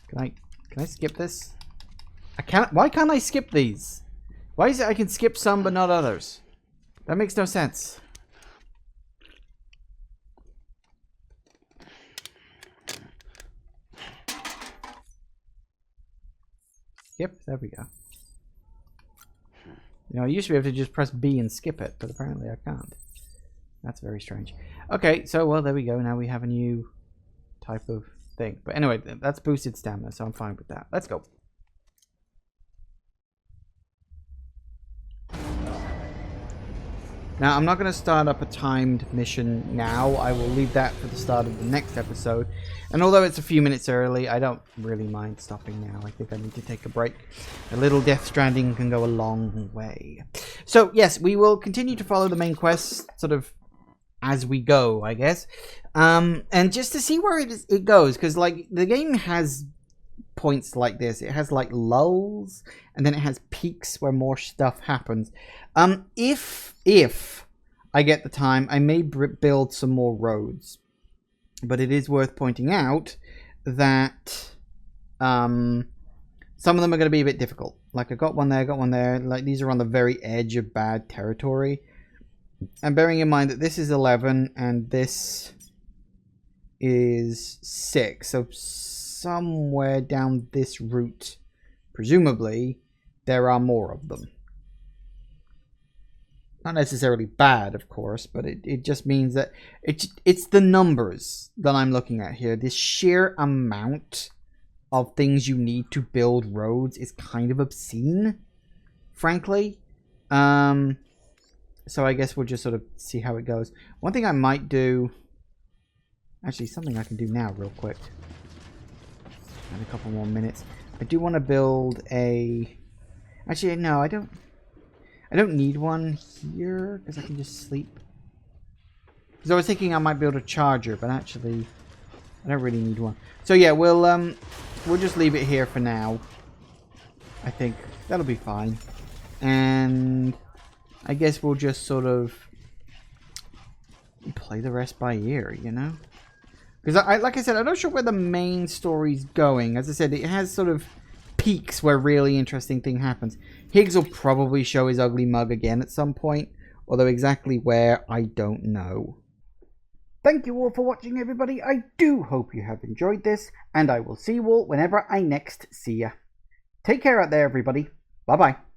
Can I skip this? I can't... Why can't I skip these? Why is it I can skip some but not others? That makes no sense. Skip? There we go. You know, I used to be able to just press B and skip it, but apparently I can't. That's very strange. Okay, so, well, there we go. Now we have a new type of thing. But anyway, that's boosted stamina, so I'm fine with that. Let's go. Now, I'm not going to start up a timed mission now. I will leave that for the start of the next episode. And although it's a few minutes early, I don't really mind stopping now. I think I need to take a break. A little Death Stranding can go a long way. So, yes, we will continue to follow the main quest sort of as we go, I guess. And just to see where it goes. Because, like, the game has points like this. It has, like, lulls. And then it has peaks where more stuff happens. If I get the time, I may build some more roads. But it is worth pointing out that some of them are going to be a bit difficult. Like, I got one there. Like, these are on the very edge of bad territory. And bearing in mind that this is 11 and this is 6. So somewhere down this route, presumably, there are more of them. Not necessarily bad, of course, but it just means that it's the numbers that I'm looking at here. This sheer amount of things you need to build roads is kind of obscene, frankly. So I guess we'll just sort of see how it goes. One thing I might do... Actually, something I can do now real quick. In a couple more minutes. I do want to build a... Actually, no, I don't need one here, because I can just sleep. Because I was thinking I might build a charger, but actually, I don't really need one. So yeah, we'll just leave it here for now. I think that'll be fine. And I guess we'll just sort of play the rest by ear, you know? Because like I said, I'm not sure where the main story's going. As I said, it has sort of peaks where really interesting thing happens. Higgs will probably show his ugly mug again at some point, although exactly where, I don't know. Thank you all for watching, everybody. I do hope you have enjoyed this, and I will see you all whenever I next see ya. Take care out there, everybody. Bye-bye.